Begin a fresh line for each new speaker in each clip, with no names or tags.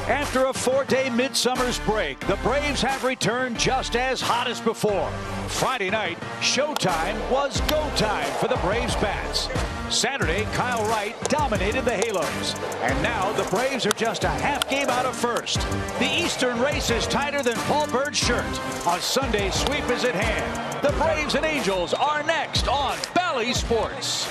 After a 4-day midsummer's break, the Braves have returned just as hot as before. Friday night, showtime was go time for the Braves bats. Saturday, Kyle Wright dominated the Halos. And now the Braves are just a half game out of first. The Eastern race is tighter than Paul Bird's shirt. A Sunday sweep is at hand. The Braves and Angels are next on Bally Sports.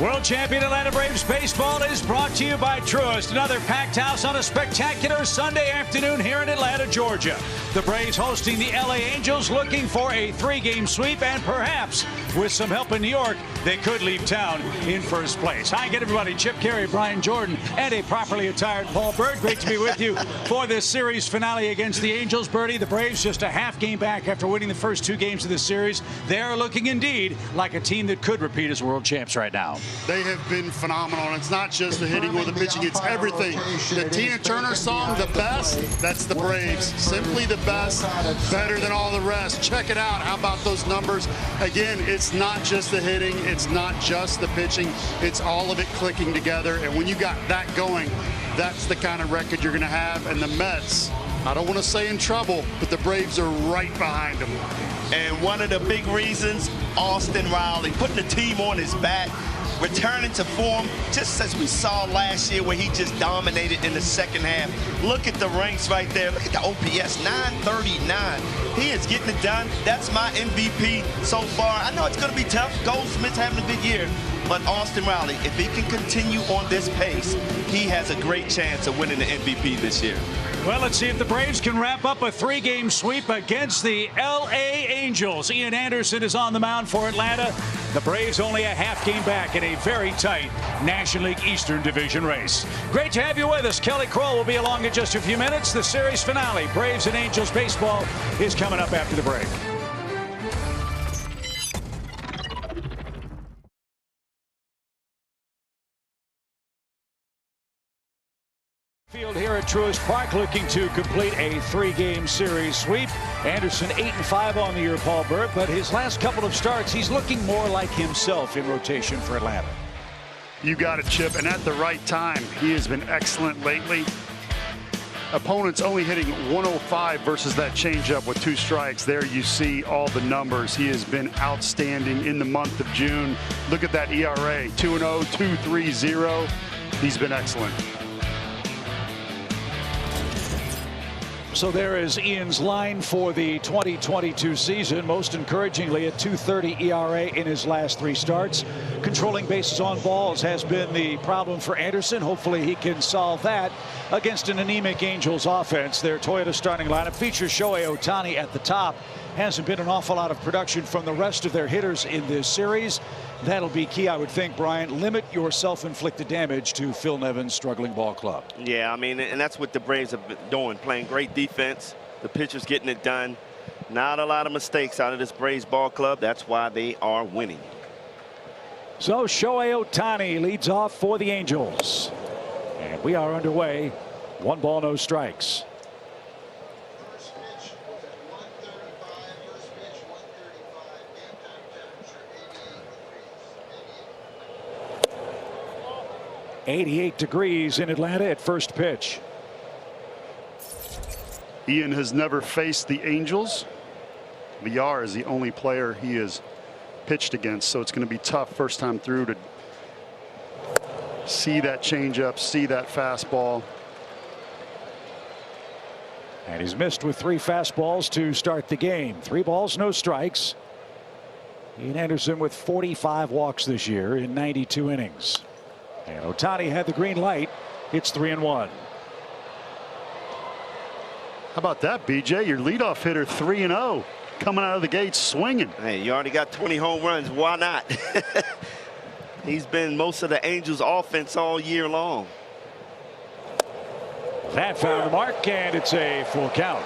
World champion Atlanta Braves baseball is brought to you by Truist. Another packed house on a spectacular Sunday afternoon here in Atlanta, Georgia. The Braves hosting the LA Angels, looking for a 3-game sweep, and perhaps with some help in New York, they could leave town in first place. Hi again, everybody. Chip Caray, Brian Jordan, and a properly attired Paul Bird. Great to be with you for this series finale against the Angels. Birdie, the Braves just a half game back after winning the first 2 games of this series. They are looking indeed like a team that could repeat as world champs right now.
They have been phenomenal, and it's not just the hitting or the pitching, it's everything. The Tina Turner song, The Best, that's the Braves. Simply the best, better than all the rest. Check it out. How about those numbers? Again, it's not just the hitting, it's not just the pitching, it's all of it clicking together. And when you got that going, that's the kind of record you're going to have. And the Mets, I don't want to say in trouble, but the Braves are right behind them.
And one of the big reasons, Austin Riley putting the team on his back, returning to form, just as we saw last year where he just dominated in the second half. Look at the ranks right there. Look at the OPS, 939. He is getting it done. That's my MVP so far. I know it's going to be tough. Goldsmith's having a big year. But Austin Riley, if he can continue on this pace, he has a great chance of winning the MVP this year.
Well, let's see if the Braves can wrap up a 3-game sweep against the LA Angels. Ian Anderson is on the mound for Atlanta. The Braves only a half game back in a very tight National League Eastern Division race. Great to have you with us. Kelly Kroll will be along in just a few minutes. The series finale, Braves and Angels baseball, is coming up after the break. Field here at Truist Park, looking to complete a 3-game series sweep. Anderson 8-5 on the year, Paul Bird, but his last couple of starts, he's looking more like himself in rotation for Atlanta.
You got it, Chip, and at the right time. He has been excellent lately. Opponents only hitting 105 versus that changeup with 2 strikes. There you see all the numbers. He has been outstanding in the month of June. Look at that ERA, 2-0, 2.30. He's been excellent.
So there is Ian's line for the 2022 season. Most encouragingly, a 2.30 ERA in his last 3 starts. Controlling bases on balls has been the problem for Anderson. Hopefully he can solve that against an anemic Angels offense. Their Toyota starting lineup features Shohei Ohtani at the top. Hasn't been an awful lot of production from the rest of their hitters in this series. That'll be key, I would think, Brian. Limit your self-inflicted damage to Phil Nevin's struggling ball club.
Yeah, I mean, and that's what the Braves have been doing, playing great defense. The pitchers getting it done. Not a lot of mistakes out of this Braves ball club. That's why they are winning.
So Shohei Ohtani leads off for the Angels. And we are underway. 1 ball, no strikes.
First pitch was at 135. First pitch 135. Game time temperature
88 degrees in Atlanta at first pitch.
Ian has never faced the Angels. Villar is the only player he has pitched against, so it's going to be tough first time through to see that changeup, see that fastball.
And he's missed with 3 fastballs to start the game. 3 balls, no strikes. Ian Anderson with 45 walks this year in 92 innings. And Ohtani had the green light. It's 3-1.
How about that, BJ? Your leadoff hitter 3-0, coming out of the gate swinging.
Hey, you already got 20 home runs. Why not? He's been most of the Angels' offense all year long.
That found the mark, and it's a full count.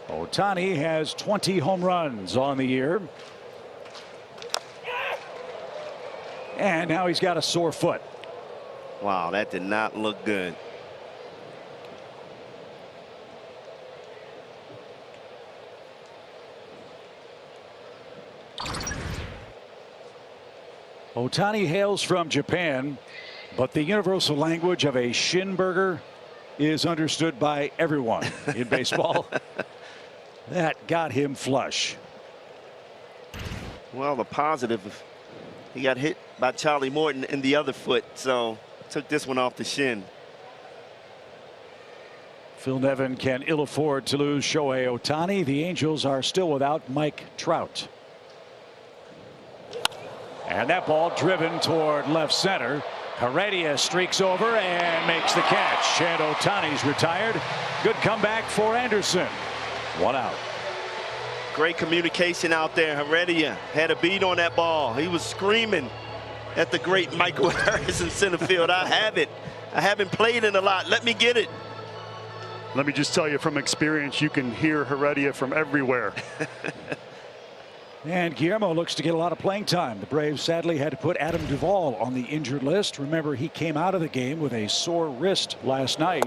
Ohtani has 20 home runs on the year. And now he's got a sore foot.
Wow, that did not look good.
Ohtani hails from Japan, but the universal language of a shin burger is understood by everyone in baseball. That got him flush.
Well, the positive, he got hit by Charlie Morton in the other foot, so took this one off the shin.
Phil Nevin can ill afford to lose Shohei Ohtani. The Angels are still without Mike Trout. And that ball driven toward left center. Heredia streaks over and makes the catch. And Ohtani's retired. Good comeback for Anderson. 1 out.
Great communication out there. Heredia had a beat on that ball. He was screaming at the great Michael Harris in center field. I have it. I haven't played in a lot. Let me get it.
Let me just tell you from experience, you can hear Heredia from everywhere.
And Guillermo looks to get a lot of playing time. The Braves sadly had to put Adam Duvall on the injured list. Remember, he came out of the game with a sore wrist last night.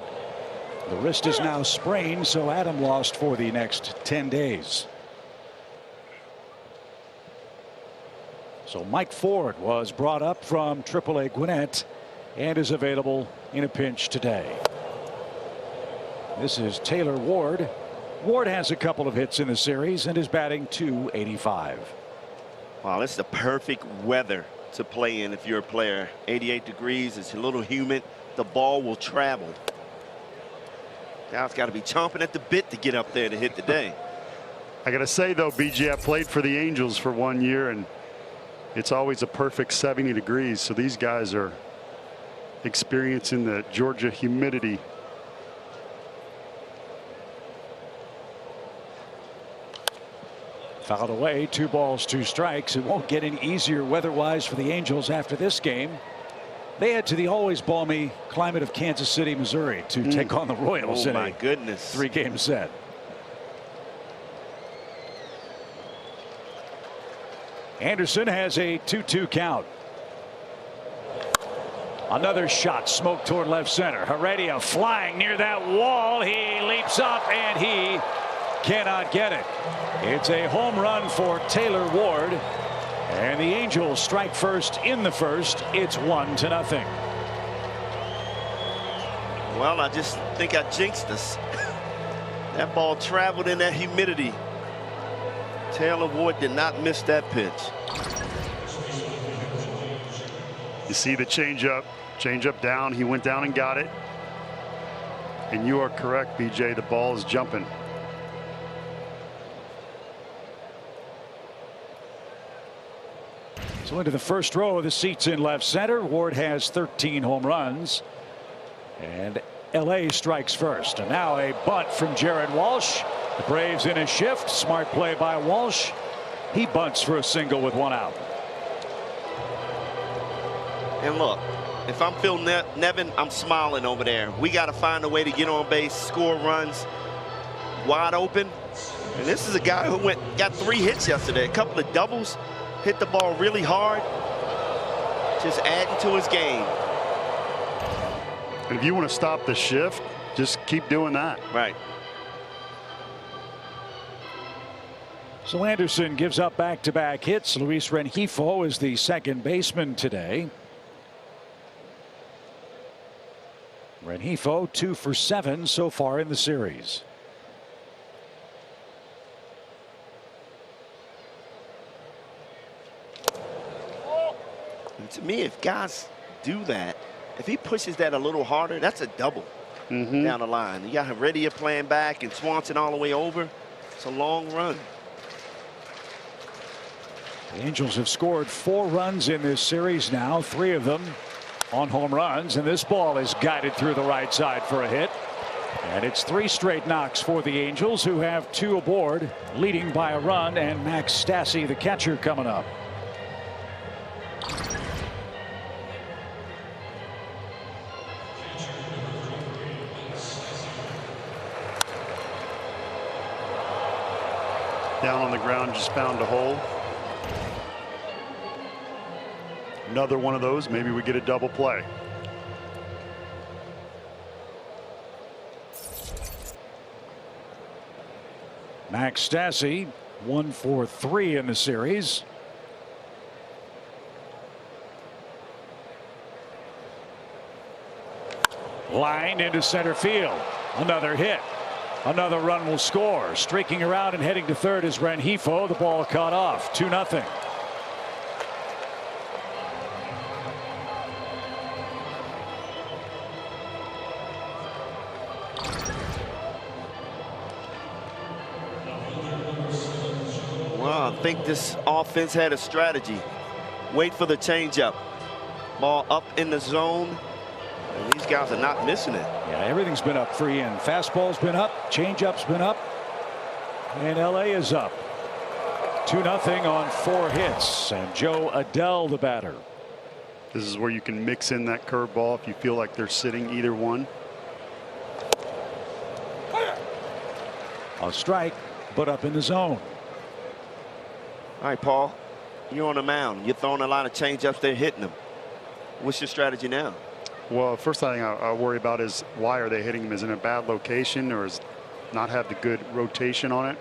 The wrist is now sprained, so Adam lost for the next 10 days. So Mike Ford was brought up from AAA Gwinnett and is available in a pinch today. This is Taylor Ward. Ward has a couple of hits in the series and is batting .285.
Wow, this is the perfect weather to play in if you're a player. 88 degrees. It's a little humid. The ball will travel. Guy's got to be chomping at the bit to get up there to hit today.
I got to say, though, BJ, I played for the Angels for 1 year, and it's always a perfect 70 degrees. So these guys are experiencing the Georgia humidity.
Fouled away, 2 balls, 2 strikes. It won't get any easier weather-wise for the Angels after this game. They head to the always balmy climate of Kansas City, Missouri to take on the Royals in a 3-game set. Anderson has a 2-2 count. Another shot, smoke toward left center. Heredia flying near that wall. He leaps up and he cannot get it. It's a home run for Taylor Ward. And the Angels strike first in the first. It's 1-0.
Well, I just think I jinxed us. That ball traveled in that humidity. Taylor Ward did not miss that pitch.
You see the changeup down. He went down and got it. And you are correct, BJ. The ball is jumping.
So into the first row of the seats in left center. Ward has 13 home runs. And LA strikes first. And now a bunt from Jared Walsh. The Braves in a shift. Smart play by Walsh. He bunts for a single with 1 out.
And look, if I'm Phil Nevin, I'm smiling over there. We got to find a way to get on base, score runs, wide open. And this is a guy who got 3 hits yesterday, a couple of doubles, hit the ball really hard, just adding to his game.
And if you want to stop the shift, just keep doing that.
Right.
So Anderson gives up back-to-back hits. Luis Rengifo is the second baseman today. Rengifo 2 for 7 so far in the series.
And to me, if guys do that, if he pushes that a little harder, that's a double down the line. You got Heredia playing back and Swanson all the way over. It's a long run.
The Angels have scored 4 runs in this series now, 3 of them on home runs, and this ball is guided through the right side for a hit. And it's 3 straight knocks for the Angels, who have 2 aboard, leading by a run, and Max Stassi, the catcher, coming up.
Down on the ground, just found a hole. Another one of those. Maybe we get a double play.
Max Stassi 1 for 3 in the series. Line into center field. Another hit. Another run will score. Streaking around and heading to third is Rengifo. The ball caught off. 2-0.
Well, I think this offense had a strategy. Wait for the changeup. Ball up in the zone. And these guys are not missing it.
Yeah, everything's been up for Ian. Fastball's been up. Changeup's been up. And LA is up. 2-0 on 4 hits. And Joe Adell, the batter.
This is where you can mix in that curveball if you feel like they're sitting either one.
A strike, but up in the zone.
All right, Paul, you're on the mound. You're throwing a lot of changeups. They're hitting them. What's your strategy now?
Well, first thing I worry about is why are they hitting him? Is it in a bad location or is not have the good rotation on it?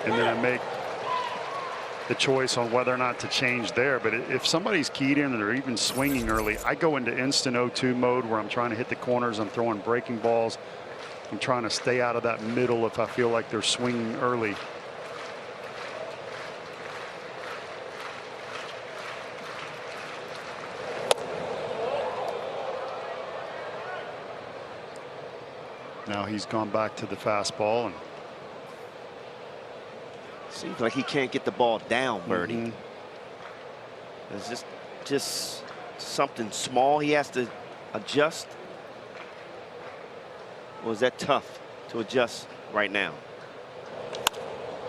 And then I make the choice on whether or not to change there. But if somebody's keyed in or even swinging early, I go into instant 0-2 mode where I'm trying to hit the corners. I'm throwing breaking balls. I'm trying to stay out of that middle if I feel like they're swinging early. Now he's gone back to the fastball. And
seems like he can't get the ball down, Bernie. It's just something small he has to adjust. Or is that tough to adjust right now?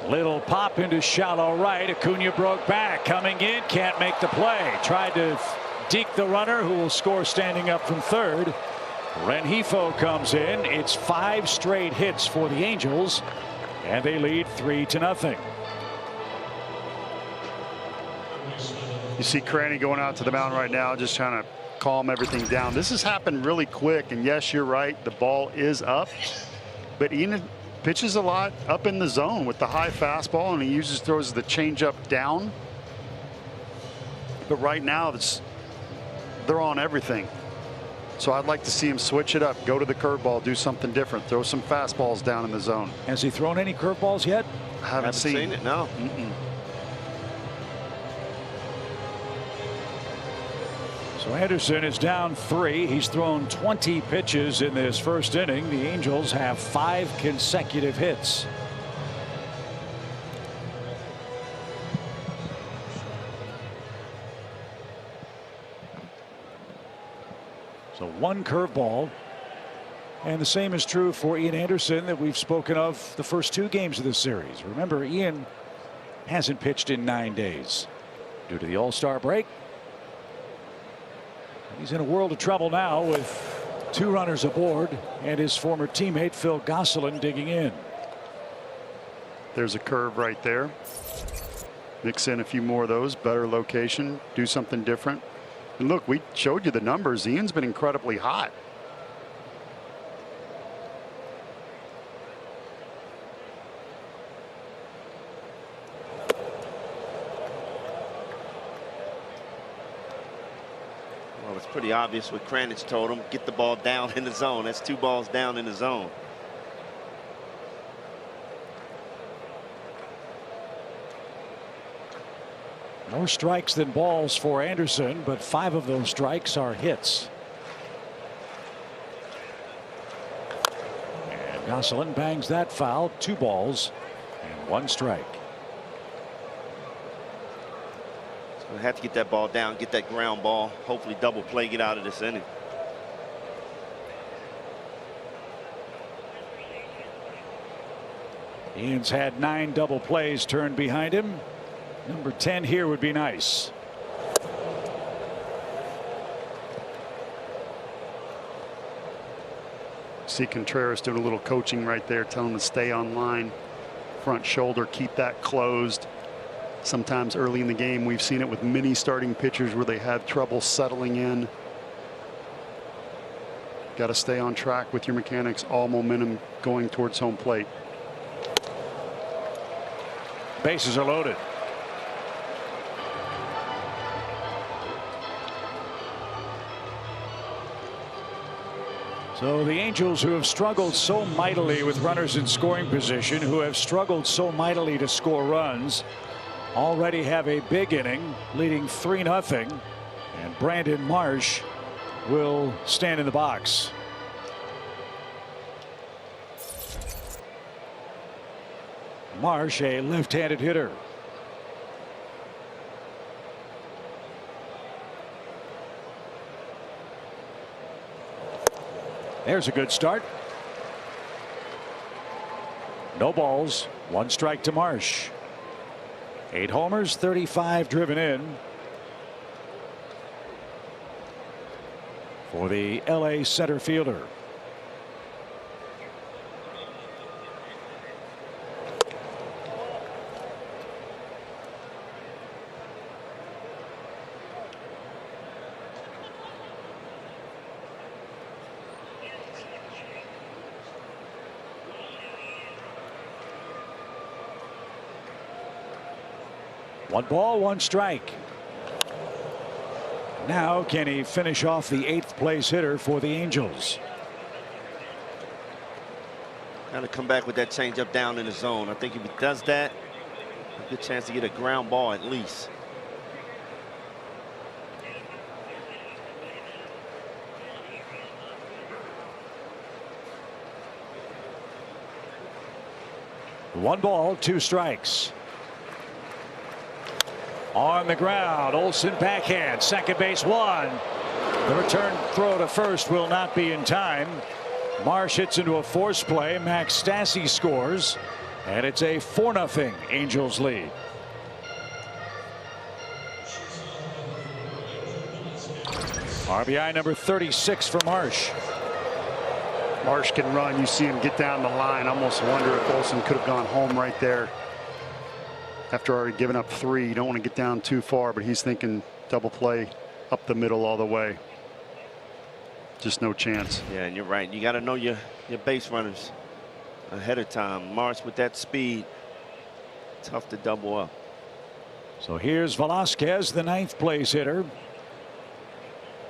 Little pop into shallow right. Acuna broke back. Coming in. Can't make the play. Tried to deke the runner who will score standing up from third. Rengifo comes in. It's 5 straight hits for the Angels. And they lead 3-0.
You see Cranny going out to the mound right now, just trying to calm everything down. This has happened really quick, and yes, you're right, the ball is up, but Ian pitches a lot up in the zone with the high fastball, and he usually throws the changeup down. But right now they're on everything. So I'd like to see him switch it up, go to the curveball, do something different, throw some fastballs down in the zone.
Has he thrown any curveballs yet?
Haven't seen
it, no.
So Anderson is down 3. He's thrown 20 pitches in this first inning. The Angels have 5 consecutive hits. So 1 curveball. And the same is true for Ian Anderson that we've spoken of the first 2 games of this series. Remember, Ian hasn't pitched in 9 days due to the All-Star break. He's in a world of trouble now with 2 runners aboard and his former teammate Phil Gosselin digging in.
There's a curve right there. Mix in a few more of those. Better location. Do something different. And look, we showed you the numbers. Ian's been incredibly hot.
Well, it's pretty obvious what Kranich told him. Get the ball down in the zone. That's 2 balls down in the zone.
More strikes than balls for Anderson, but 5 of those strikes are hits. And Gosselin bangs that foul. 2 balls and 1 strike.
We'll have to get that ball down, get that ground ball, hopefully double play, get out of this inning.
Ian's had 9 double plays turned behind him. Number 10 here would be nice.
See Contreras doing a little coaching right there, telling him to stay on line, front shoulder, keep that closed. Sometimes early in the game, we've seen it with many starting pitchers where they have trouble settling in. Got to stay on track with your mechanics, all momentum going towards home plate.
Bases are loaded. So the Angels, who have struggled so mightily with runners in scoring position, who have struggled so mightily to score runs, already have a big inning, leading 3-0, and Brandon Marsh will stand in the box. Marsh, a left-handed hitter. There's a good start. No balls, 1 strike to Marsh. 8 homers, 35 driven in for the LA center fielder. One ball, 1 strike. Now can he finish off the 8th place hitter for the Angels?
Got to come back with that changeup down in the zone. I think if he does that, a good chance to get a ground ball at least.
One ball, 2 strikes. On the ground, Olson backhand, second base 1. The return throw to first will not be in time. Marsh hits into a force play. Max Stassi scores, and it's a 4-0 Angels lead. RBI number 36 for Marsh.
Marsh can run. You see him get down the line. Almost wonder if Olson could have gone home right there. After already giving up 3, you don't want to get down too far, but he's thinking double play up the middle all the way. Just no chance.
Yeah, and you're right. You got to know your base runners ahead of time. Marsh with that speed, tough to double up.
So here's Velasquez, the 9th place hitter.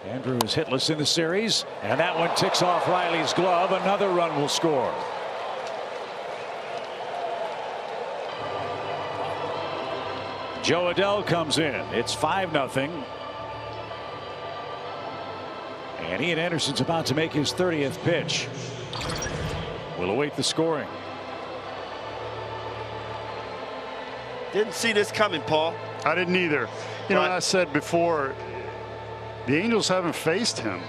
Andrew is hitless in the series, and that one ticks off Riley's glove. Another run will score. Joe Adell comes in. It's 5-0. And Ian Anderson's about to make his 30th pitch. We'll await the scoring.
Didn't see this coming, Paul.
I didn't either. You know, I said before, the Angels haven't faced him.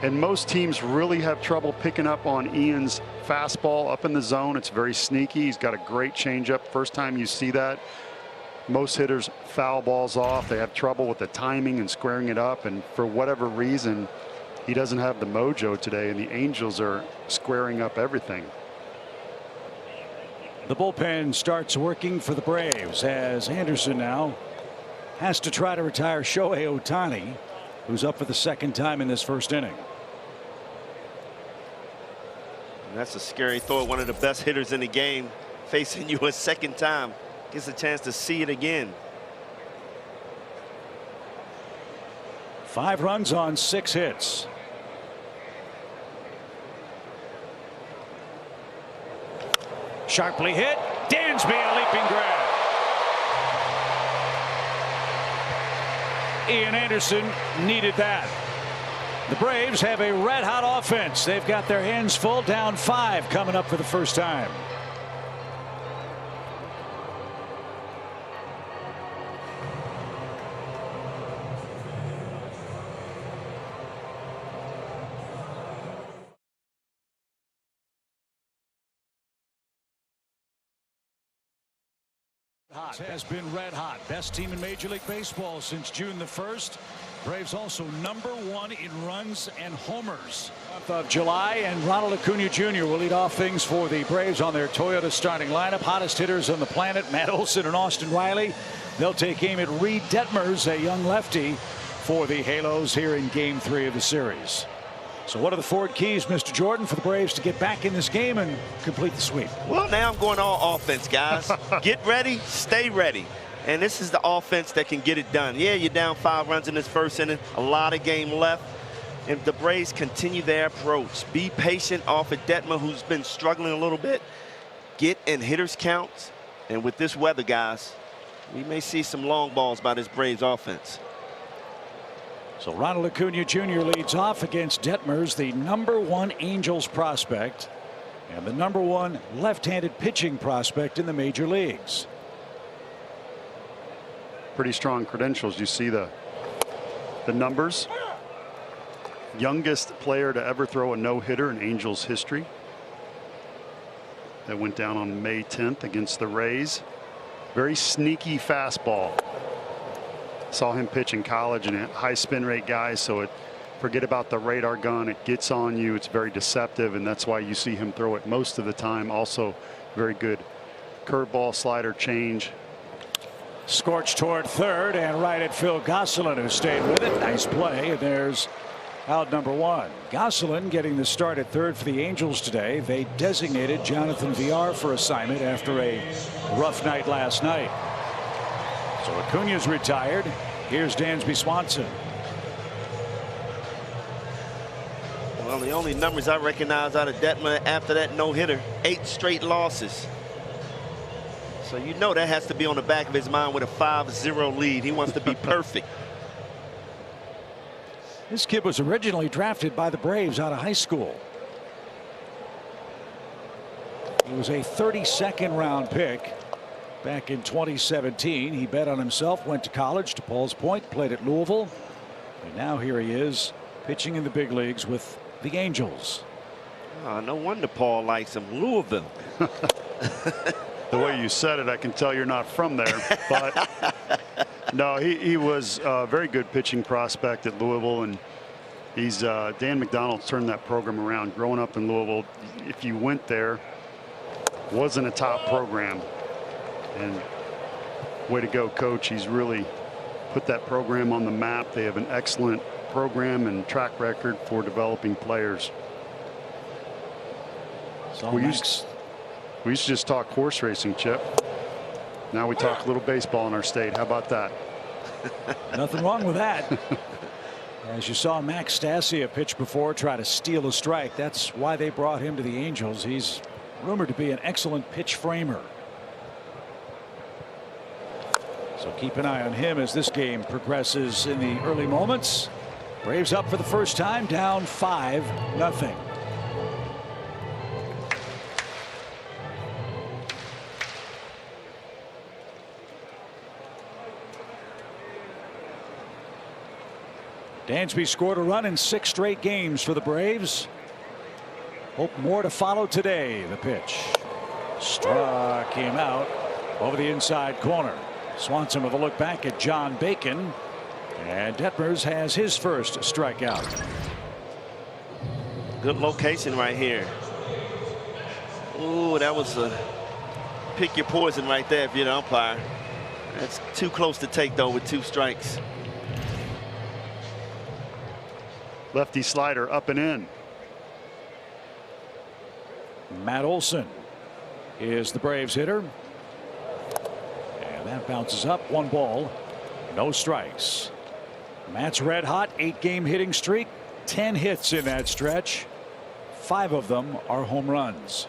And most teams really have trouble picking up on Ian's fastball up in the zone. It's very sneaky. He's got a great changeup. First time you see that. Most hitters foul balls off. They have trouble with the timing and squaring it up, and for whatever reason he doesn't have the mojo today, and the Angels are squaring up everything.
The bullpen starts working for the Braves as Anderson now has to try to retire Shohei Ohtani, who's up for the 2nd time in this 1st inning.
And that's a scary thought. One of the best hitters in the game facing you a 2nd time. Gets a chance to see it again.
5 runs on 6 hits. Sharply hit. Dansby, a leaping grab. Ian Anderson needed that. The Braves have a red-hot offense. They've got their hands full, down 5 coming up for the first time. Has been red hot. Best team in Major League Baseball since June the 1st. Braves also #1 in runs and homers. Month of July, and Ronald Acuna Jr. will lead off things for the Braves on their Toyota starting lineup. Hottest hitters on the planet, Matt Olson and Austin Riley. They'll take aim at Reed Detmers, a young lefty, for the Halos here in Game 3 of the series. So what are the forward keys, Mr. Jordan, for the Braves to get back in this game and complete the sweep?
Well, now I'm going all offense, guys. Get ready, stay ready. And this is the offense that can get it done. Yeah, you're down 5 runs in this first inning, a lot of game left. If the Braves continue their approach, be patient off of Detmer, who's been struggling a little bit, get in hitters counts, and with this weather, guys, we may see some long balls by this Braves offense.
So Ronald Acuna Jr. leads off against Detmers, the #1 Angels prospect and the #1 left-handed pitching prospect in the major leagues.
Pretty strong credentials. You see the numbers. Youngest player to ever throw a no-hitter in Angels history. That went down on May 10th against the Rays. Very sneaky fastball. Saw him pitch in college, and a high spin rate guy, so forget about the radar gun. It gets on you. It's very deceptive, and that's why you see him throw it most of the time. Also very good curveball, slider, change.
Scorched toward third and right at Phil Gosselin, who stayed with it. Nice play. And there's out #1. Gosselin getting the start at third for the Angels today. They designated Jonathan Villar for assignment after a rough night last night. So Acuna's retired. Here's Dansby Swanson.
Well, the only numbers I recognize out of Detmer after that no-hitter, 8 straight losses. So you know that has to be on the back of his mind with a 5-0 lead. He wants to be perfect.
This kid was originally drafted by the Braves out of high school. He was a 32nd round pick back in 2017. He bet on himself, went to college, to Paul's point, played at Louisville, and now here he is pitching in the big leagues with the Angels.
Oh, no wonder Paul likes him. Louisville.
The way you said it, I can tell you're not from there. But no, he was a very good pitching prospect at Louisville, and he's Dan McDonald turned that program around. Growing up in Louisville, if you went there, wasn't a top program. And way to go, coach. He's really put that program on the map. They have an excellent program and track record for developing players. We used to just talk horse racing, Chip. Now we talk a little baseball in our state. How about that?
Nothing wrong with that. As you saw Max Stassia pitch before, try to steal a strike. That's why they brought him to the Angels. He's rumored to be an excellent pitch framer. So keep an eye on him as this game progresses in the early moments. Braves up for the first time, down 5-0. Dansby scored a run in 6 straight games for the Braves. Hope more to follow today. The pitch struck him out over the inside corner. Swanson with a look back at John Bacon, and Detmers has his first strikeout.
Good location right here. Ooh, that was a pick your poison right there if you're the umpire. That's too close to take, though, with 2 strikes.
Lefty slider up and in.
Matt Olson is the Braves hitter. And that bounces up. 1 ball, no strikes. Matt's red hot, 8-game hitting streak, 10 hits in that stretch. 5 of them are home runs.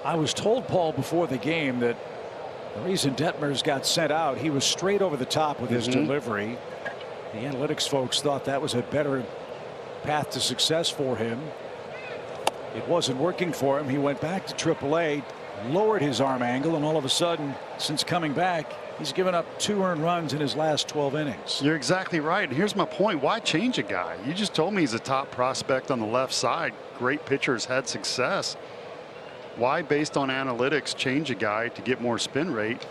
I was told, Paul, before the game that the reason Detmers got sent out, he was straight over the top with his delivery. The analytics folks thought that was a better path to success for him. It wasn't working for him. He went back to AAA, lowered his arm angle, and all of a sudden, since coming back, he's given up 2 earned runs in his last 12 innings.
You're exactly right. And here's my point. Why change a guy? You just told me he's a top prospect on the left side. Great pitchers had success. why, based on analytics, change a guy to get more spin rate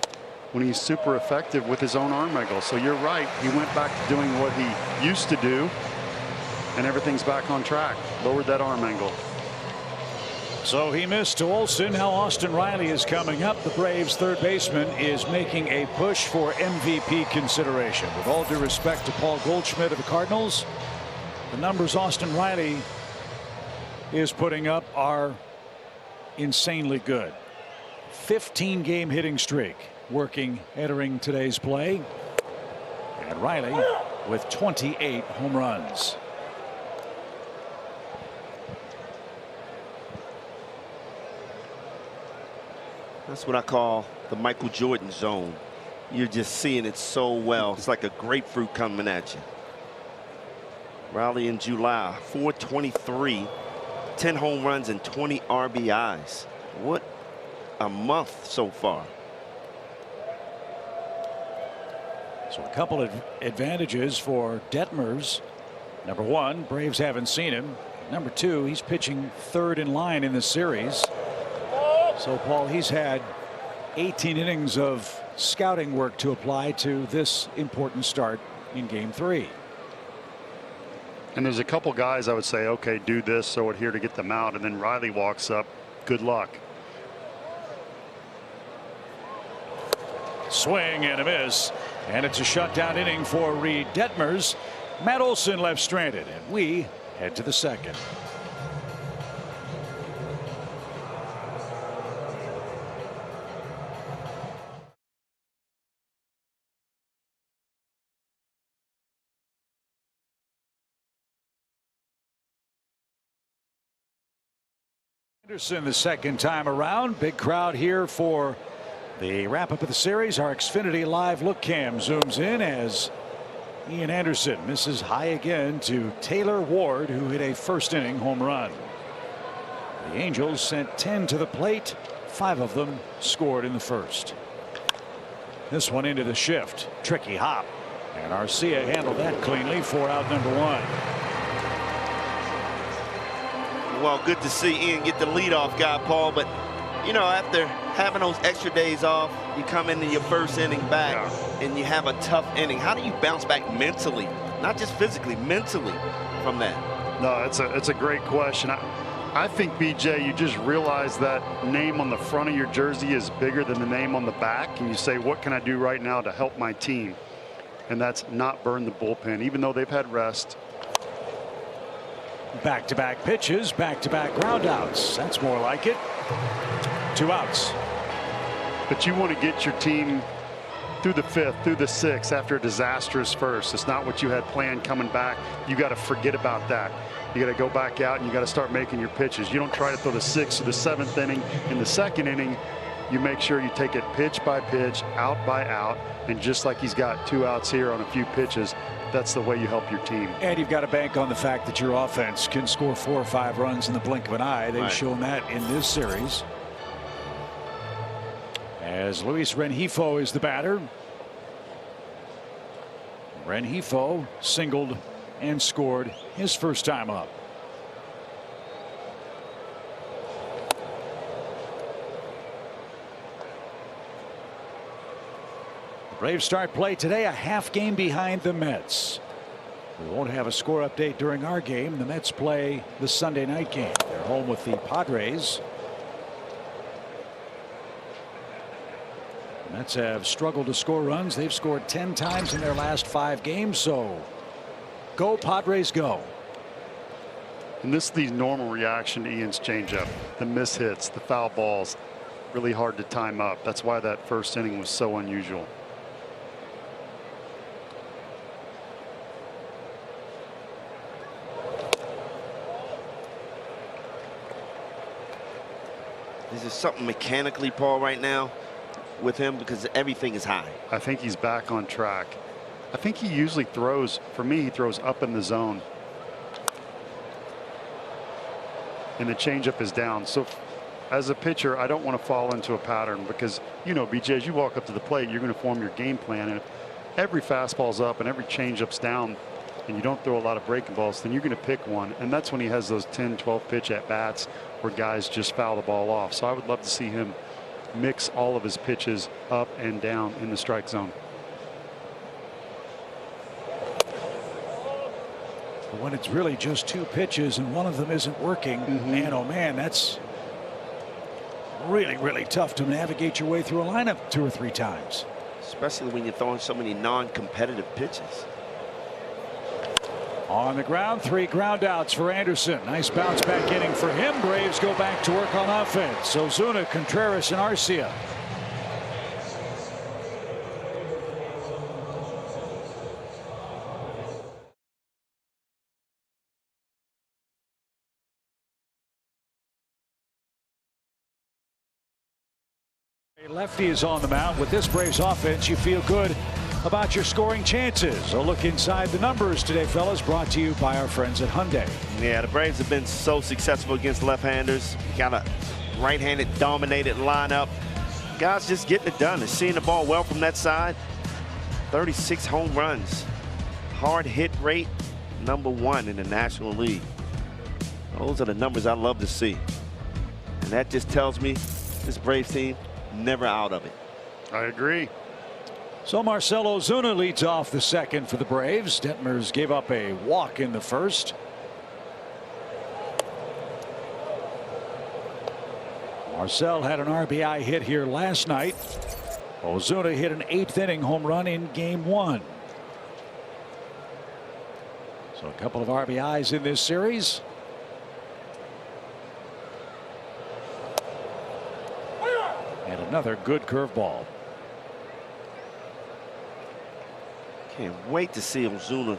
when he's super effective with his own arm angle? So you're right. He went back to doing what he used to do, and everything's back on track. Lowered that arm angle.
So he missed to Olson. Now Austin Riley is coming up. The Braves third baseman is making a push for MVP consideration. With all due respect to Paul Goldschmidt of the Cardinals, the numbers Austin Riley is putting up are insanely good. 15-game hitting streak working entering today's play. And Riley with 28 home runs.
That's what I call the Michael Jordan zone. You're just seeing it so well. It's like a grapefruit coming at you. Riley in July, 423, 10 home runs and 20 RBIs. What a month so far.
So a couple of advantages for Detmers. Number one, Braves haven't seen him. Number two, he's pitching third in line in the series. So, Paul, he's had 18 innings of scouting work to apply to this important start in Game 3.
And there's a couple guys I would say, okay, do this so we're here to get them out. And then Riley walks up. Good luck.
Swing and a miss. And it's a shutdown inning for Reed Detmers. Matt Olson left stranded, and we head to the second. Anderson the second time around. Big crowd here for the wrap up of the series. Our Xfinity Live look cam zooms in as Ian Anderson misses high again to Taylor Ward, who hit a first inning home run. The Angels sent 10 to the plate. 5 of them scored in the first. This one into the shift. Tricky hop. And Arcia handled that cleanly for out number 1.
Well, good to see Ian get the leadoff guy, Paul. But, you know, after having those extra days off, you come into your first inning back and you have a tough inning. How do you bounce back mentally, not just physically, mentally from that?
No, it's a great question. I think, BJ, you just realize that name on the front of your jersey is bigger than the name on the back. And you say, what can I do right now to help my team? And that's not burn the bullpen, even though they've had rest.
Back-to-back pitches, back-to-back groundouts. That's more like it. 2 outs.
But you want to get your team through the 5th, through the 6th after a disastrous first. It's not what you had planned coming back. You got to forget about that. You got to go back out and you got to start making your pitches. You don't try to throw the 6th or the 7th inning. In the second inning, you make sure you take it pitch by pitch, out by out, and just like he's got 2 outs here on a few pitches, that's the way you help your team.
And you've got to bank on the fact that your offense can score 4 or 5 runs in the blink of an eye. They've shown that in this series. As Luis Rengifo is the batter. Rengifo singled and scored his first time up. The Braves start play today a half game behind the Mets. We won't have a score update during our game. The Mets play the Sunday night game. They're home with the Padres. The Mets have struggled to score runs. They've scored 10 times in their last 5 games. So go Padres go.
And this is the normal reaction to Ian's changeup. The miss hits, the foul balls, really hard to time up. That's why that first inning was so unusual.
Is there something mechanically, Paul, right now with him, because everything is high?
I think he's back on track. I think he usually throws, for me, he throws up in the zone. And the changeup is down. So as a pitcher, I don't want to fall into a pattern because, you know, BJ, as you walk up to the plate, you're going to form your game plan. And if every fastball's up and every changeup's down,
and you don't throw a lot of breaking balls, then you're going to pick one. And that's when he has those 10, 12 pitch at bats where guys just foul the ball off. So I would love to see him mix all of his pitches up and down in the strike zone.
But when it's really just 2 pitches and one of them isn't working, man, oh man, that's really, really tough to navigate your way through a lineup 2 or 3 times.
Especially when you're throwing so many non-competitive pitches.
On the ground, 3 ground outs for Anderson. Nice bounce back inning for him. Braves go back to work on offense. Ozuna, Contreras, and Arcia. Lefty is on the mound. With this Braves offense, you feel good about your scoring chances. A look inside the numbers today, fellas, brought to you by our friends at Hyundai.
Yeah, the Braves have been so successful against left-handers. Got a right-handed dominated lineup. Guys just getting it done and seeing the ball well from that side. 36 home runs. Hard hit rate, #1 in the National League. Those are the numbers I love to see. And that just tells me this Braves team never out of it.
I agree.
So Marcell Ozuna leads off the second for the Braves. Detmers gave up a walk in the first. Marcell had an RBI hit here last night. Ozuna hit an 8th inning home run in game 1. So a couple of RBIs in this series. And another good curveball.
Can't wait to see Ozuna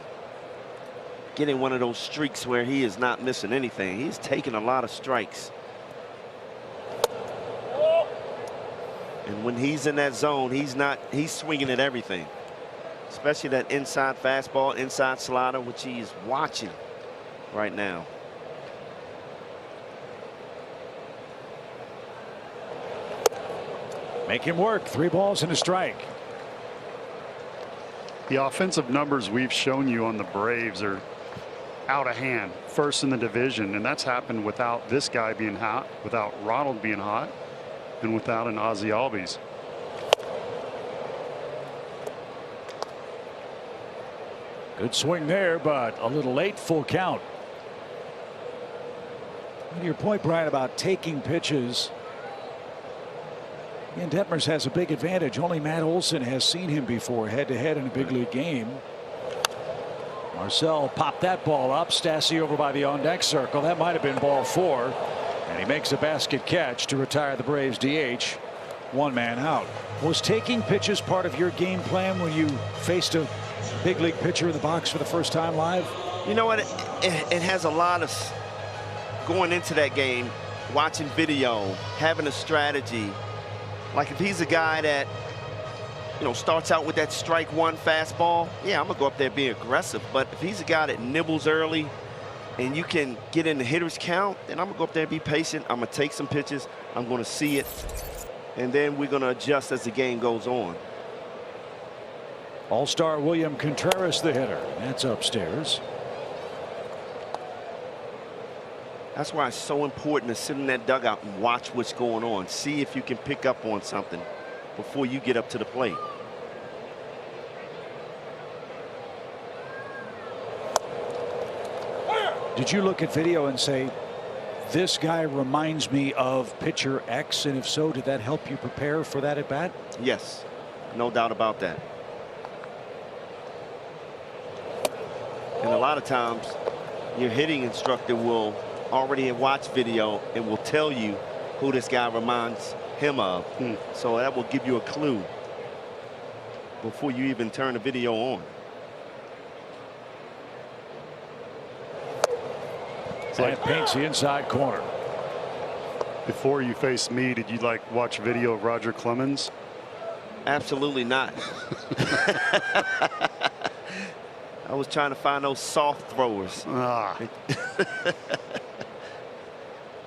getting one of those streaks where he is not missing anything. He's taking a lot of strikes. And when he's in that zone, he's swinging at everything. Especially that inside fastball, inside slider, which he is watching right now.
Make him work. 3 balls and a strike.
The offensive numbers we've shown you on the Braves are out of hand, first in the division, and that's happened without this guy being hot, without Ronald being hot, and without an Ozzie Albies.
Good swing there, but a little late. Full count. And your point, Brian, about taking pitches. And Detmers has a big advantage. Only Matt Olson has seen him before head-to-head in a big league game. Marcell popped that ball up. Stassi over by the on-deck circle. That might have been ball 4. And he makes a basket catch to retire the Braves DH. 1 man out. Was taking pitches part of your game plan when you faced a big league pitcher in the box for the first time live?
You know what? It has a lot of going into that game, watching video, having a strategy. Like if he's a guy that, starts out with that strike 1 fastball, yeah, I'm going to go up there and be aggressive. But if he's a guy that nibbles early and you can get in the hitter's count, then I'm going to go up there and be patient. I'm going to take some pitches. I'm going to see it. And then we're going to adjust as the game goes on.
All-star William Contreras, the hitter. That's upstairs.
That's why it's so important to sit in that dugout and watch what's going on. See if you can pick up on something before you get up to the plate.
Did you look at video and say, this guy reminds me of pitcher X? And if so, did that help you prepare for that at bat?
Yes, no doubt about that. And a lot of times your hitting instructor will already have watched video and will tell you who this guy reminds him of. So that will give you a clue before you even turn the video on.
That paints the inside corner.
Before you faced me, did you watch video of Roger Clemens?
Absolutely not. I was trying to find those soft throwers.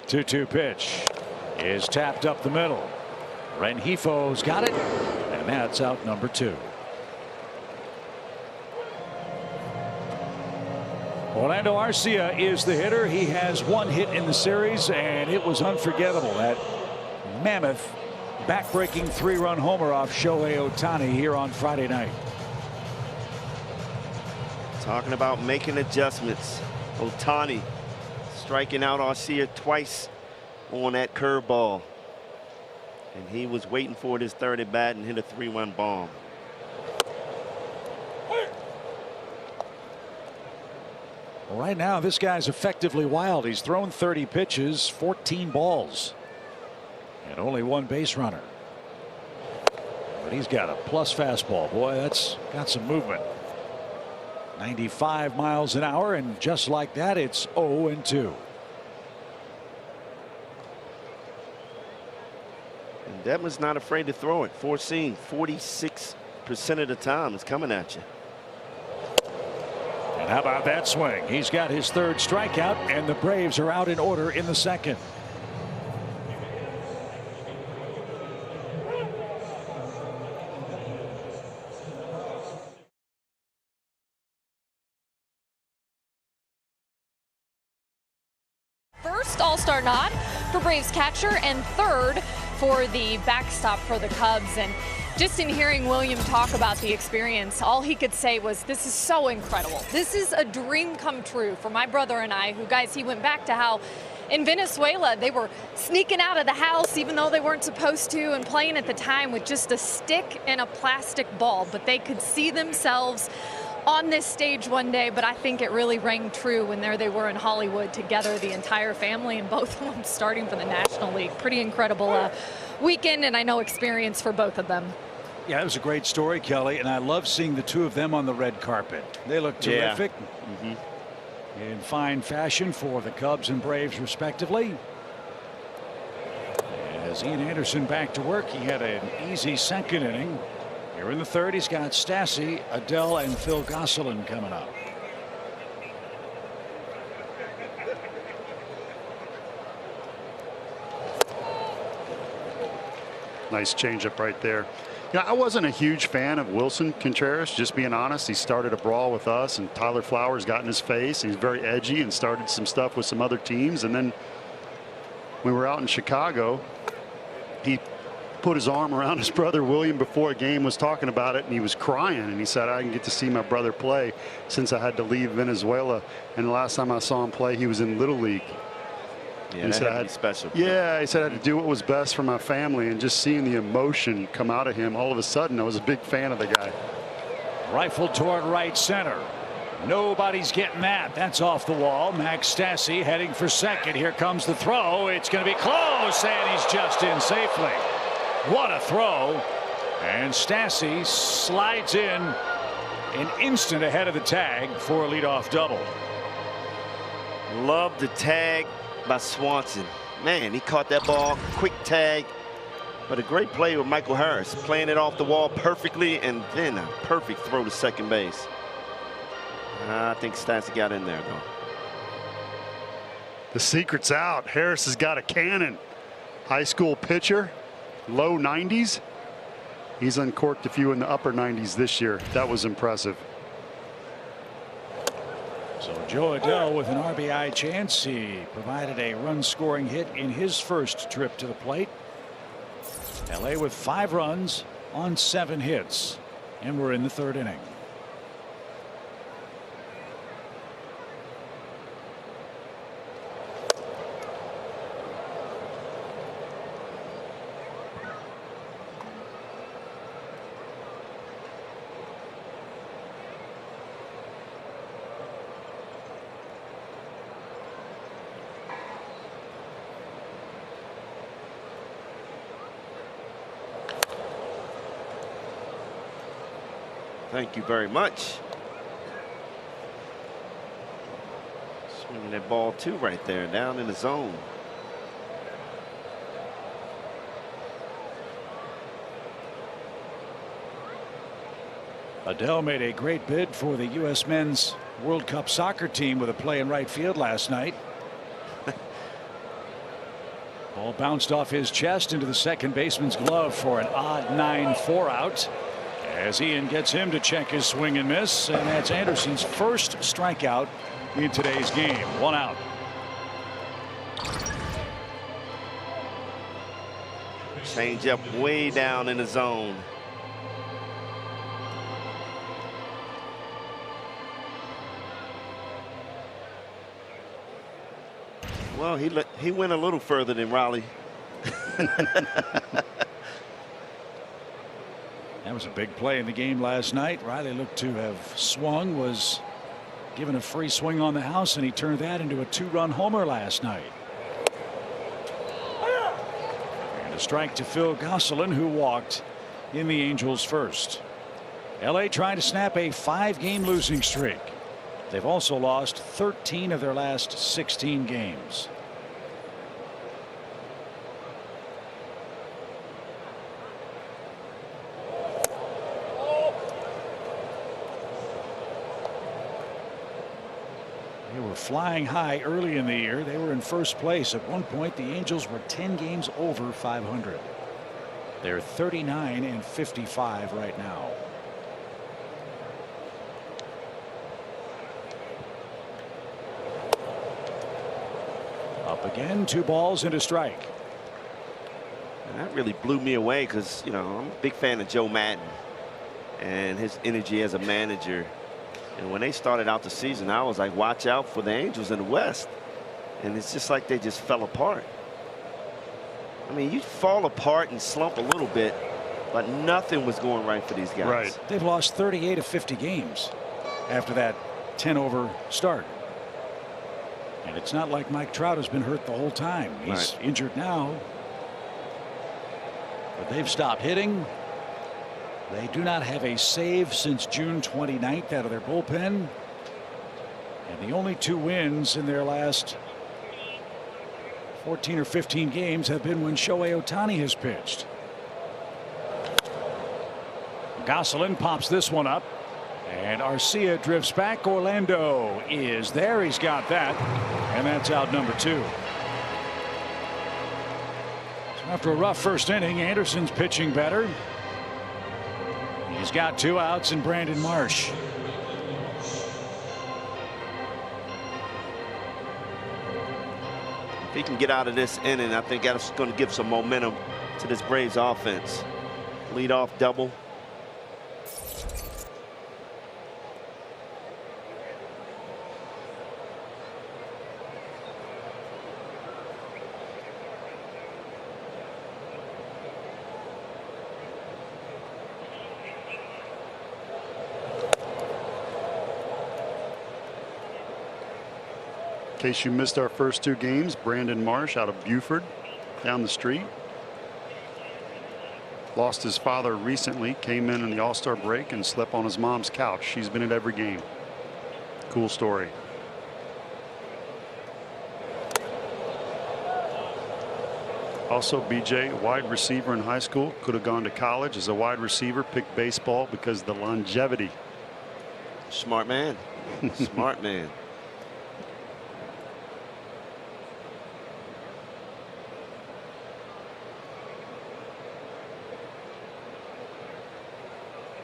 2-2 pitch is tapped up the middle. Rengifo's got it, and that's out number 2. Orlando Arcia is the hitter. He has one hit in the series, and it was unforgettable. That mammoth back-breaking 3-run homer off Shohei Ohtani here on Friday night.
Talking about making adjustments. Ohtani striking out Arcia twice on that curveball. And he was waiting for it his third at bat and hit a 3-1 bomb.
Right now, this guy's effectively wild. He's thrown 30 pitches, 14 balls, and only one base runner. But he's got a plus fastball. Boy, that's got some movement. 95 miles an hour, and just like that, it's 0-2.
And Dedmon's not afraid to throw it. Four-seam, 46% of the time it's coming at you.
And how about that swing? He's got his third strikeout, and the Braves are out in order in the second.
First All-Star nod for Braves catcher, and third for the backstop for the Cubs. And just in hearing William talk about the experience, all he could say was, this is so incredible. This is a dream come true for my brother and I, who, guys, he went back to how in Venezuela they were sneaking out of the house even though they weren't supposed to, and playing at the time with just a stick and a plastic ball. But they could see themselves on this stage one day. But I think it really rang true when there they were in Hollywood together, the entire family, and both of them starting for the National League. Pretty incredible weekend, and I know experience for both of them.
Yeah, it was a great story, Kelly, and I love seeing the two of them on the red carpet. They look terrific. In fine fashion for the Cubs and Braves, respectively. As Ian Anderson back to work, he had an easy second inning. Here in the third, he's got Stassi, Adell, and Phil Gosselin coming up.
Nice changeup right there. Yeah, I wasn't a huge fan of Wilson Contreras, just being honest. He started a brawl with us, and Tyler Flowers got in his face. He's very edgy and started some stuff with some other teams. And then when we were out in Chicago, he put his arm around his brother William before a game, was talking about it, and he was crying, and he said, I can get to see my brother play since I had to leave Venezuela. And the last time I saw him play, he was in Little League.
Yeah, that had to be special.
Yeah, he said I had to do what was best for my family, and just seeing the emotion come out of him, all of a sudden I was a big fan of the guy.
Rifled toward right center. Nobody's getting that. That's off the wall. Max Stassi heading for second. Here comes the throw. It's going to be close, and he's just in safely. What a throw. And Stassi slides in an instant ahead of the tag for a leadoff double.
Love the tag by Swanson. Man, he caught that ball, quick tag, but a great play with Michael Harris, playing it off the wall perfectly, and then a perfect throw to second base. I think Stassi got in there, though.
The secret's out. Harris has got a cannon. High school pitcher, low 90s. He's uncorked a few in the upper 90s this year. That was impressive.
So Joe Adell with an RBI chance. He provided a run-scoring hit in his first trip to the plate. LA with 5 runs on 7 hits, and we're in the third inning.
Thank you very much. Swinging that ball too right there, down in the zone.
Adell made a great bid for the U.S. Men's World Cup soccer team with a play in right field last night. Ball bounced off his chest into the second baseman's glove for an odd 9-4 out. As Ian gets him to check his swing and miss, and that's Anderson's first strikeout in today's game. 1 out.
Change up way down in the zone. Well, he went a little further than Riley.
That was a big play in the game last night. Riley looked to have swung, was given a free swing on the house, and he turned that into a 2-run homer last night. And a strike to Phil Gosselin, who walked in the Angels' first. LA trying to snap a 5-game losing streak. They've also lost 13 of their last 16 games. They were flying high early in the year. They were in first place. At one point, the Angels were 10 games over 500. They're 39 and 55 right now. Up again, 2 balls and a strike.
And that really blew me away because, you know, I'm a big fan of Joe Maddon and his energy as a manager. And when they started out the season, I was like, watch out for the Angels in the West. And it's just like they just fell apart. I mean, you fall apart and slump a little bit, but nothing was going right for these guys.
Right. They've lost 38 of 50 games after that 10-over start. And it's not like Mike Trout has been hurt the whole time. He's injured now. But they've stopped hitting. They do not have a save since June 29th out of their bullpen. And the only 2 wins in their last 14 or 15 games have been when Shohei Ohtani has pitched. Gosselin pops this one up. And Arcia drifts back. Orlando is there. He's got that. And that's out number 2. So after a rough first inning, Anderson's pitching better. He's got 2 outs in Brandon Marsh.
If he can get out of this inning, I think that's going to give some momentum to this Braves offense. Leadoff double.
In case you missed our first 2 games, Brandon Marsh out of Buford down the street. Lost his father recently, came in the All-Star break and slept on his mom's couch. She's been at every game. Cool story. Also, BJ, wide receiver in high school, could have gone to college as a wide receiver, picked baseball because of the longevity.
Smart man. Smart man.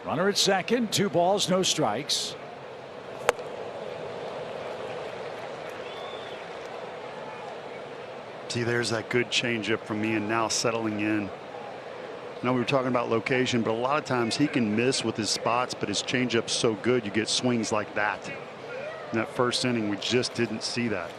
Runner at second, 2 balls, no strikes.
See, there's that good changeup from Ian now settling in. I know we were talking about location, but a lot of times he can miss with his spots, but his changeup's so good you get swings like that. In that first inning, we just didn't see that.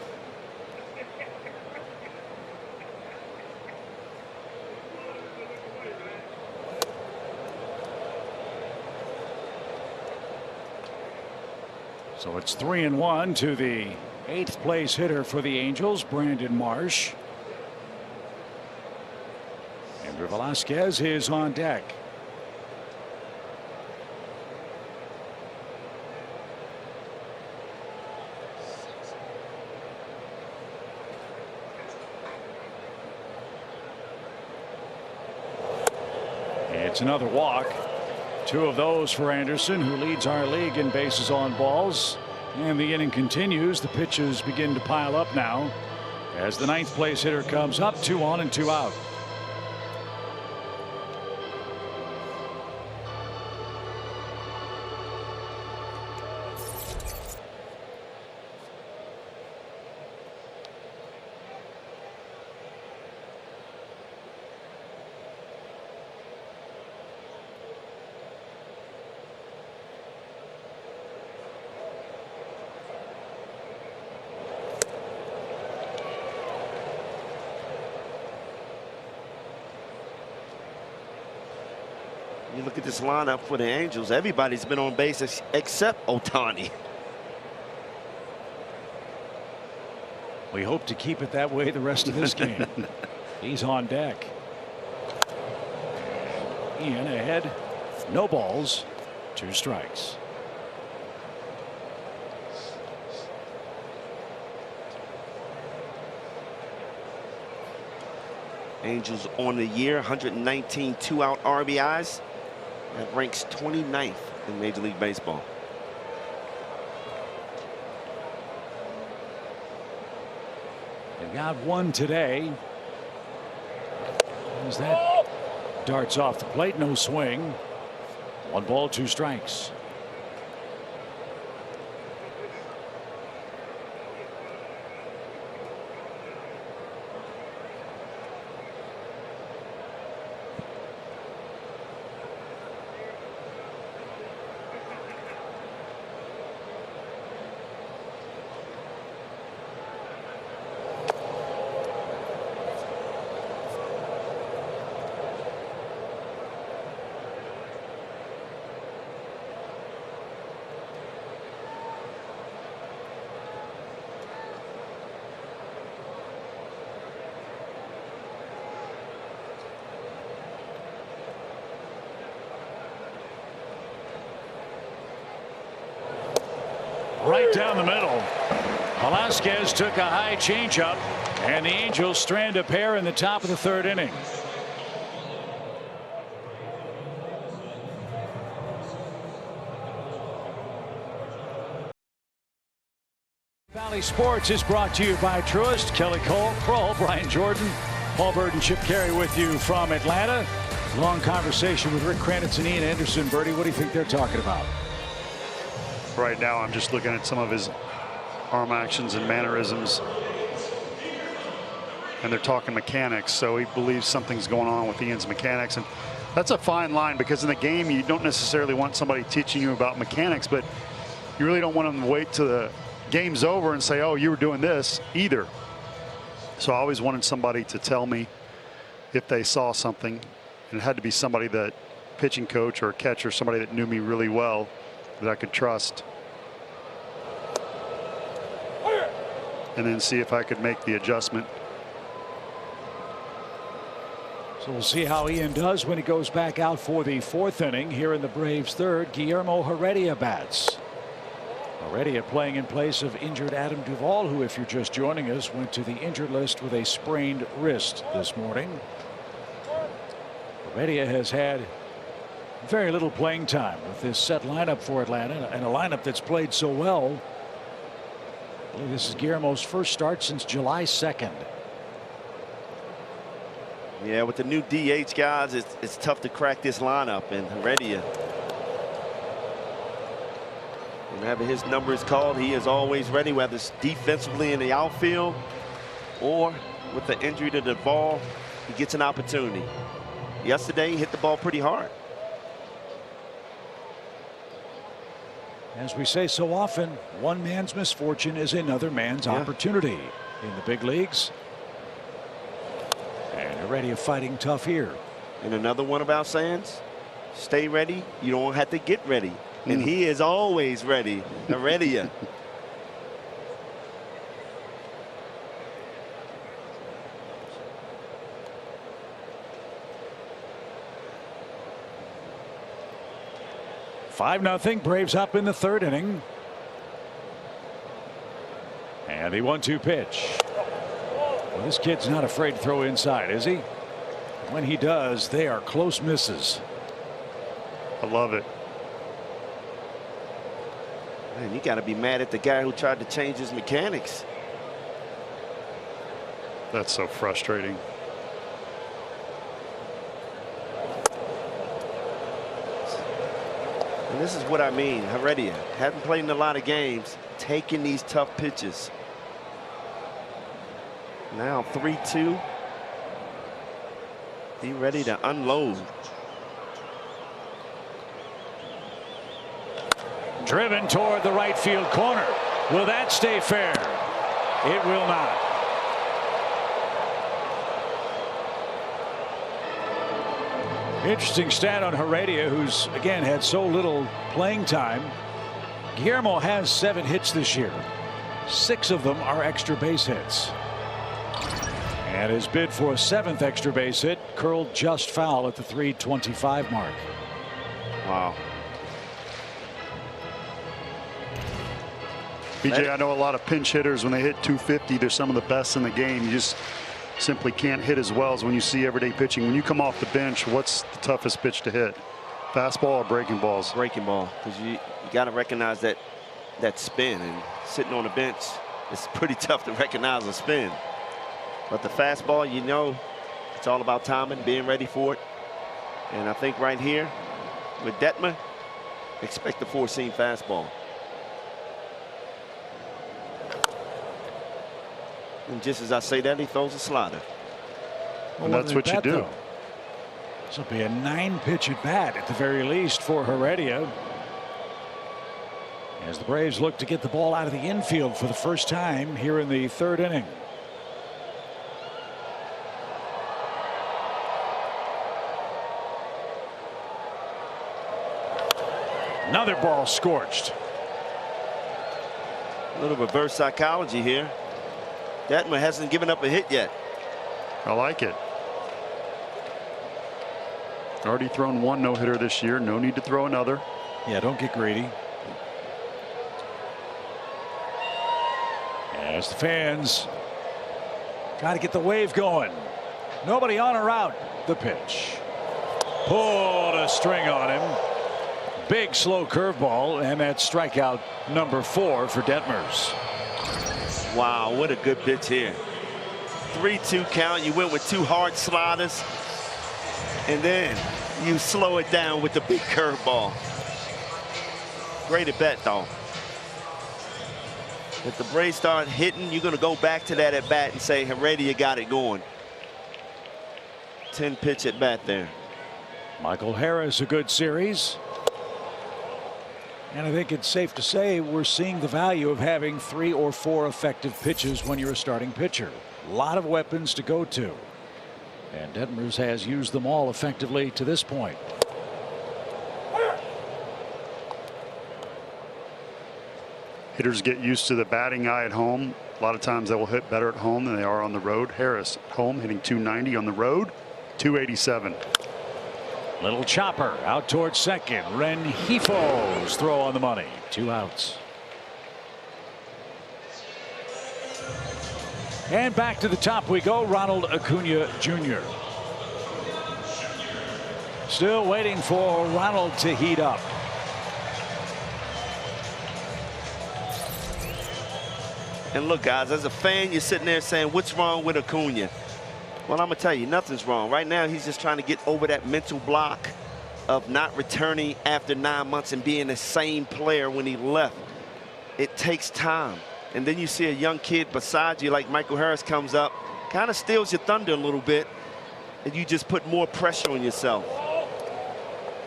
So it's 3-1 to the 8th place hitter for the Angels, Brandon Marsh. Andrew Velasquez is on deck. It's another walk. 2 of those for Anderson, who leads our league in bases on balls. And the inning continues. The pitches begin to pile up now as the 9th place hitter comes up. 2 on and 2 out.
look at this lineup for the Angels. Everybody's been on base except Ohtani.
We hope to keep it that way the rest of this game. He's on deck. Ian ahead. No balls. 2 strikes.
Angels on the year, 119 2-out RBIs. That ranks 29th in Major League Baseball.
They've got 1 today. As that darts off the plate, no swing. 1 ball, 2 strikes. Right down the middle. Velasquez took a high changeup, and the Angels strand a pair in the top of the 3rd inning. Valley Sports is brought to you by Truist. Kelly Kroll, Brian Jordan, Paul Bird, and Chip Carey with you from Atlanta. Long conversation with Rick Kranitz and Ian Anderson. Birdie, what do you think they're talking about?
Right now, I'm just looking at some of his arm actions and mannerisms. And they're talking mechanics, so he believes something's going on with Ian's mechanics. And that's a fine line, because in the game, you don't necessarily want somebody teaching you about mechanics, but you really don't want them to wait till the game's over and say, oh, you were doing this either. So I always wanted somebody to tell me if they saw something. And it had to be somebody, that pitching coach or a catcher, somebody that knew me really well, that I could trust, and then see if I could make the adjustment.
So we'll see how Ian does when he goes back out for the 4th inning. Here in the Braves' 3rd, Guillermo Heredia bats. Heredia playing in place of injured Adam Duvall, who, if you're just joining us, went to the injured list with a sprained wrist this morning. Heredia has had very little playing time with this set lineup for Atlanta, and a lineup that's played so well. I believe this is Guillermo's first start since July 2nd.
Yeah, with the new DH guys, it's tough to crack this lineup, and Heredia, whenever his number is called, he is always ready, whether it's defensively in the outfield or with the injury to the ball, he gets an opportunity. Yesterday, he hit the ball pretty hard.
As we say so often, one man's misfortune is another man's opportunity in the big leagues. And Heredia fighting tough here.
And another one of our sayings, stay ready, you don't have to get ready. And he is always ready. Heredia.
Five 5-0 Braves up in the 3rd inning. And the 1-2 pitch. Well, this kid's not afraid to throw inside, is he? When he does, they are close misses.
I love it.
Man, you got to be mad at the guy who tried to change his mechanics.
That's so frustrating.
And this is what I mean. Heredia hasn't played in a lot of games, taking these tough pitches. Now 3-2. Be ready to unload.
Driven toward the right field corner. Will that stay fair? It will not. Interesting stat on Heredia, who's again had so little playing time. Guillermo has 7 hits this year. 6 of them are extra base hits. And his bid for a 7th extra base hit curled just foul at the .325 mark.
Wow.
BJ, I know a lot of pinch hitters, when they hit 250, they're some of the best in the game. You just simply can't hit as well as when you see everyday pitching. When you come off the bench, what's the toughest pitch to hit? Fastball or breaking balls?
Breaking ball, because you got to recognize that spin, and sitting on the bench, it's pretty tough to recognize a spin. But the fastball, you know, it's all about timing, being ready for it. And I think right here with Detmer, expect the 4-seam fastball. And just as I say that, he throws a slider.
And that's what you do.
This will be a 9-pitch at bat at the very least for Heredia, as the Braves look to get the ball out of the infield for the first time here in the 3rd inning. Another ball scorched.
A little reverse psychology here. Detmer hasn't given up a hit yet.
I like it. Already thrown 1 no-hitter this year. No need to throw another.
Yeah, don't get greedy. As the fans got to get the wave going. Nobody on or out. The pitch. Pulled a string on him. Big slow curveball, and that's strikeout number 4 for Detmers.
Wow, what a good pitch here. 3-2 count. You went with 2 hard sliders, and then you slow it down with the big curveball. Great at bat, though. If the Braves start hitting, you're going to go back to that at bat and say, Heredia got it going. 10-pitch at bat there.
Michael Harris, a good series. And I think it's safe to say we're seeing the value of having 3 or 4 effective pitches when you're a starting pitcher. A lot of weapons to go to. And Detmers has used them all effectively to this point.
Hitters get used to the batting eye at home. A lot of times they will hit better at home than they are on the road. Harris at home hitting .290, on the road .287.
Little chopper out towards second. Rengifo's throw on the money. 2 outs. And back to the top we go. Ronald Acuna Jr. Still waiting for Ronald to heat up.
And look, guys, as a fan, you're sitting there saying, what's wrong with Acuna? Well, I'm going to tell you, nothing's wrong. Right now, he's just trying to get over that mental block of not returning after 9 months and being the same player when he left. It takes time. And then you see a young kid beside you like Michael Harris comes up, kind of steals your thunder a little bit, and you just put more pressure on yourself.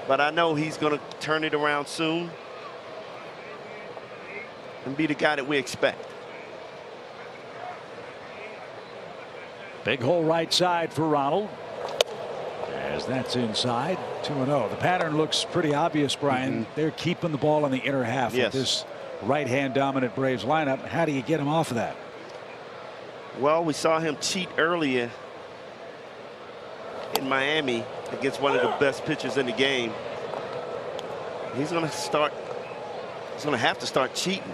But I know he's going to turn it around soon and be the guy that we expect.
Big hole right side for Ronald, as that's inside. 2-0. The pattern looks pretty obvious, Brian. They're keeping the ball in the inner half with this right-hand dominant Braves lineup. How do you get him off of that?
Well, we saw him cheat earlier in Miami against one of the best pitchers in the game. He's going to have to start cheating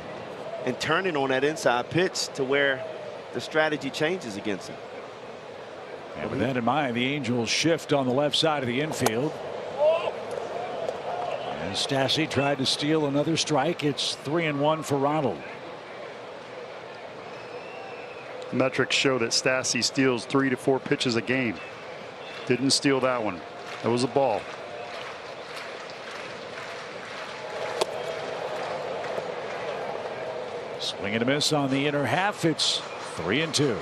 and turning on that inside pitch to where the strategy changes against him.
And with that in mind, the Angels shift on the left side of the infield. And Stassi tried to steal another strike. It's 3-1 for Ronald.
Metrics show that Stassi steals 3 to 4 pitches a game. Didn't steal that one. That was a ball.
Swing and a miss on the inner half. It's 3-2.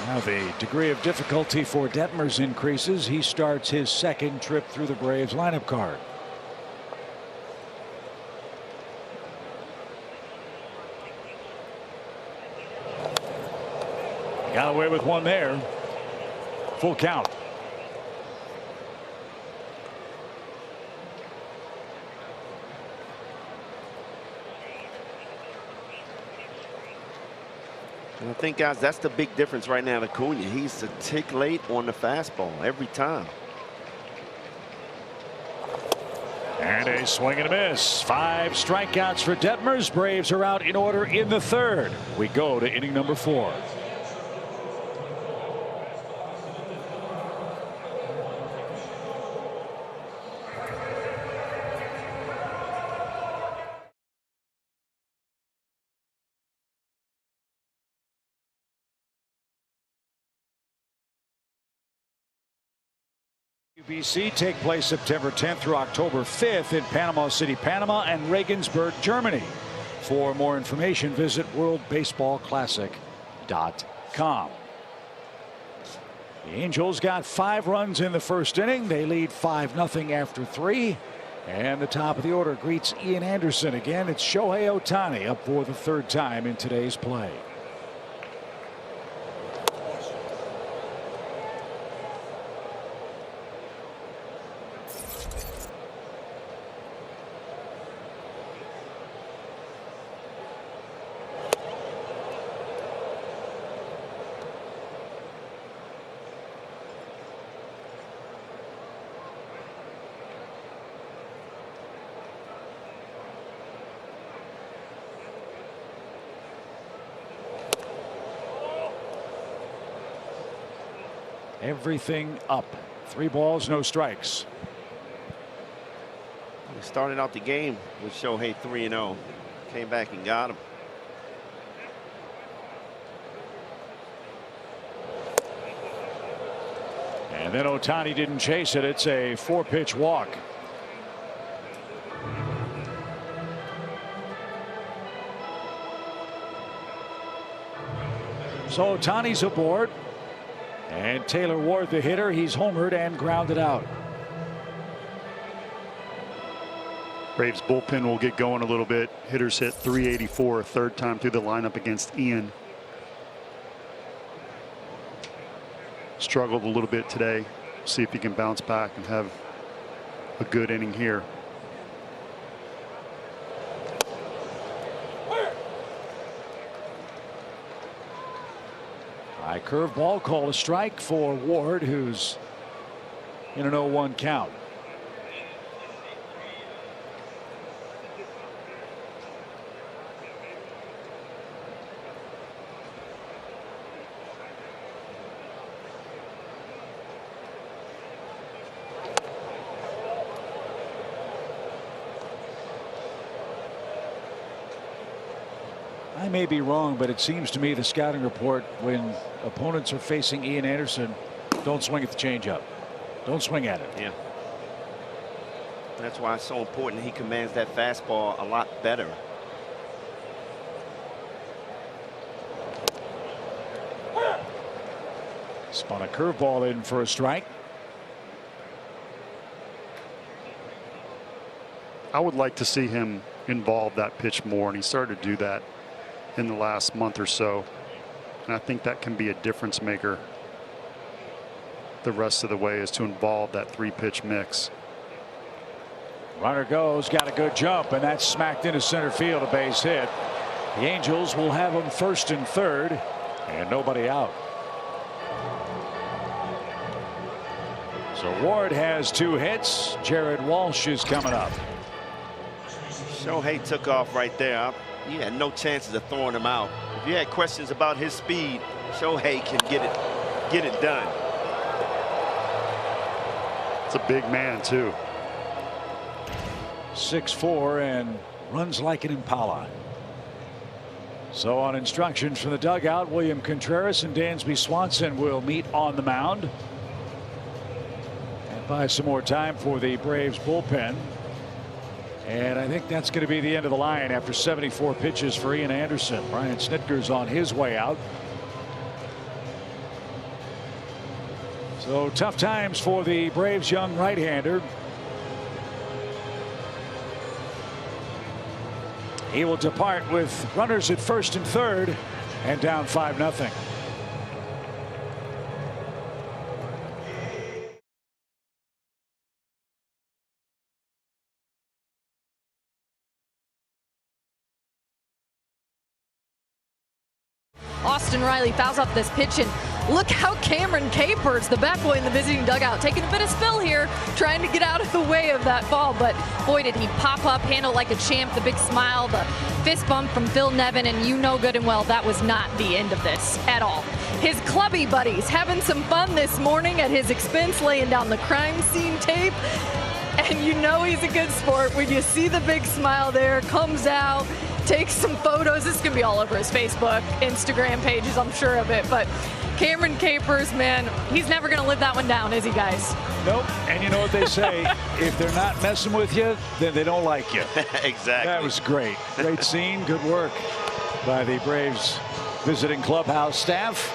Now the degree of difficulty for Detmers increases. He starts his 2nd trip through the Braves lineup card. Got away with one there. Full count.
And I think, guys, that's the big difference right now. Acuna, he's a tick late on the fastball every time.
And a swing and a miss. 5 strikeouts for Detmers. Braves are out in order in the 3rd. We go to inning number 4. WBC take place September 10th through October 5th in Panama City, Panama and Regensburg, Germany. For more information, visit worldbaseballclassic.com. The Angels got 5 runs in the first inning. They lead 5-0 after 3. And the top of the order greets Ian Anderson again. It's Shohei Ohtani up for the 3rd time in today's play. Everything up. 3 balls, no strikes.
They started out the game with Shohei 3-0. Came back and got him.
And then Ohtani didn't chase it. It's a 4-pitch walk. So Ohtani's aboard. And Taylor Ward, the hitter, he's homered and grounded out.
Braves bullpen will get going a little bit. Hitters hit .384 a 3rd time through the lineup against Ian. Struggled a little bit today. See if he can bounce back and have a good inning here.
High curveball, call a strike for Ward, who's in an 0-1 count. I may be wrong, but it seems to me the scouting report when opponents are facing Ian Anderson, don't swing at the changeup. Don't swing at it.
Yeah. That's why it's so important he commands that fastball a lot better.
Spun a curveball in for a strike.
I would like to see him involve that pitch more, and he started to do that in the last month or so, and I think that can be a difference maker the rest of the way, is to involve that 3-pitch mix.
Runner goes, got a good jump, and that's smacked into center field, a base hit. The Angels will have him 1st and 3rd, and nobody out. So Ward has 2 hits. Jared Walsh is coming up.
Shohei took off right there. You had no chances of throwing him out. If you had questions about his speed, Shohei can get it done.
It's a big man too.
6'4" and runs like an Impala. So on instructions from the dugout, William Contreras and Dansby Swanson will meet on the mound. And buy some more time for the Braves bullpen. And I think that's going to be the end of the line after 74 pitches for Ian Anderson. Brian Snitker's on his way out. So tough times for the Braves young right-hander. He will depart with runners at 1st and 3rd and down 5-0.
Austin Riley fouls off this pitch, and look how Cameron Capers, the bat boy in the visiting dugout, taking a bit of spill here, trying to get out of the way of that ball. But boy, did he pop up, handle like a champ, the big smile, the fist bump from Phil Nevin, and you know good and well that was not the end of this at all. His clubby buddies having some fun this morning at his expense, laying down the crime scene tape. And you know he's a good sport when you see the big smile there, comes out, takes some photos. This is going to be all over his Facebook, Instagram pages, I'm sure of it. But Cameron Capers, man, he's never going to live that one down, is he, guys?
Nope. And you know what they say, if they're not messing with you, then they don't like you.
Exactly.
That was great. Great scene. Good work by the Braves visiting clubhouse staff.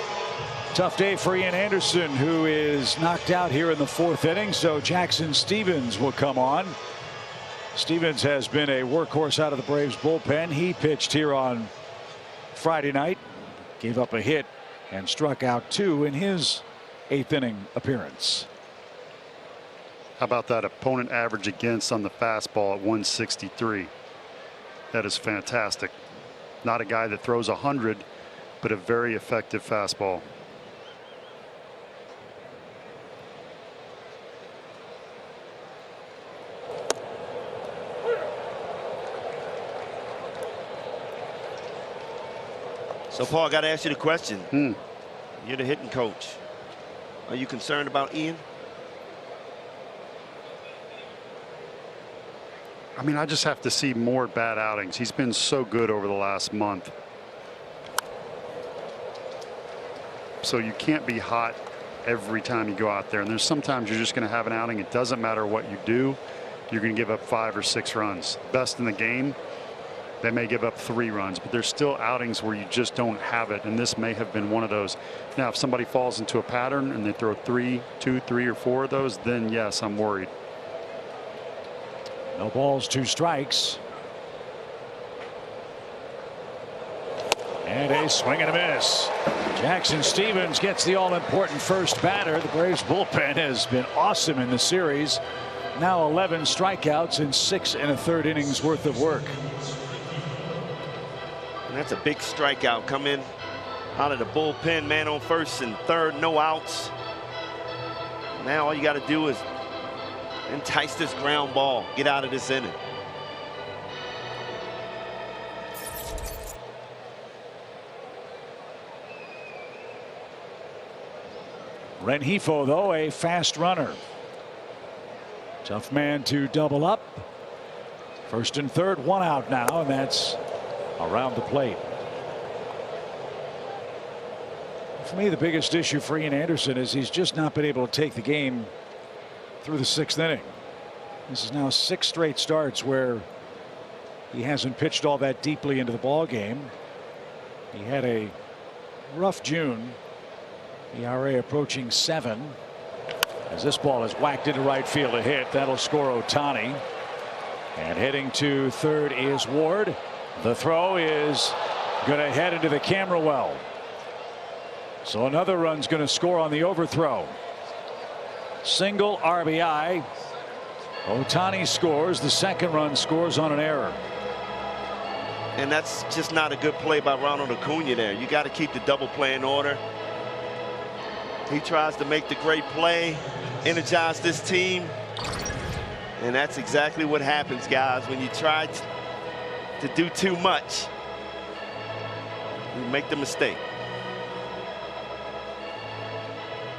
Tough day for Ian Anderson, who is knocked out here in the 4th inning, so Jackson Stephens will come on. Stephens has been a workhorse out of the Braves bullpen. He pitched here on Friday night, gave up a hit and struck out 2 in his 8th inning appearance.
How about that opponent average against on the fastball at 163? That is fantastic. Not a guy that throws 100, but a very effective fastball.
So, Paul, I got to ask you the question. You're the hitting coach. Are you concerned about Ian?
I mean, I just have to see more bad outings. He's been so good over the last month. So you can't be hot every time you go out there. And there's sometimes you're just going to have an outing. It doesn't matter what you do. You're going to give up 5 or 6 runs. Best in the game, they may give up 3 runs, but there's still outings where you just don't have it, and this may have been one of those. Now, if somebody falls into a pattern and they throw 2, 3, or 4 of those, then yes, I'm worried.
No balls, 2 strikes. And a swing and a miss. Jackson Stephens gets the all-important first batter. The Braves bullpen has been awesome in the series. Now 11 strikeouts in 6 1/3 innings worth of work.
And that's a big strikeout. Come in out of the bullpen, man on first and third, no outs. Now all you got to do is entice this ground ball, get out of this inning.
Rengifo, though, a fast runner. Tough man to double up. First and third, 1 out now, and that's around the plate. For me, the biggest issue for Ian Anderson is he's just not been able to take the game through the 6th inning. This is now 6 straight starts where he hasn't pitched all that deeply into the ball game. He had a rough June. ERA approaching 7. As this ball is whacked into right field, a hit that'll score Ohtani. And heading to third is Ward. The throw is going to head into the camera well. So another run's going to score on the overthrow. Single RBI. Ohtani scores. The second run scores on an error.
And that's just not a good play by Ronald Acuna there. You got to keep the double play in order. He tries to make the great play, energize this team. And that's exactly what happens, guys, when you try to do too much. You make the mistake.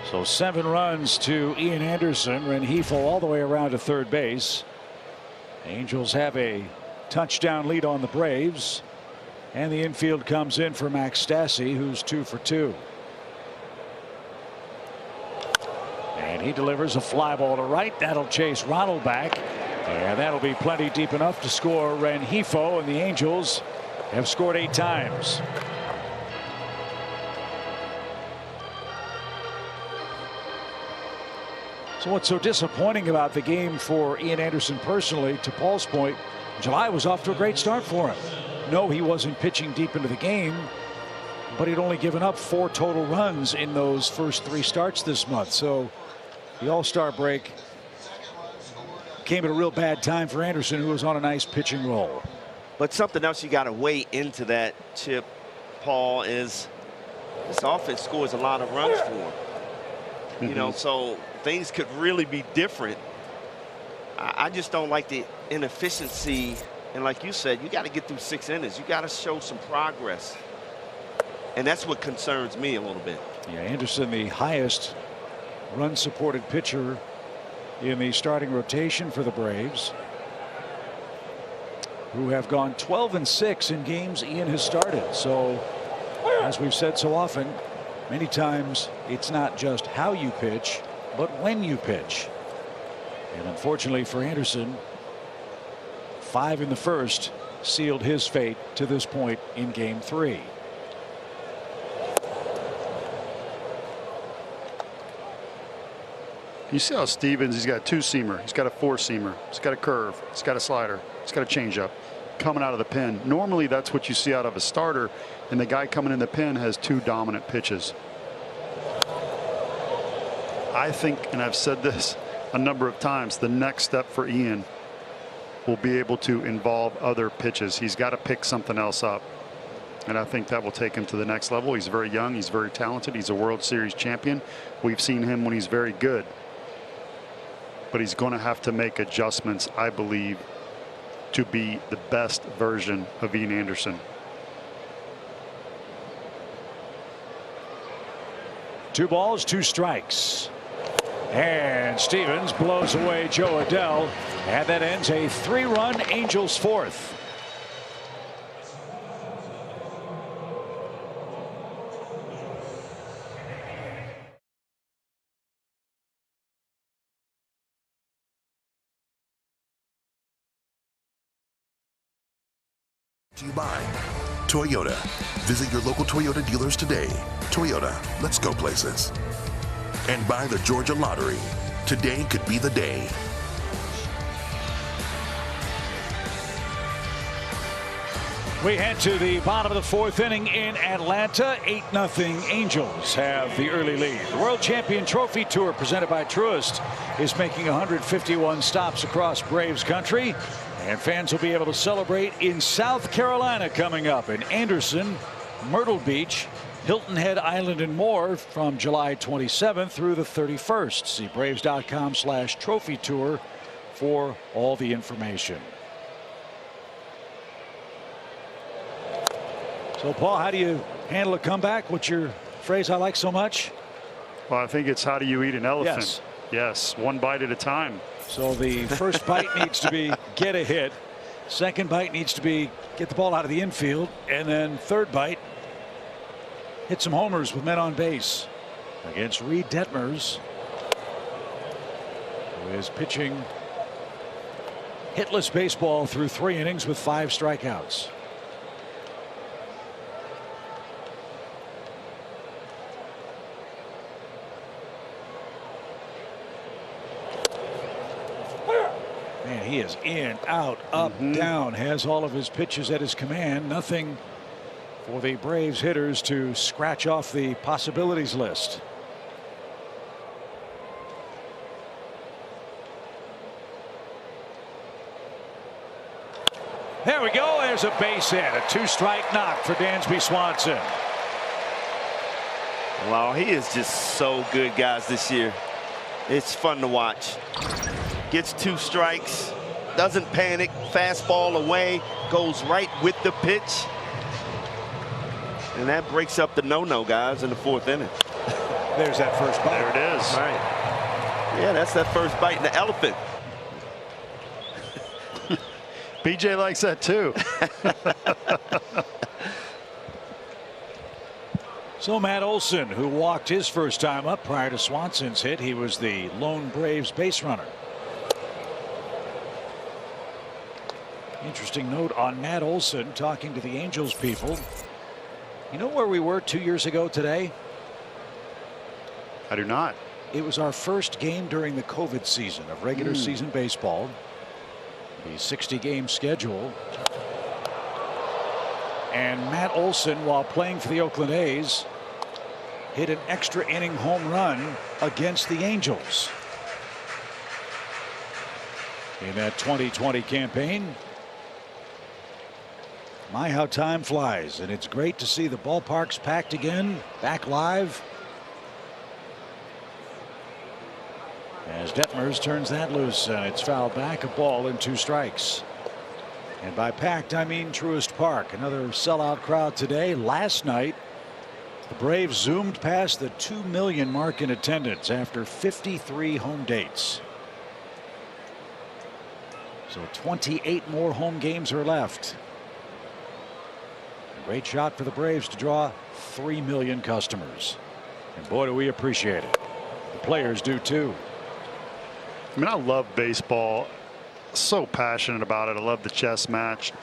So 7 runs to Ian Anderson. Rengifo all the way around to third base. Angels have a touchdown lead on the Braves. And the infield comes in for Max Stassi, who's 2 for 2. And he delivers a fly ball to right. That'll chase Ronald back. And that'll be plenty deep enough to score Rengifo. And the Angels have scored 8 times. So what's so disappointing about the game for Ian Anderson personally, to Paul's point, July was off to a great start for him. No, he wasn't pitching deep into the game, but he'd only given up 4 total runs in those first 3 starts this month. So the All-Star break came at a real bad time for Anderson, who was on a nice pitching roll.
But something else you got to weigh into that, Chip, Paul, is this offense scores a lot of runs for him. You know, so things could really be different. I just don't like the inefficiency. And like you said, you got to get through 6 innings. You got to show some progress. And that's what concerns me a little bit.
Yeah, Anderson, the highest run-supported pitcher in the starting rotation for the Braves, who have gone 12-6 in games Ian has started. So, as we've said so often, many times it's not just how you pitch, but when you pitch. And unfortunately for Anderson, 5 in the first sealed his fate to this point in Game 3.
You see how Stevens, he's got a 2-seamer, he's got a 4-seamer, he's got a curve, he's got a slider, he's got a changeup coming out of the pen. Normally that's what you see out of a starter, and the guy coming in the pen has 2 dominant pitches. I think, and I've said this a number of times, the next step for Ian will be able to involve other pitches. He's got to pick something else up, and I think that will take him to the next level. He's very young, he's very talented, he's a World Series champion. We've seen him when he's very good, but he's going to have to make adjustments, I believe, to be the best version of Ian Anderson.
2 balls, 2 strikes. And Stevens blows away Joe Adell, and that ends a 3-run Angels 4th.
To you by Toyota. Visit your local Toyota dealers today. Toyota, let's go places. And by the Georgia Lottery. Today could be the day.
We head to the bottom of the 4th inning in Atlanta. 8-0 Angels have the early lead. The World Champion Trophy Tour presented by Truist is making 151 stops across Braves country. And fans will be able to celebrate in South Carolina coming up in Anderson, Myrtle Beach, Hilton Head Island and more from July 27th through the 31st. See Braves.com/trophy tour for all the information. So, Paul, how do you handle a comeback? What's your phrase I like so much?
Well, I think it's how do you eat an elephant?
Yes.
Yes, one bite at a time.
So the first bite needs to be get a hit. Second bite needs to be get the ball out of the infield. And then third bite, hit some homers with men on base against Reed Detmers, who is pitching hitless baseball through 3 innings with 5 strikeouts. Man, he is in, out, up, down, has all of his pitches at his command. Nothing for the Braves hitters to scratch off the possibilities list. There we go. There's a base hit, a 2-strike knock for Dansby Swanson.
Wow, he is just so good, guys, this year. It's fun to watch. Gets 2 strikes, doesn't panic, fastball away, goes right with the pitch. And that breaks up the no-no, guys, in the 4th inning.
There's that first bite.
There it is.
Right. Yeah, that's that first bite in the elephant.
BJ likes that too.
So Matt Olson, who walked his first time up prior to Swanson's hit, he was the lone Braves base runner. Interesting note on Matt Olson talking to the Angels people. You know where we were 2 years ago today?
I do not.
It was our first game during the COVID season of regular season baseball. The 60-game schedule. And Matt Olson, while playing for the Oakland A's, hit an extra inning home run against the Angels in that 2020 campaign.
My, how time flies, and it's great to see the ballparks packed again, back live. As Detmers turns that loose, and it's fouled back, a ball and 2 strikes. And by packed, I mean Truist Park. Another sellout crowd today. Last night, the Braves zoomed past the 2 million mark in attendance after 53 home dates. So 28 more home games are left. A great shot for the Braves to draw 3 million customers. And boy, do we appreciate it. The players do too.
I mean, I love baseball. So passionate about it. I love the chess match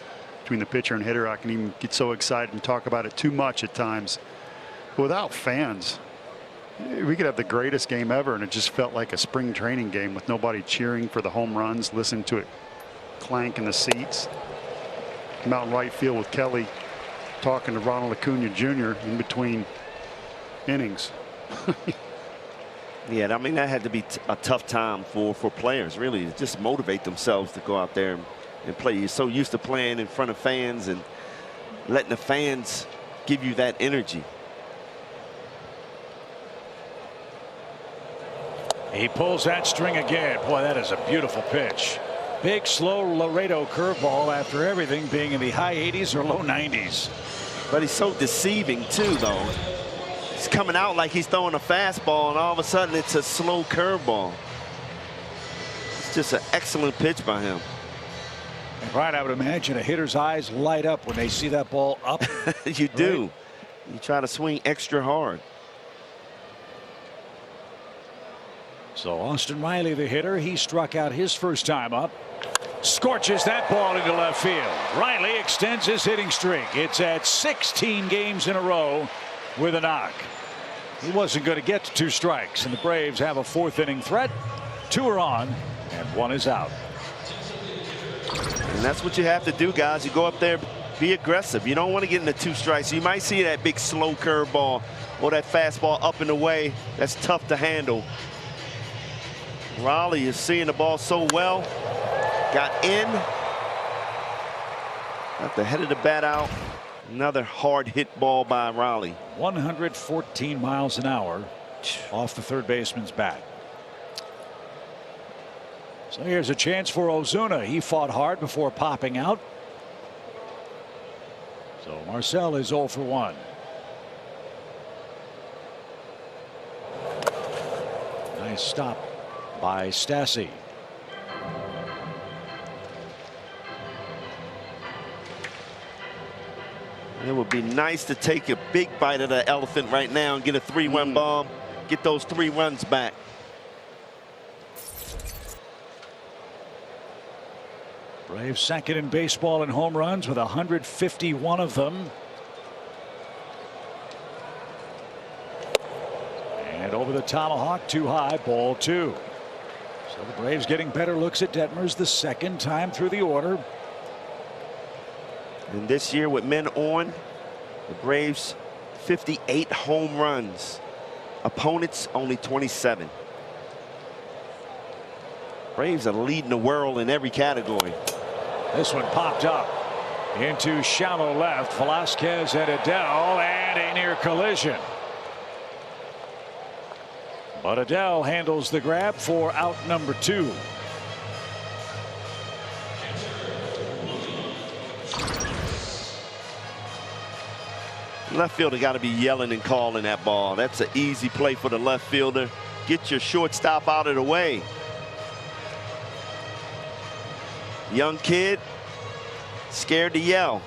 between the pitcher and hitter. I can even get so excited and talk about it too much at times. But without fans, we could have the greatest game ever, and it just felt like a spring training game with nobody cheering for the home runs, listening to it clank in the seats. I'm out in right field with Kelly talking to Ronald Acuna Jr. in between innings.
Yeah, I mean, that had to be a tough time for players, really, to just motivate themselves to go out there and play. You're so used to playing in front of fans and letting the fans give you that energy.
He pulls that string again. Boy, that is a beautiful pitch. Big, slow Laredo curveball after everything being in the high 80s or low 90s.
But he's so deceiving, too, though. He's coming out like he's throwing a fastball, and all of a sudden it's a slow curveball. It's just an excellent pitch by him.
And Brian, I would imagine a hitter's eyes light up when they see that ball up.
You do. Right? You try to swing extra hard.
So Austin Riley, the hitter, he struck out his first time up. Scorches that ball into left field. Riley extends his hitting streak. It's at 16 games in a row with a knock. He wasn't going to get to 2 strikes, and the Braves have a 4th inning threat. 2 are on, and 1 is out.
And that's what you have to do, guys. You go up there, be aggressive. You don't want to get into 2 strikes. You might see that big slow curveball or that fastball up and away. That's tough to handle. Riley is seeing the ball so well. Got in. Got the head of the bat out. Another hard hit ball by Riley.
114 miles an hour off the third baseman's bat. So here's a chance for Ozuna. He fought hard before popping out. So Marcell is 0 for 1. Nice stop by Stassi.
It would be nice to take a big bite of the elephant right now and get a 3-run bomb, get those 3 runs back.
Braves second in baseball in home runs with 151 of them. And over the tomahawk, too high, ball 2. So the Braves getting better looks at Detmers the 2nd time through the order.
And this year with men on, the Braves 58 home runs. Opponents only 27. Braves are leading the world in every category.
This one popped up into shallow left. Velasquez and Adell, and a near collision. But Adell handles the grab for out number 2.
Left fielder got to be yelling and calling that ball. That's an easy play for the left fielder. Get your shortstop out of the way. Young kid, scared to yell.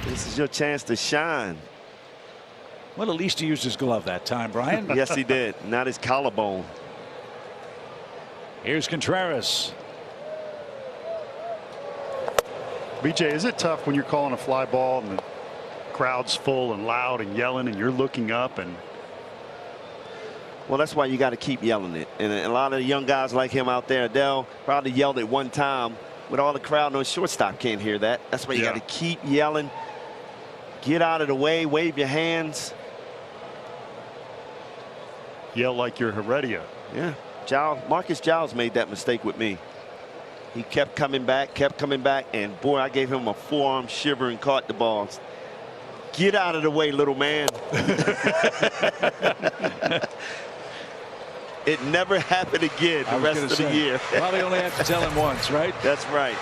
This is your chance to shine.
Well, at least he used his glove that time, Brian.
Yes, he did. Not his collarbone.
Here's Contreras.
BJ, is it tough when you're calling a fly ball and the crowd's full and loud and yelling and you're looking up? And
well, that's why you got to keep yelling it. And a lot of the young guys like him out there, Adell, probably yelled it one time. With all the crowd, no shortstop can't hear that. That's why you got to keep yelling. Get out of the way, wave your hands.
Yell like you're Heredia.
Yeah, Marcus Giles made that mistake with me. He kept coming back, and boy, I gave him a forearm shiver and caught the balls. Get out of the way, little man. It never happened again the rest of the year.
Probably only have to tell him once, right?
That's right.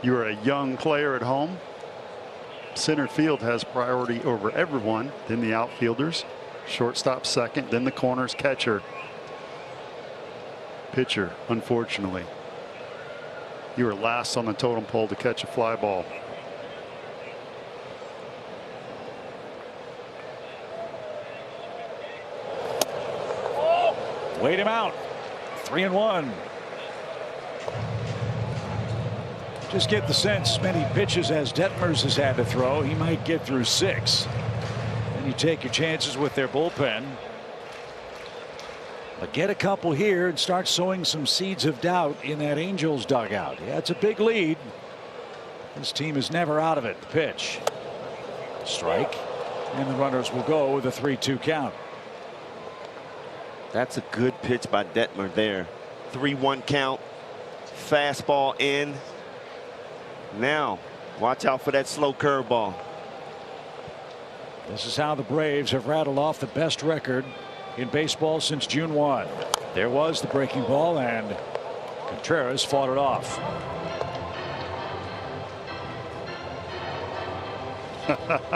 You're a young player at home. Center field has priority over everyone, then the outfielders. Shortstop second, then the corners, catcher. Pitcher, unfortunately. You were last on the totem pole to catch a fly ball.
Wait him out. 3-1. Just get the sense many pitches as Detmers has had to throw. He might get through 6. And you take your chances with their bullpen. But get a couple here and start sowing some seeds of doubt in that Angels dugout. Yeah, it's a big lead. This team is never out of it. The pitch. Strike. And the runners will go with a 3-2 count.
That's a good pitch by Detmer there. 3-1 count. Fastball in. Now, watch out for that slow curveball.
This is how the Braves have rattled off the best record in baseball since June 1. There was the breaking ball, and Contreras fought it off.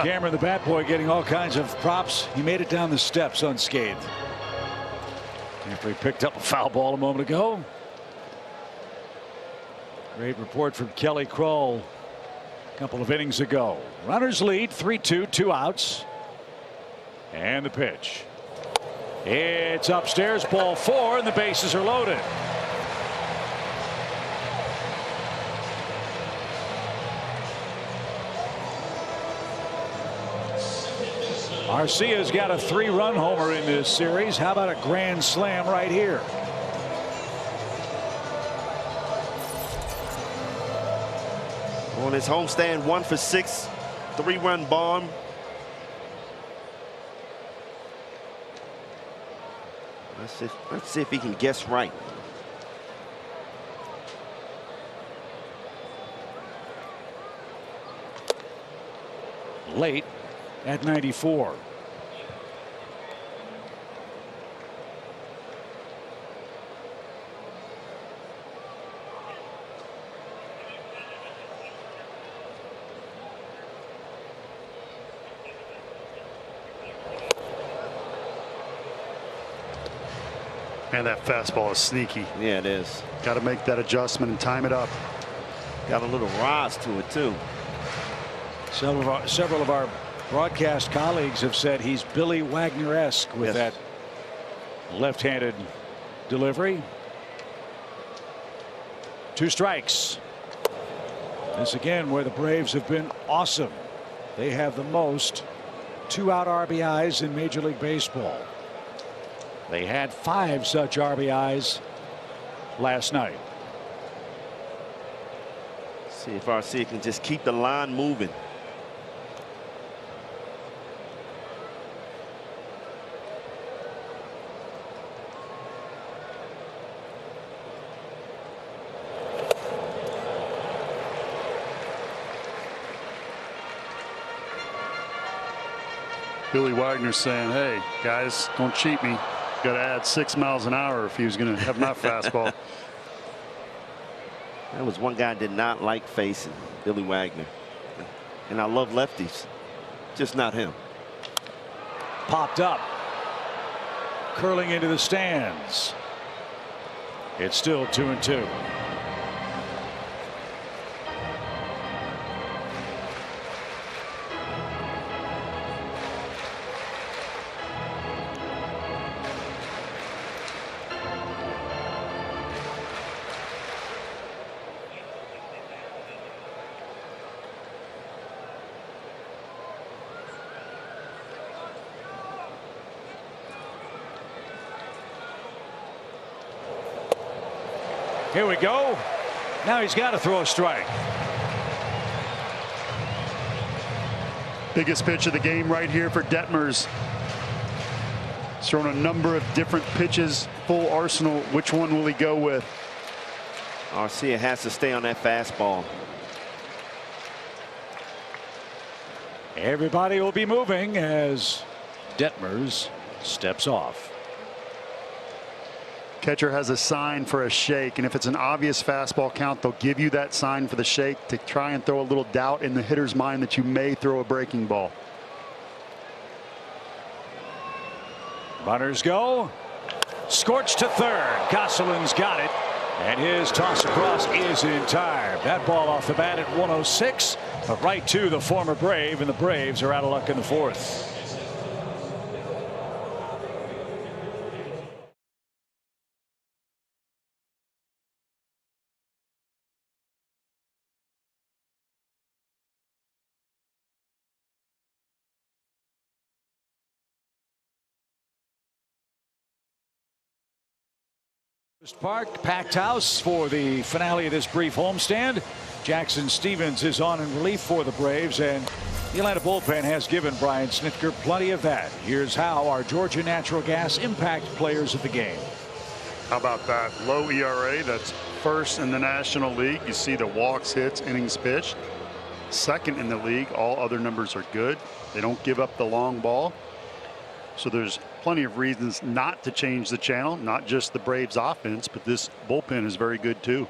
Cameron, the bat boy, getting all kinds of props. He made it down the steps unscathed. After he picked up a foul ball a moment ago. Great report from Kelly Kroll a couple of innings ago. Runners lead 3-2, 2 outs. And the pitch. It's upstairs, ball 4, and the bases are loaded. Arcia's got a 3-run homer in this series. How about a grand slam right here?
On his homestand, 1 for 6, 3-run bomb. Let's see if he can guess right.
Late at 94.
Man, that fastball is sneaky.
Yeah, it is.
Got to make that adjustment and time it up.
Got a little rise to it, too.
Several of our broadcast colleagues have said he's Billy Wagner-esque with that left-handed delivery. 2 strikes. This again where the Braves have been awesome. They have the most 2-out RBIs in Major League Baseball. They had 5 such RBIs last night.
See if Arcia can just keep the line moving.
Billy Wagner saying, hey, guys, don't cheat me. Got to add 6 miles an hour if he was going to have my fastball.
That was one guy I did not like facing, Billy Wagner. And I love lefties, just not him.
Popped up. Curling into the stands. It's still 2-2. Here we go. Now he's got to throw a strike.
Biggest pitch of the game right here for Detmers. He's thrown a number of different pitches, full arsenal. Which one will he go with?
Arcia has to stay on that fastball.
Everybody will be moving as Detmers steps off.
Catcher has a sign for a shake, and if it's an obvious fastball count, they'll give you that sign for the shake to try and throw a little doubt in the hitter's mind that you may throw a breaking ball.
Runners go. Scorched to third. Gosselin's got it. And his toss across is in time. That ball off the bat at 106, but right to the former Brave, and the Braves are out of luck in the fourth. Park, packed house for the finale of this brief homestand. Jackson Stevens is on in relief for the Braves, and the Atlanta bullpen has given Brian Snitker plenty of that. Here's how our Georgia Natural Gas impact players of the game.
How about that? Low ERA, that's first in the National League. You see the walks, hits, innings pitched. Second in the league. All other numbers are good. They don't give up the long ball. So there's plenty of reasons not to change the channel, not just the Braves offense, but this bullpen is very good too.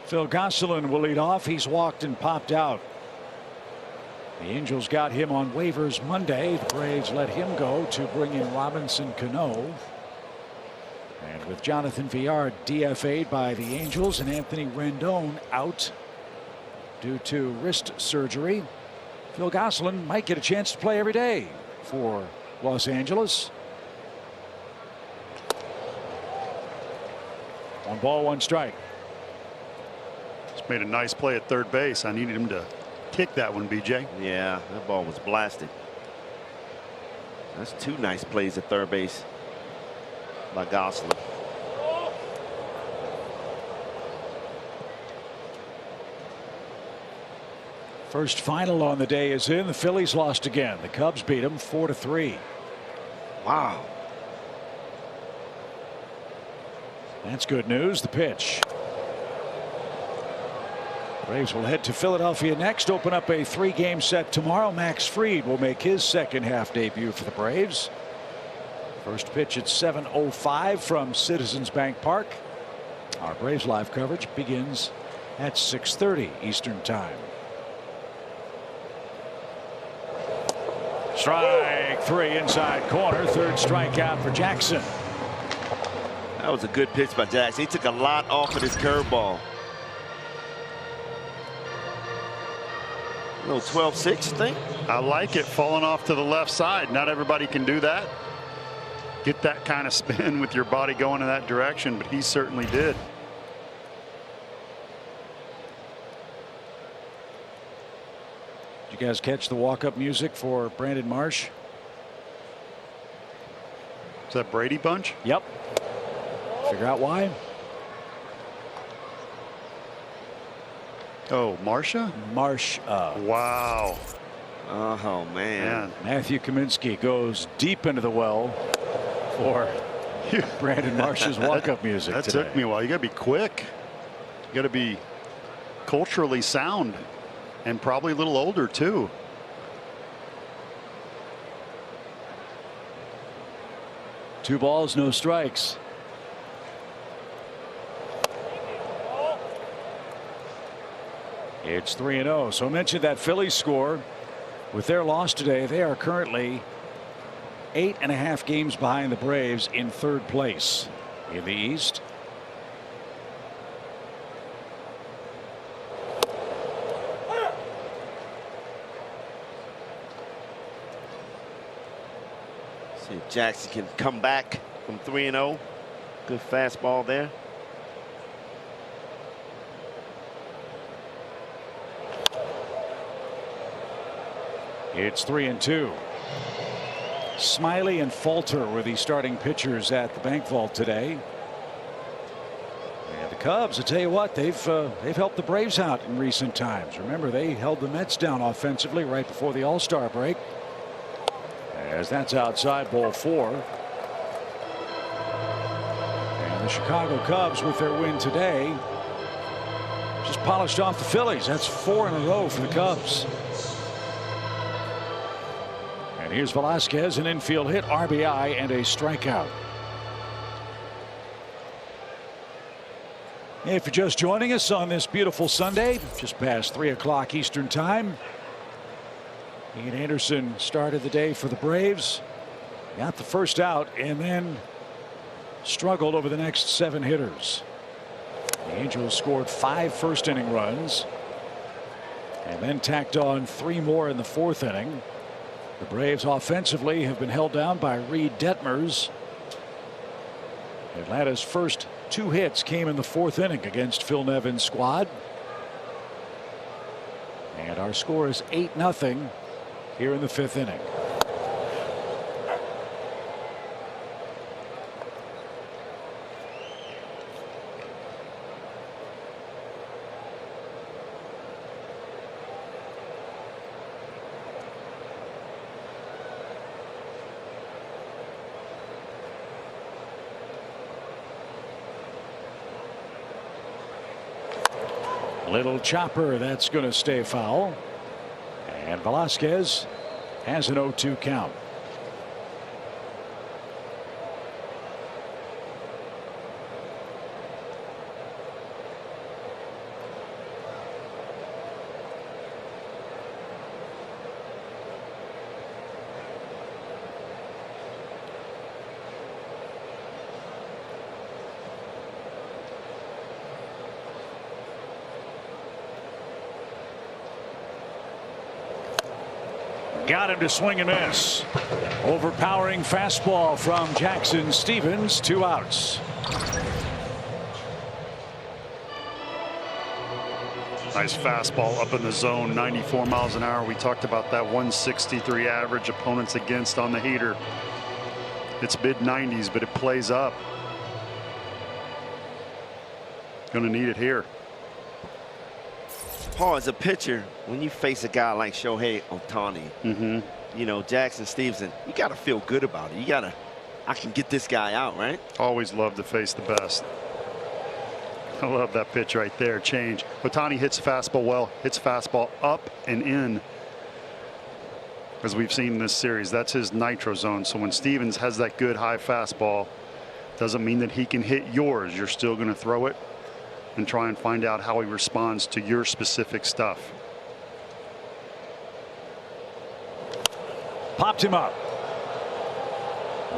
Phil Gosselin will lead off. He's walked and popped out. The Angels got him on waivers Monday. The Braves let him go to bring in Robinson Cano. And with Jonathan Villar DFA'd by the Angels and Anthony Rendon out due to wrist surgery, Phil Gosselin might get a chance to play every day for Los Angeles. 1 ball, 1 strike.
He's made a nice play at third base. I needed him to kick that one, BJ.
Yeah, that ball was blasted. That's 2 nice plays at third base by Gosselin.
First final on the day is in. The Phillies lost again. The Cubs beat them 4-3.
Wow.
That's good news. The pitch. Braves will head to Philadelphia next. Open up a 3-game set tomorrow. Max Fried will make his second half debut for the Braves. First pitch at 7:05 from Citizens Bank Park. Our Braves live coverage begins at 6:30 Eastern Time. Strike 3 inside corner. Third strikeout for Jackson.
That was a good pitch by Jackson. He took a lot off of his curveball. A little 12-6 thing.
I like it, falling off to the left side. Not everybody can do that. Get that kind of spin with your body going in that direction, but he certainly did.
Did you guys catch the walk-up music for Brandon Marsh?
Is that Brady Bunch?
Yep. Figure out why?
Oh, Marcia?
Marsh.
Wow.
Oh, man.
Matthew Kaminsky goes deep into the well for Brandon Marsh's walk-up music
That
today.
took me a while. You got to be quick. You got to be culturally sound and probably a little older, too.
Two balls, no strikes. It's 3-0. So I mentioned that Phillies score. With their loss today, they are currently 8.5 games behind the Braves in third place in the East.
See if Jackson can come back from 3-0. Good fastball there.
It's 3-2. Smiley and Falter were the starting pitchers at the bank vault today. And the Cubs, I tell you what, they've helped the Braves out in recent times. Remember, they held the Mets down offensively right before the All-Star break. As that's outside, ball 4. And the Chicago Cubs, with their win today, just polished off the Phillies. That's 4 in a row for the Cubs. And here's Velasquez, an infield hit, RBI, and a strikeout. If you're just joining us on this beautiful Sunday, just past 3 o'clock Eastern time, Ian Anderson started the day for the Braves, got the first out, and then struggled over the next 7 hitters. The Angels scored 5 first-inning runs and then tacked on 3 more in the 4th inning. The Braves offensively have been held down by Reed Detmers. Atlanta's first 2 hits came in the 4th inning against Phil Nevin's squad. And our score is 8-0 here in the 5th inning. Little chopper, that's going to stay foul. And Velasquez has an 0-2 count. Got him to swing and miss. Overpowering fastball from Jackson Stephens. 2 outs.
Nice fastball up in the zone, 94 miles an hour. We talked about that 163 average opponents against on the heater. It's mid-90s, but it plays up. Going to need it here.
Paul, as a pitcher, when you face a guy like Shohei Ohtani, you know, Jackson Stevenson, you got to feel good about it. You got to, I can get this guy out, right?
Always love to face the best. I love that pitch right there. Change. Ohtani hits fastball well, hits fastball up and in. As we've seen in this series, that's his nitro zone. So when Stephens has that good high fastball, doesn't mean that he can hit yours. You're still going to throw it and try and find out how he responds to your specific stuff.
Popped him up.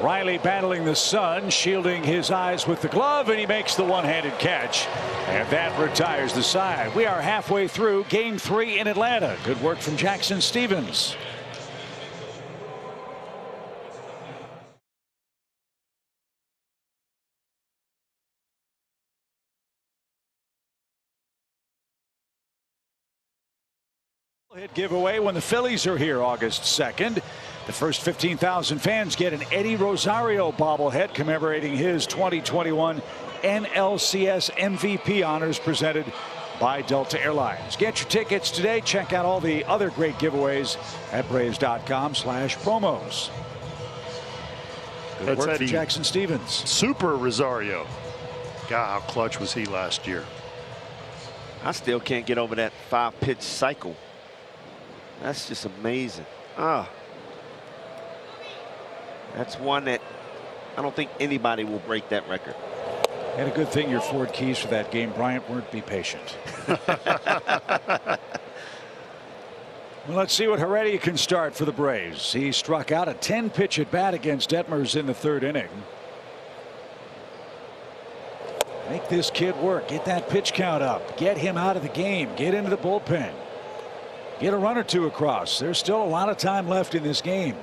Riley battling the sun, shielding his eyes with the glove, and he makes the one-handed catch. And that retires the side. We are halfway through Game 3 in Atlanta. Good work from Jackson Stephens. Hit giveaway when the Phillies are here August 2nd. The first 15,000 fans get an Eddie Rosario bobblehead commemorating his 2021 NLCS MVP honors presented by Delta Airlines. Get your tickets today. Check out all the other great giveaways at Braves.com/promos. Good
That's
work
Eddie.
for Jackson Stephens.
Super Rosario. God, how clutch was he last year?
I still can't get over that 5-pitch cycle. That's just amazing. That's one that I don't think anybody will break that record.
And a good thing your Ford keys for that game, Bryant, weren't. Be patient. Well, let's see what Heredia can start for the Braves. He struck out a 10-pitch at bat against Detmers in the 3rd inning. Make this kid work. Get that pitch count up. Get him out of the game. Get into the bullpen. Get a run or 2 across. There's still a lot of time left in this game.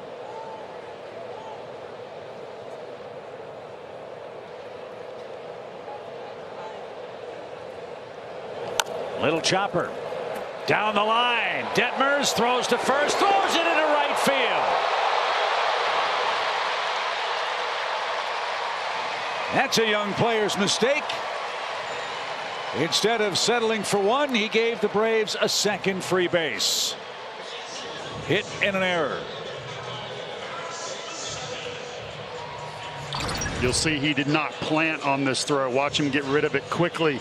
Little chopper down the line. Detmers throws to first, throws it into right field. That's a young player's mistake. Instead of settling for one, he gave the Braves a second free base. Hit and an error.
You'll see he did not plant on this throw. Watch him get rid of it quickly.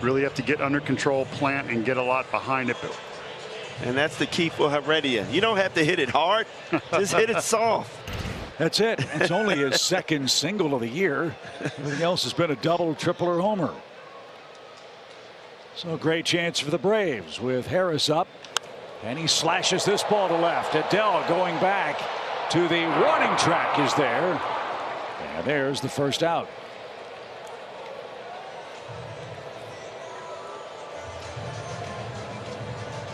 Really have to get under control, plant, and get a lot behind it.
And that's the key for Heredia. You don't have to hit it hard. Just hit it soft.
That's it. It's only his second single of the year. Everything else has been a double, triple, or homer. So a great chance for the Braves with Harris up. And he slashes this ball to left. Adell going back to the warning track is there. And there's the first out.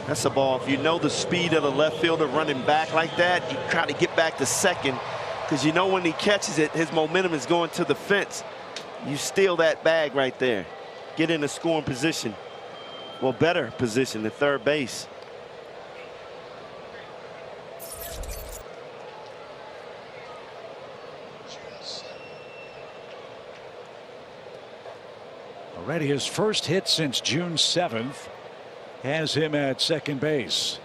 That's a ball. If you know the speed of the left fielder running back like that, you try to get back to second, because you know when he catches it, his momentum is going to the fence. You steal that bag right there. Get in a scoring position. Well, better position at third base.
Already his first hit since June 7th has him at second base.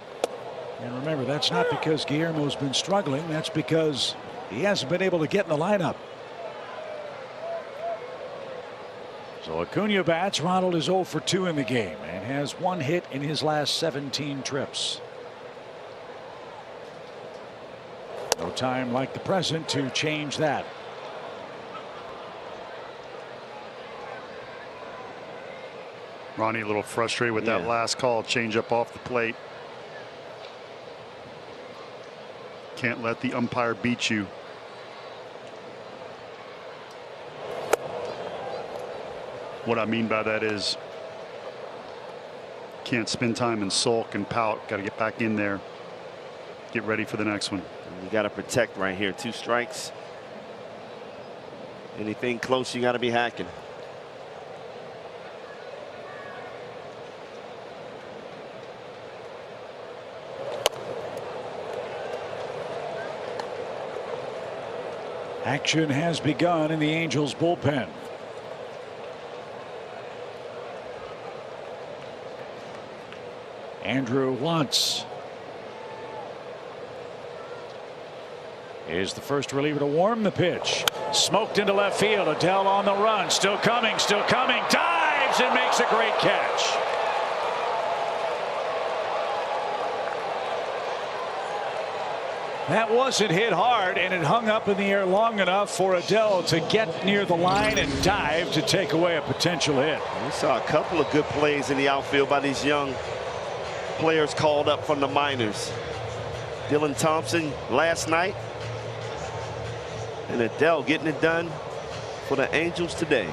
And remember, that's not because Guillermo's been struggling. That's because he hasn't been able to get in the lineup. So Acuna bats. Ronald is 0 for 2 in the game and has 1 hit in his last 17 trips. No time like the present to change that.
Ronnie a little frustrated with that last call, change up off the plate. Can't let the umpire beat you. What I mean by that is can't spend time and sulk and pout. Got to get back in there. Get ready for the next one.
And you got to protect right here. 2 strikes. Anything close, you got to be hacking.
Action has begun in the Angels bullpen. Andrew Wantz is the first reliever to warm the pitch. Smoked into left field. Adell on the run. Still coming. Still coming. Dives and makes a great catch. That wasn't hit hard, and it hung up in the air long enough for Adell to get near the line and dive to take away a potential hit.
We saw a couple of good plays in the outfield by these young players called up from the minors. Dylan Thompson last night, and Adell getting it done for the Angels today.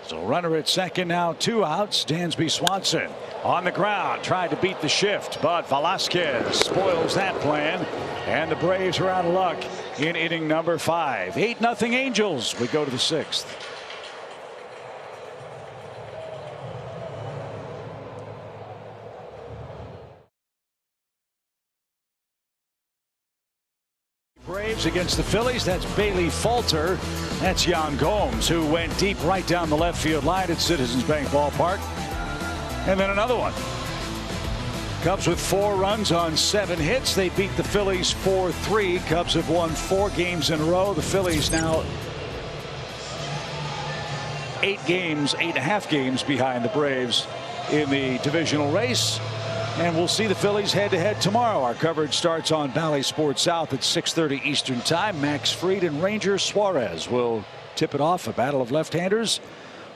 So runner at second now, 2 outs. Dansby Swanson on the ground, tried to beat the shift, but Velasquez spoils that plan, and the Braves are out of luck in inning number 5. 8-0 Angels. We go to the 6th. Braves against the Phillies. That's Bailey Falter. That's Yan Gomes, who went deep right down the left field line at Citizens Bank Ballpark. And then another one. Cubs with 4 runs on 7 hits. They beat the Phillies 4-3. Cubs have won 4 games in a row. The Phillies now 8.5 games behind the Braves in the divisional race. And we'll see the Phillies head-to-head tomorrow. Our coverage starts on Bally Sports South at 6:30 Eastern Time. Max Fried and Ranger Suarez will tip it off, a battle of left-handers.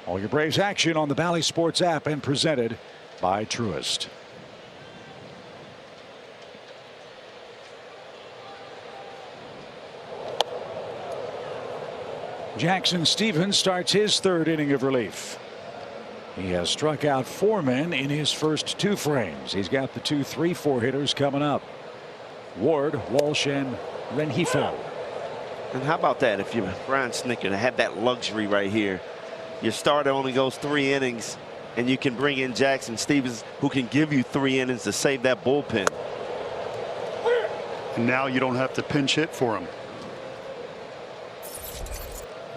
All your Braves action on the Bally Sports app and presented by Truist. Jackson Stevens starts his 3rd inning of relief. He has struck out 4 men in his first 2 frames. He's got the 2 3-4 hitters coming up. Ward, Walsh, and Rengifo.
And how about that if you're Brian Snitker to have that luxury right here? Your starter only goes 3 innings, and you can bring in Jackson Stevens, who can give you 3 innings to save that bullpen.
And now you don't have to pinch hit for him.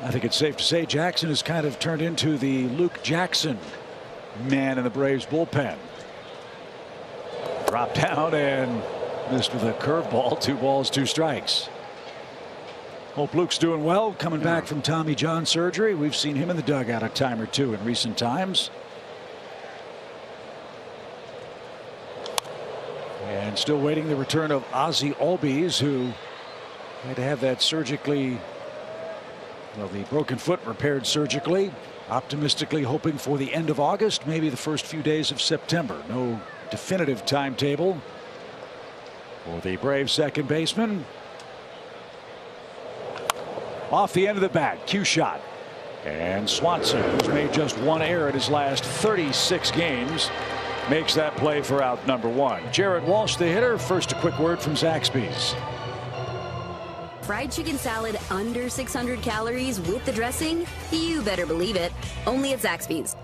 I think it's safe to say Jackson has kind of turned into the Luke Jackson man in the Braves bullpen. Dropped down and missed with a curveball. 2 balls, 2 strikes. Hope Luke's doing well, coming back from Tommy John surgery. We've seen him in the dugout a time or 2 in recent times. And still waiting the return of Ozzie Albies, who had to have that surgically, well, the broken foot repaired surgically. Optimistically hoping for the end of August, maybe the first few days of September. No definitive timetable for the Braves second baseman. Off the end of the bat, cue shot. And Swanson, who's made just 1 error in his last 36 games, makes that play for out number 1. Jared Walsh, the hitter. First, a quick word from Zaxby's.
Fried chicken salad under 600 calories with the dressing? You better believe it. Only at Zaxby's.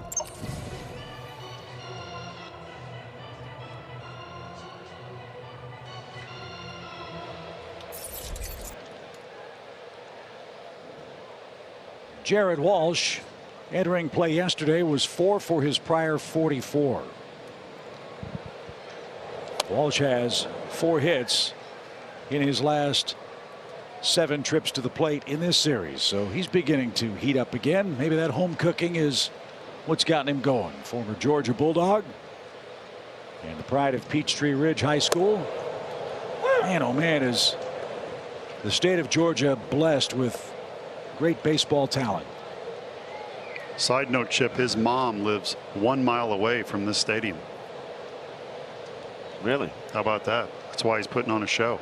Jared Walsh, entering play yesterday, was 4 for his prior 44. Walsh has 4 hits in his last 7 trips to the plate in this series, so he's beginning to heat up again. Maybe that home cooking is what's gotten him going. Former Georgia Bulldog and the pride of Peachtree Ridge High School. Man, oh man, is the state of Georgia blessed with great baseball talent.
Side note, Chip, his mom lives 1 mile away from this stadium.
Really?
How about that? That's why he's putting on a show.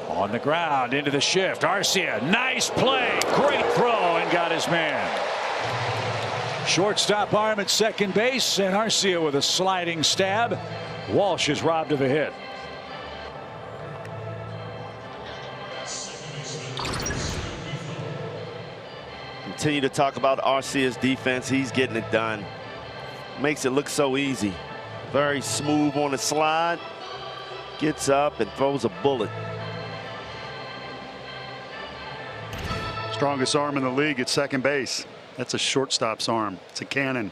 On the ground, into the shift. Arcia, nice play. Great throw, and got his man. Shortstop arm at second base, and Arcia with a sliding stab. Walsh is robbed of a hit.
Continue to talk about Arcia's defense. He's getting it done. Makes it look so easy. Very smooth on the slide. Gets up and throws a bullet.
Strongest arm in the league at second base. That's a shortstop's arm. It's a cannon.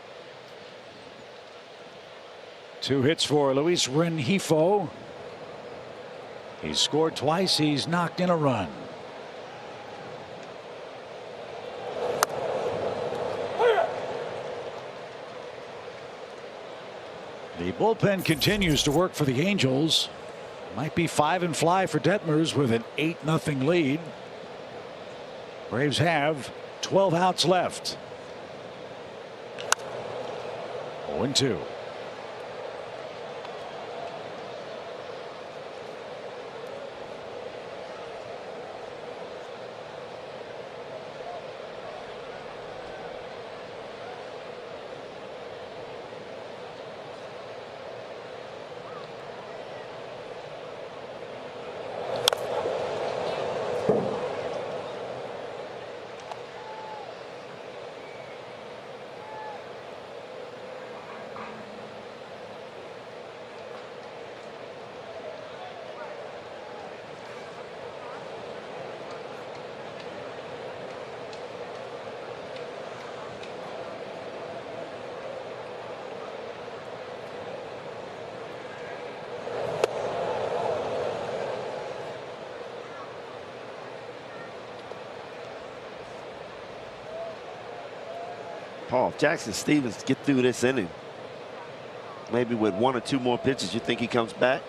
2 hits for Luis Rengifo. He's scored twice. He's knocked in a run. The bullpen continues to work for the Angels. Might be 5 and fly for Detmers with an 8-0 lead. Braves have 12 outs left. 0-2.
Paul, if Jackson Stephens get through this inning, maybe with 1 or 2 more pitches, you think he comes back?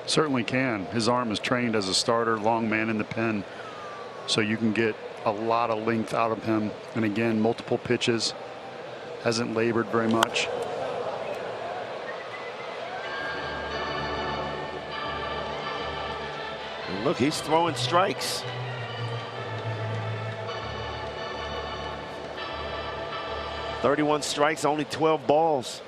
Certainly can. His arm is trained as a starter, long man in the pen, so you can get a lot of length out of him. And again, multiple pitches. Hasn't labored very much.
And look, he's throwing strikes. .31 strikes, only 12 balls.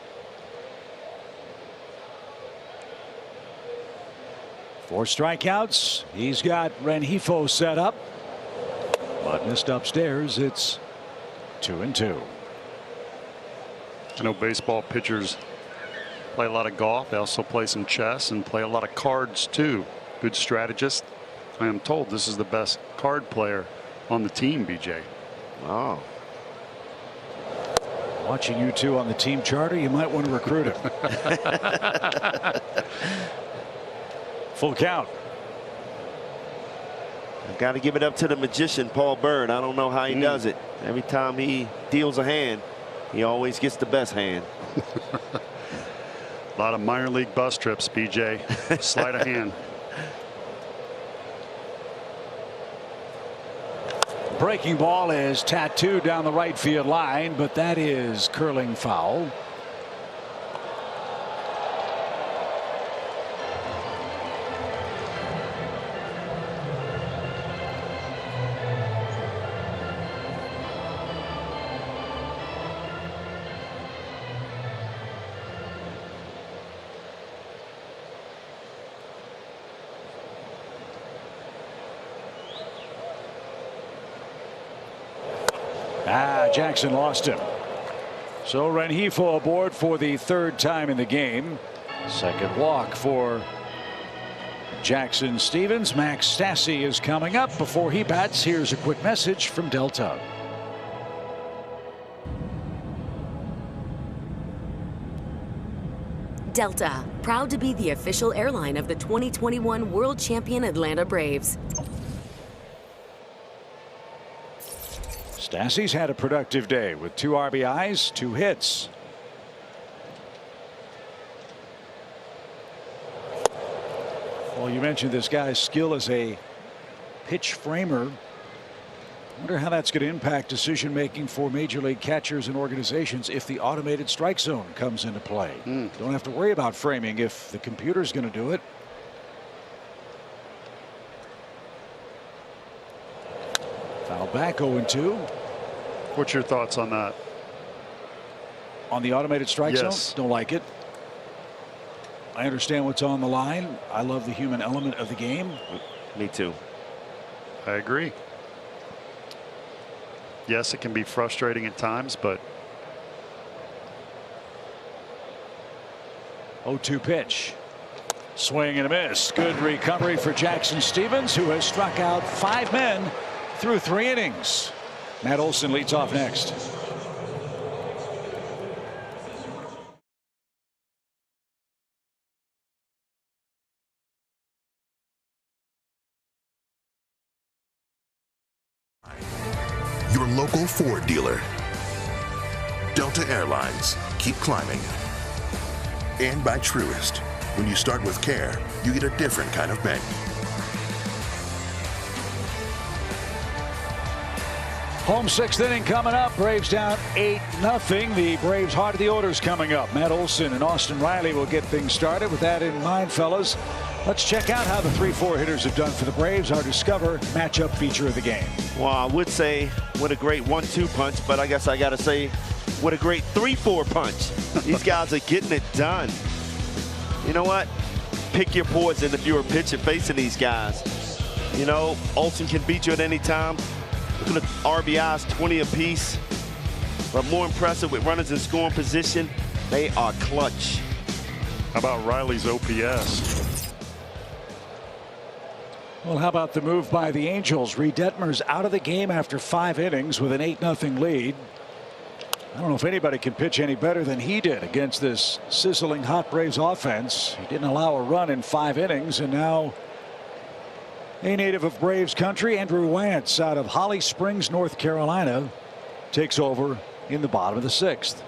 4 strikeouts. He's got Rengifo set up, but missed upstairs. It's 2-2.
I know baseball pitchers play a lot of golf. They also play some chess and play a lot of cards too. good strategist. I am told this is the best card player on the team, BJ.
Oh.
Watching you two on the team charter, you might want to recruit him. Full count.
I've got to give it up to the magician, Paul Byrd. I don't know how he does it. Every time he deals a hand, he always gets the best hand.
A lot of minor league bus trips, BJ. Sleight of hand.
Breaking ball is tattooed down the right field line, but that is curling foul. Jackson lost him. So Rengifo aboard for the third time in the game. Second walk for Jackson Stephens. Max Stassi is coming up. Before he bats, here's a quick message from Delta.
Delta, proud to be the official airline of the 2021 World Champion Atlanta Braves.
Stassi's had a productive day with 2 RBIs, 2 hits. Well, you mentioned this guy's skill as a pitch framer. I wonder how that's going to impact decision making for major league catchers and organizations if the automated strike zone comes into play. Don't have to worry about framing if the computer's going to do it. Foul back 0-2.
What's your thoughts on that?
On the automated strike zone? Don't like it. I understand what's on the line. I love the human element of the game.
Me too.
I agree. Yes, it can be frustrating at times, but
0-2 pitch. Swing and a miss. Good recovery for Jackson Stephens, who has struck out 5 men through 3 innings. Matt Olson leads off next.
Your local Ford dealer. Delta Airlines. Keep climbing. And by Truist. When you start with care, you get a different kind of bank.
Home 6th inning coming up. Braves down 8-0. The Braves heart of the order's coming up. Matt Olson and Austin Riley will get things started. With that in mind, fellas, let's check out how the 3-4 hitters have done for the Braves. Our Discover matchup feature of the game.
Well, I would say what a great 1-2 punch, but I guess I got to say what a great 3-4 punch. These guys are getting it done. You know what? Pick your poison if you're a pitcher facing these guys. You know, Olson can beat you at any time. Look at the RBIs, 20 apiece. But more impressive with runners in scoring position, they are clutch.
How about Riley's OPS?
Well, how about the move by the Angels? Reed Detmers out of the game after 5 innings with an 8-0 lead. I don't know if anybody can pitch any better than he did against this sizzling hot Braves offense. He didn't allow a run in 5 innings, and now a native of Braves country, Andrew Wantz out of Holly Springs, North Carolina, takes over in the bottom of the 6th.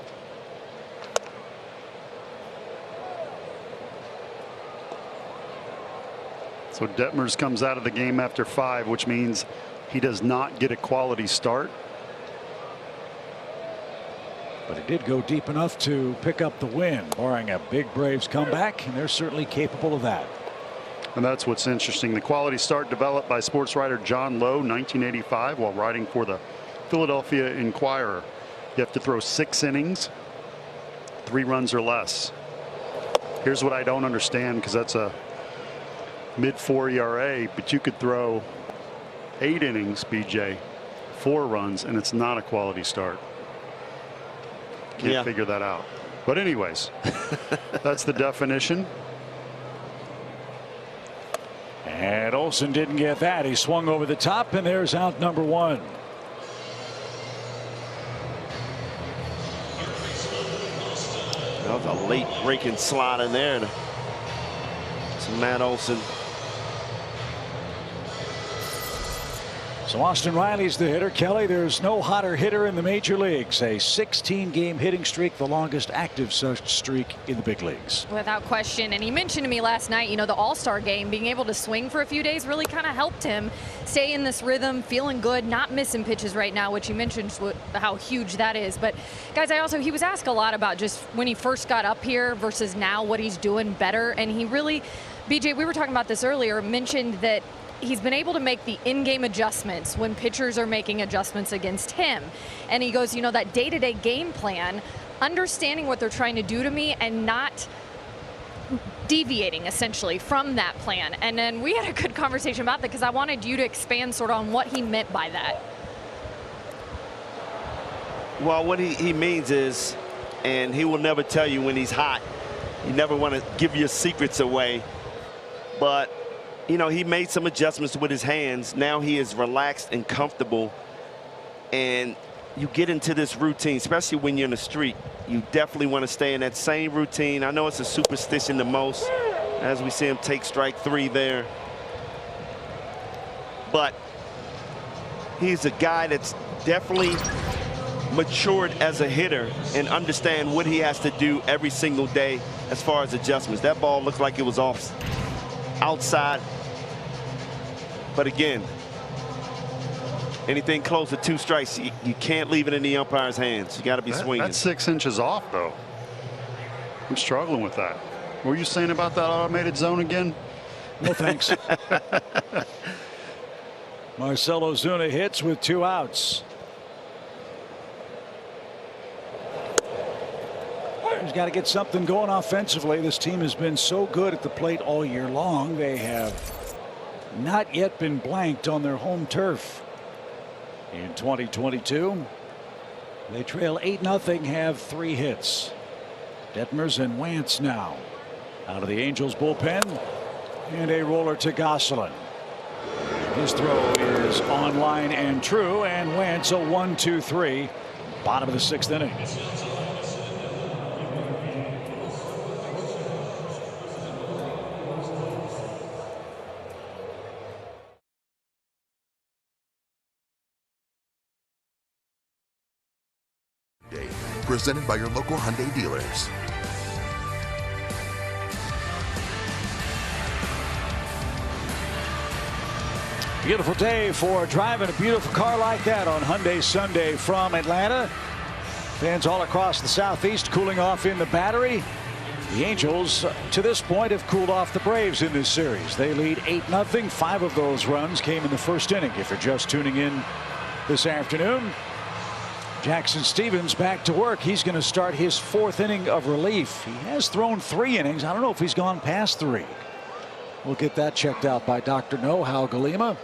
So Detmers comes out of the game after 5, which means he does not get a quality start.
But he did go deep enough to pick up the win, barring a big Braves comeback, and they're certainly capable of that.
And that's what's interesting. The quality start developed by sports writer John Lowe, 1985, while writing for the Philadelphia Inquirer. You have to throw 6 innings, 3 runs or less. Here's what I don't understand, because that's a mid-4 ERA, but you could throw 8 innings, BJ, 4 runs, and it's not a quality start. Can't figure that out. But anyways, that's the definition.
And Olsen didn't get that. He swung over the top, and there's out number one.
That was a late breaking slide in there. It's Matt Olson.
So Austin Riley's the hitter. Kelly, there's no hotter hitter in the major leagues. A 16-game hitting streak, the longest active such streak in the big leagues.
Without question. And he mentioned to me last night, you know, the All-Star game, being able to swing for a few days really kind of helped him stay in this rhythm, feeling good, not missing pitches right now, which he mentioned how huge that is. But guys, he was asked a lot about just when he first got up here versus now, what he's doing better. And he really, BJ, we were talking about this earlier, mentioned that he's been able to make the in-game adjustments when pitchers are making adjustments against him. And he goes, you know, that day-to-day game plan, understanding what they're trying to do to me and not deviating essentially from that plan. And then we had a good conversation about that because I wanted you to expand sort of on what he meant by that.
Well, what he means is, and he will never tell you when he's hot. You never want to give your secrets away. But you know, he made some adjustments with his hands. Now he is relaxed and comfortable. And you get into this routine, especially when you're in the street. You definitely want to stay in that same routine. I know it's a superstition to most, as we see him take strike 3 there. But he's a guy that's definitely matured as a hitter and understand what he has to do every single day as far as adjustments. That ball looked like it was off outside. But again, anything close to 2 strikes, you can't leave it in the umpire's hands. You got to be swinging.
That's 6 inches off, though. I'm struggling with that. What were you saying about that automated zone again?
No thanks. Marcell Ozuna hits with 2 outs. He's got to get something going offensively. This team has been so good at the plate all year long. They have not yet been blanked on their home turf. In 2022, they trail 8-0, have 3 hits. Detmers and Wantz now out of the Angels bullpen, and a roller to Gosselin. His throw is on line and true, and Wantz a 1-2-3, bottom of the 6th inning.
Presented by your local Hyundai dealers.
Beautiful day for driving a beautiful car like that on Hyundai Sunday from Atlanta. Fans all across the Southeast cooling off in the Battery. The Angels, to this point, have cooled off the Braves in this series. They lead 8-0. 5 of those runs came in the first inning. If you're just tuning in this afternoon, Jackson Stevens back to work. He's going to start his 4th inning of relief. He has thrown 3 innings. I don't know if he's gone past 3. We'll get that checked out by Dr. No, Hal Galima.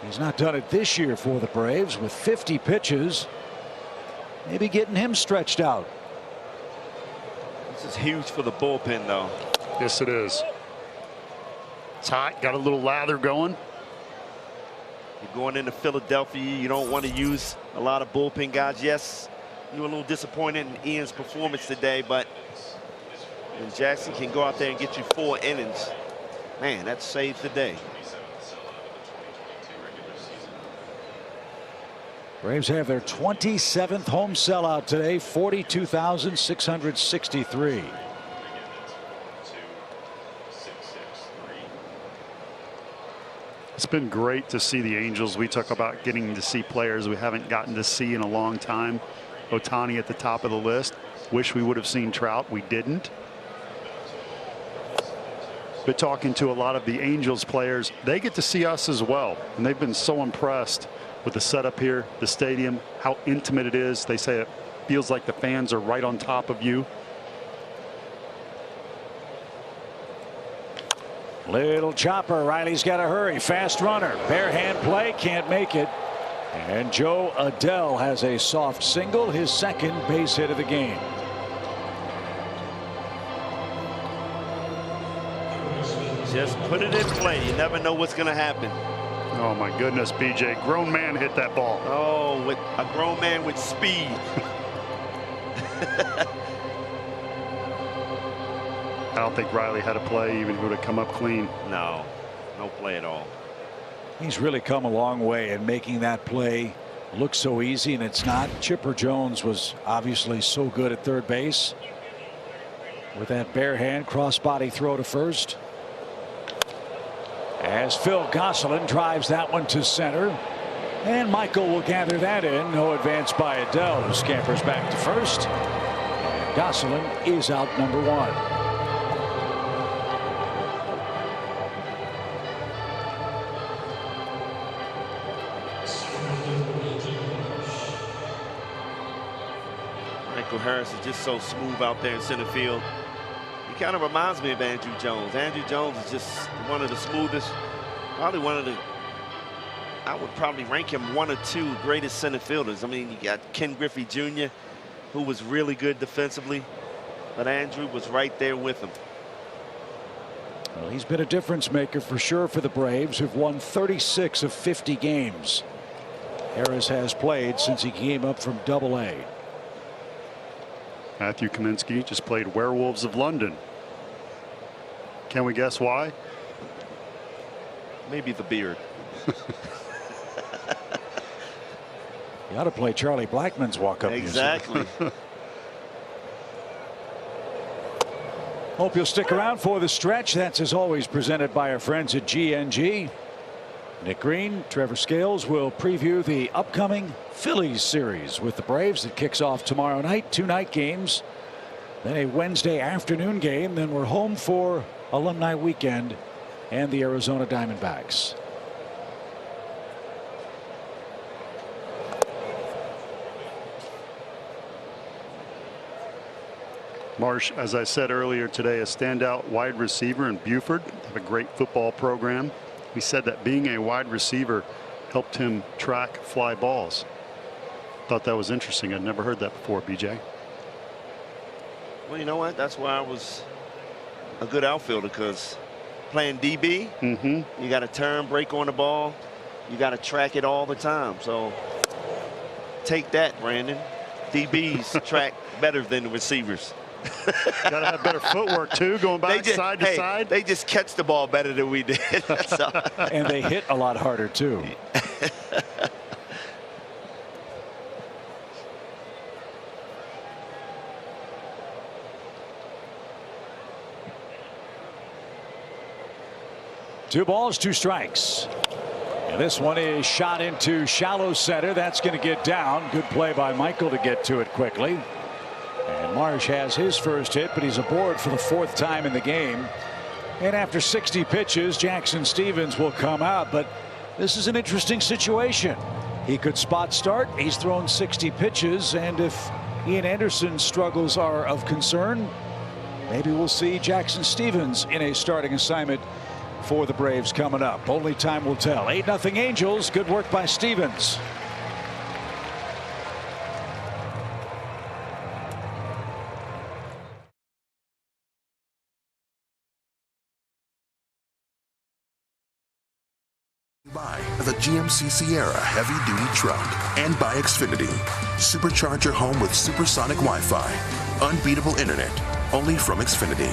He's not done it this year for the Braves with 50 pitches. Maybe getting him stretched out.
This is huge for the bullpen, though.
Yes, it is. It's hot. Got a little lather going.
You're going into Philadelphia. You don't want to use a lot of bullpen guys. Yes, you were a little disappointed in Ian's performance today, but when Jackson can go out there and get you 4 innings, man, that saves the day.
Braves have their 27th home sellout today, 42,663.
It's been great to see the Angels. We talk about getting to see players we haven't gotten to see in a long time. Ohtani at the top of the list. Wish we would have seen Trout. We didn't. But talking to a lot of the Angels players, they get to see us as well. And they've been so impressed with the setup here, the stadium, how intimate it is. They say it feels like the fans are right on top of you.
Little chopper. Riley's got to hurry. Fast runner. Bare hand play. Can't make it. And Joe Adell has a soft single, his 2nd base hit of the game.
Just put it in play. You never know what's going to happen.
Oh, my goodness, BJ. Grown man hit that ball.
Oh, with a grown man with speed.
I don't think Riley had a play even if it would have come up clean.
No play at all.
He's really come a long way in making that play look so easy, and it's not. Chipper Jones was obviously so good at third base with that bare hand crossbody throw to first. As Phil Gosselin drives that one to center, and Michael will gather that in. No advance by Adell, who scampers back to first. And Gosselin is out number 1.
Michael Harris is just so smooth out there in center field. He kind of reminds me of Andrew Jones. Andrew Jones is just one of the smoothest, probably one of the, I would probably rank him 1 or 2 greatest center fielders. I mean, you got Ken Griffey Jr., who was really good defensively, but Andrew was right there with him.
Well, he's been a difference maker for sure for the Braves, who've won 36 of 50 games Harris has played since he came up from Double-A.
Matthew Kaminsky just played Werewolves of London. Can we guess why?
Maybe the beard.
You ought to play Charlie Blackmon's walk-up music.
Exactly.
Hope you'll stick around for the stretch. That's as always presented by our friends at GNG. Nick Green, Trevor Scales will preview the upcoming Phillies series with the Braves that kicks off tomorrow night. 2 night games, then a Wednesday afternoon game. Then we're home for Alumni Weekend and the Arizona Diamondbacks.
Marsh, as I said earlier today, a standout wide receiver in Buford. They have a great football program. He said that being a wide receiver helped him track fly balls. Thought that was interesting. I'd never heard that before, BJ.
Well, you know what? That's why I was a good outfielder, because playing DB, you got to turn, break on the ball. You got to track it all the time. So take that, Brandon. DBs track better than the receivers.
Got to have better footwork too, going back side to side.
They just catch the ball better than we did.
And they hit a lot harder too. Two balls, 2 strikes. And this one is shot into shallow center. That's going to get down. Good play by Michael to get to it quickly. And Marsh has his first hit, but he's aboard for the 4th time in the game. And after 60 pitches, Jackson Stephens will come out. But this is an interesting situation. He could spot start. He's thrown 60 pitches. And if Ian Anderson's struggles are of concern, maybe we'll see Jackson Stephens in a starting assignment for the Braves coming up. Only time will tell. 8-0 Angels. Good work by Stephens.
By the GMC Sierra heavy-duty truck and by Xfinity. Supercharge your home with supersonic Wi-Fi. Unbeatable internet. Only from Xfinity.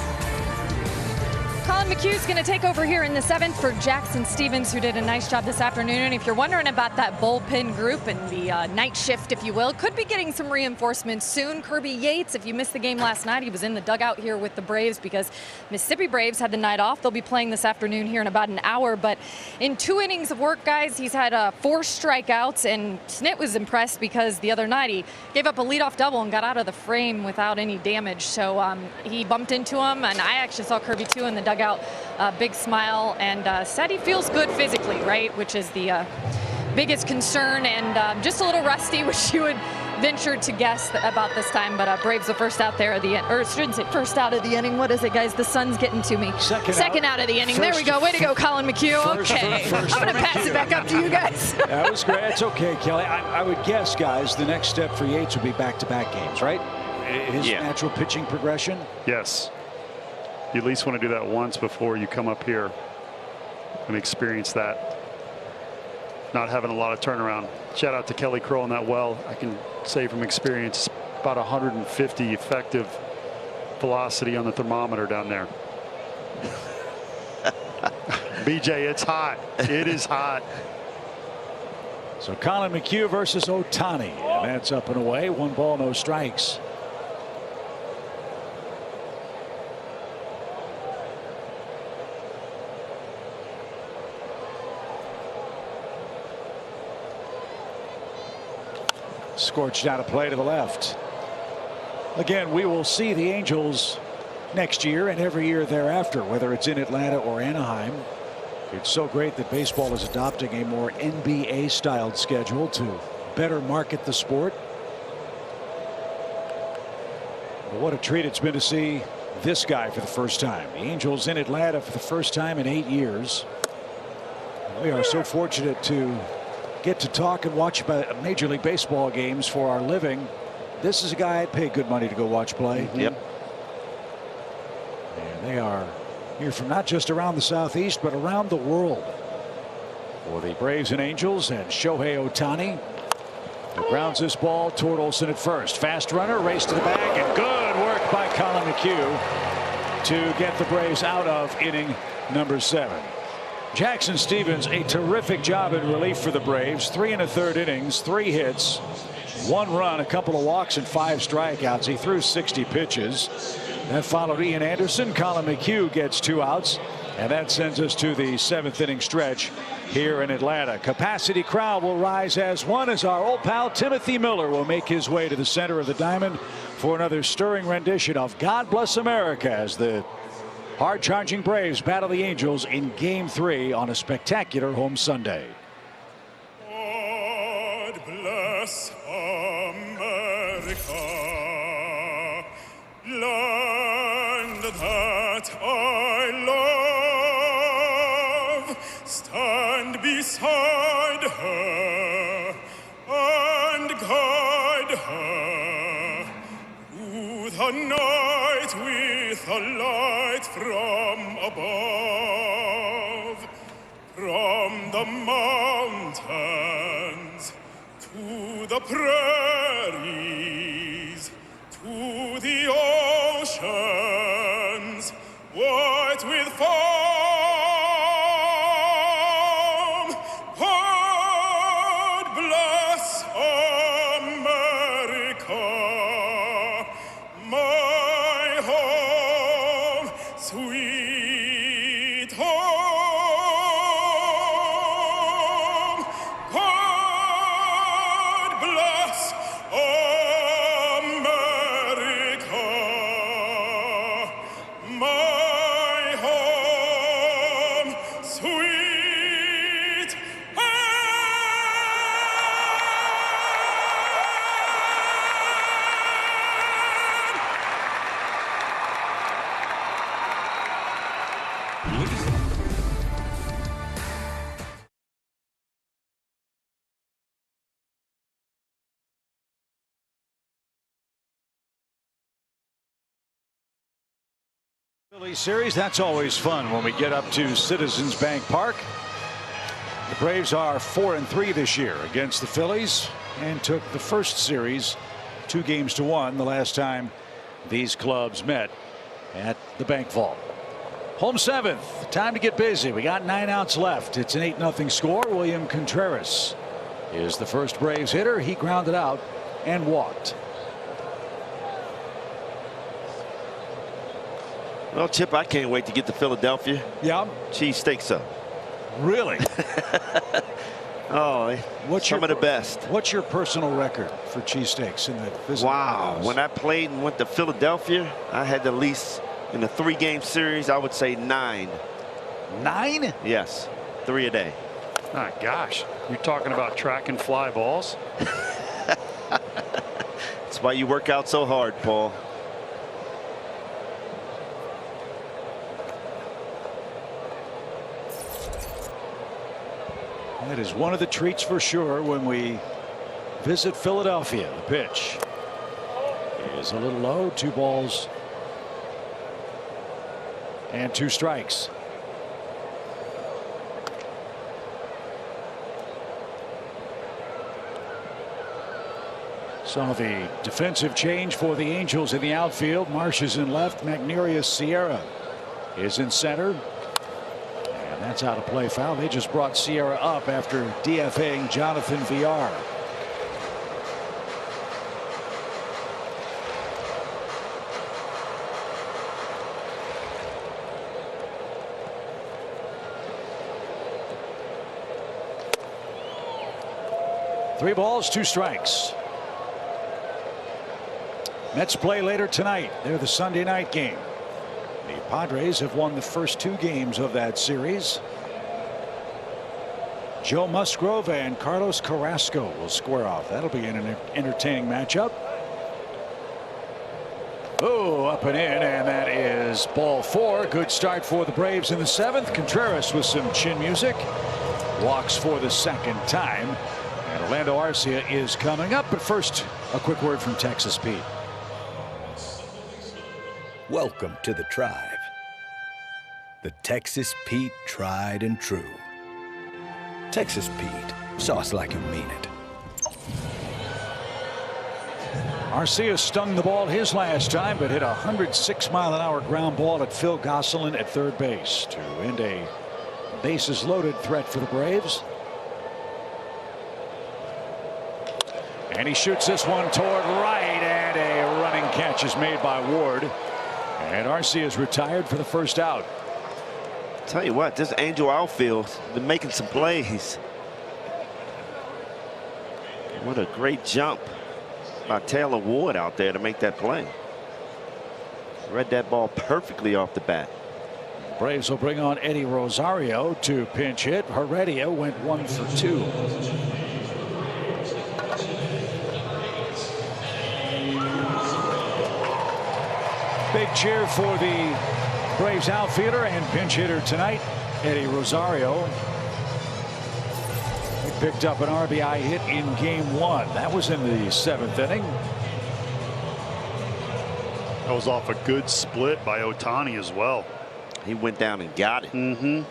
Colin McHugh's going to take over here in the 7th for Jackson Stephens, who did a nice job this afternoon. And if you're wondering about that bullpen group and the night shift, if you will, could be getting some reinforcements soon. Kirby Yates, if you missed the game last night, he was in the dugout here with the Braves because Mississippi Braves had the night off. They'll be playing this afternoon here in about an hour. But in 2 innings of work, guys, he's had 4 strikeouts. And Snit was impressed because the other night he gave up a leadoff double and got out of the frame without any damage. So he bumped into him, and I actually saw Kirby too in the dugout. Big smile, and said he feels good physically, right, which is the biggest concern, and just a little rusty, which you would venture to guess about this time. But Braves the first out there of the or shouldn't say first out of the inning. What is it, guys? The sun's getting to me. Second out of the inning. There we go. Way to go, Colin McHugh. Okay, I'm going to pass it back up to you guys.
That was great. It's okay, Kelly. I would guess, guys, the next step for Yates would be back-to-back games, right? His natural pitching progression.
Yes. You at least want to do that once before you come up here and experience that. Not having a lot of turnaround. Shout out to Kelly Crow on that well. I can say from experience, about 150 effective velocity on the thermometer down there. BJ, it's hot. It is hot.
So Colin McHugh versus Ohtani, and that's up and away. 1 ball, no strikes. Scorched out a play to the left. Again, we will see the Angels next year and every year thereafter, whether it's in Atlanta or Anaheim. It's so great that baseball is adopting a more NBA-styled schedule to better market the sport. But what a treat it's been to see this guy for the first time. The Angels in Atlanta for the first time in 8 years. We are so fortunate to get to talk and watch Major League Baseball games for our living. This is a guy I'd pay good money to go watch play.
Yep.
And they are here from not just around the Southeast, but around the world. For the Braves and Angels and Shohei Ohtani. Who grounds this ball toward Olsen at first. Fast runner, race to the bag, and good work by Colin McHugh to get the Braves out of inning number 7. Jackson Stephens, a terrific job in relief for the Braves. 3 1/3 innings, 3 hits, 1 run, a couple of walks, and 5 strikeouts. He threw 60 pitches. That followed Ian Anderson. Colin McHugh gets 2 outs, and that sends us to the 7th inning stretch here in Atlanta. Capacity crowd will rise as one as our old pal Timothy Miller will make his way to the center of the diamond for another stirring rendition of God Bless America as the hard-charging Braves battle the Angels in Game 3 on a spectacular home Sunday.
God bless America, land that I love. Stand beside her and guide her through the night with a light from above, from the mountains to the prairies to the oceans white with foam. God bless America, my home, sweet home. God bless America, my home, sweet
Phillies series, that's always fun when we get up to Citizens Bank Park. The Braves are 4-3 this year against the Phillies and took the first series 2-1 the last time these clubs met at the Bank Vault. Home 7th, time to get busy. We got 9 outs left. It's an 8-0 score. William Contreras is the first Braves hitter. He grounded out and walked.
Well, Chip, I can't wait to get to Philadelphia.
Yeah.
Cheesesteaks up.
Really?
Oh, some of the best.
What's your personal record for cheesesteaks in the business?
Wow. When I played and went to Philadelphia, I had at least in a 3-game series, I would say 9.
9?
Yes. 3 a day.
My gosh. You're talking about track and fly balls?
That's why you work out so hard, Paul.
That is one of the treats for sure when we visit Philadelphia. The pitch is a little low. 2 balls And 2 strikes. So the defensive change for the Angels in the outfield. Marsh is in left. Magneuris Sierra is in center. And that's out of play foul. They just brought Sierra up after DFAing Jonathan Villar. Three balls, 2 strikes. Mets play later tonight. They're the Sunday night game. The Padres have won the first 2 games of that series. Joe Musgrove and Carlos Carrasco will square off. That'll be an entertaining matchup. Oh, up and in, and that is ball 4. Good start for the Braves in the 7th. Contreras with some chin music. Walks for the 2nd time. And Orlando Arcia is coming up. But first, a quick word from Texas Pete.
Welcome to the tribe. The Texas Pete tried and true. Texas Pete, sauce like you mean it.
Arcia stung the ball his last time, but hit a 106-mile-an-hour ground ball at Phil Gosselin at third base to end a bases-loaded threat for the Braves. And he shoots this one toward right, and a running catch is made by Ward. And Arcia is retired for the first out.
Tell you what, this Angel outfield been making some plays. What a great jump by Taylor Ward out there to make that play. Read that ball perfectly off the bat.
Braves will bring on Eddie Rosario to pinch hit. Heredia went 1 for 2. Big cheer for the Braves outfielder and pinch hitter tonight, Eddie Rosario. He picked up an RBI hit in game 1. That was in the 7th inning.
That was off a good split by Ohtani as well.
He went down and got it.
Mm-hmm.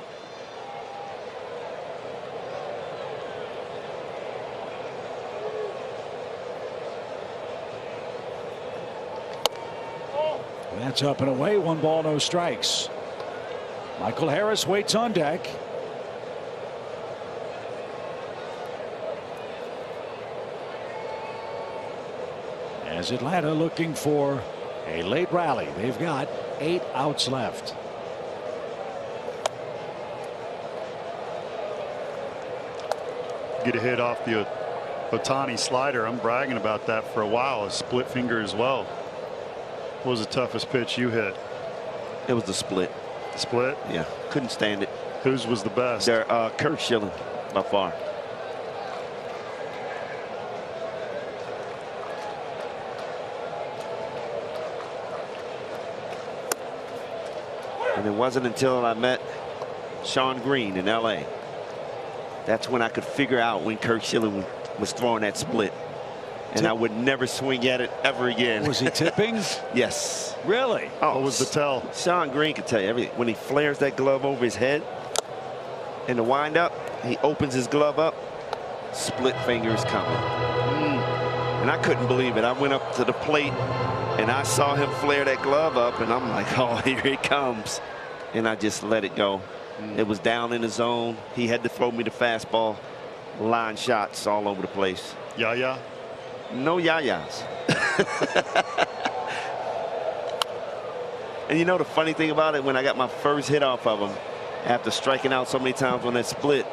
That's up and away. 1 ball, no strikes. Michael Harris waits on deck. As Atlanta looking for a late rally. They've got 8 outs left.
Get a hit off the Ohtani slider. I'm bragging about that for a while. A split finger as well. What was the toughest pitch you hit?
It was the split.
The split?
Yeah, couldn't stand it.
Whose was the best?
Curt Schilling by far. And it wasn't until I met Shawn Green in LA. That's when I could figure out when Curt Schilling was throwing that split. And I would never swing at it ever again.
Was he tipping?
Yes.
Really?
Oh,
what was the tell?
Shawn Green could tell you everything. When he flares that glove over his head in the windup, he opens his glove up, split fingers coming. And I couldn't believe it. I went up to the plate and I saw him flare that glove up, and I'm like, oh, here it comes. And I just let it go. It was down in the zone. He had to throw me the fastball. Line shots all over the place.
Yeah.
No yayas. And you know the funny thing about it, when I got my first hit off of him, after striking out so many times on that split,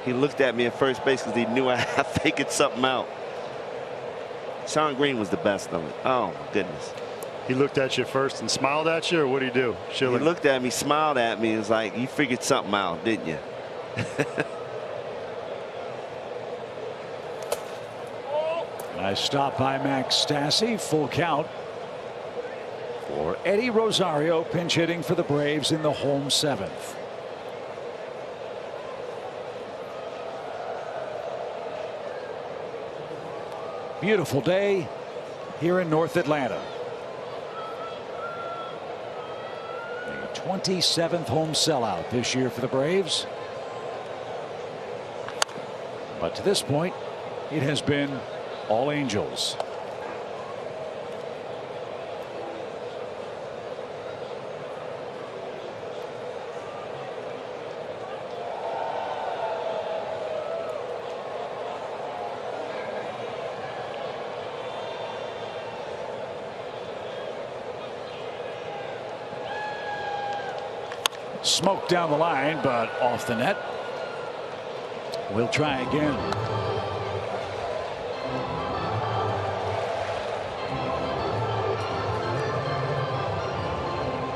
he looked at me at first base because he knew I figured something out. Shawn Green was the best of it. Oh, my goodness.
He looked at you first and smiled at you, or what did he do?
Schilling? He looked at me, smiled at me, and was like, you figured something out, didn't you?
Nice stop by Max Stassi. Full count for Eddie Rosario, pinch hitting for the Braves in the home 7th. Beautiful day here in North Atlanta. The 27th home sellout this year for the Braves. But to this point, it has been all Angels. Smoke down the line, but off the net. We'll try again.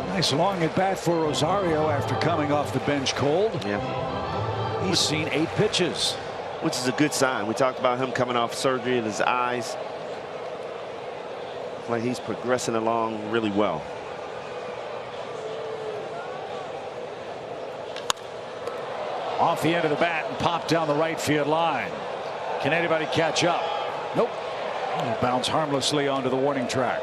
Nice long at bat for Rosario after coming off the bench cold.
Yeah.
He's seen 8 pitches.
Which is a good sign. We talked about him coming off surgery in his eyes. Like he's progressing along really well.
Off the end of the bat and popped down the right field line. Can anybody catch up? Nope. It'll bounce harmlessly onto the warning track.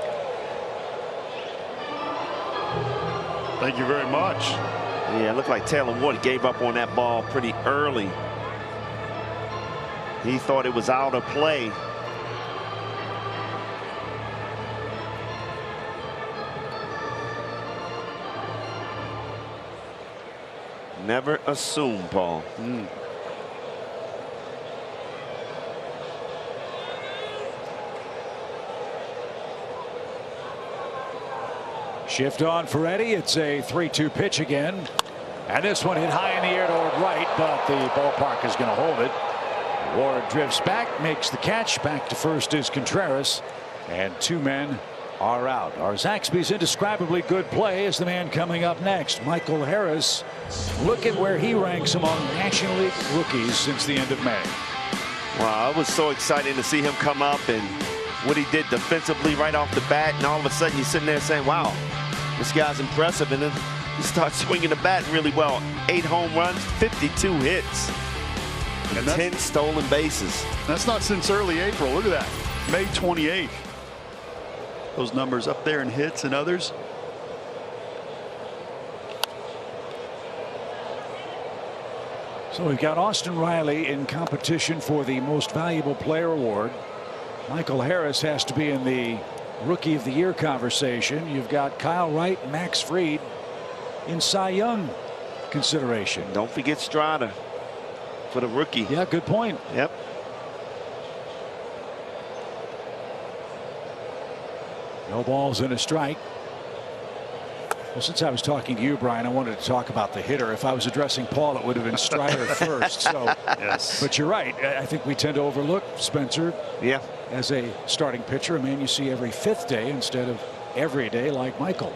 Thank you very much.
Yeah, it looked like Taylor Ward gave up on that ball pretty early. He thought it was out of play. Never assume, Paul.
Shift on for Eddie. It's a 3-2 pitch again. And this one hit high in the air toward right, but the ballpark is going to hold it. Ward drifts back, makes the catch. Back to first is Contreras. And 2 men are out. Our Zaxby's indescribably good play is the man coming up next, Michael Harris. Look at where he ranks among National League rookies since the end of May.
Wow, it was so exciting to see him come up and what he did defensively right off the bat. And all of a sudden you're sitting there saying, wow, this guy's impressive. And then he starts swinging the bat really well. 8 home runs, 52 hits, and 10 stolen bases.
That's not since early April. Look at that. May 28th. Those numbers up there in hits and others.
So we've got Austin Riley in competition for the Most Valuable Player award. Michael Harris has to be in the Rookie of the Year conversation. You've got Kyle Wright, Max Fried in Cy Young consideration.
Don't forget Strada for the rookie.
Yeah, good point.
Yep.
No balls and a strike. Well, since I was talking to you, Brian, I wanted to talk about the hitter. If I was addressing Paul, it would have been Strider first. So,
yes.
But you're right. I think we tend to overlook Spencer.
Yeah.
As a starting pitcher, a man you see every 5th day instead of every day, like Michael.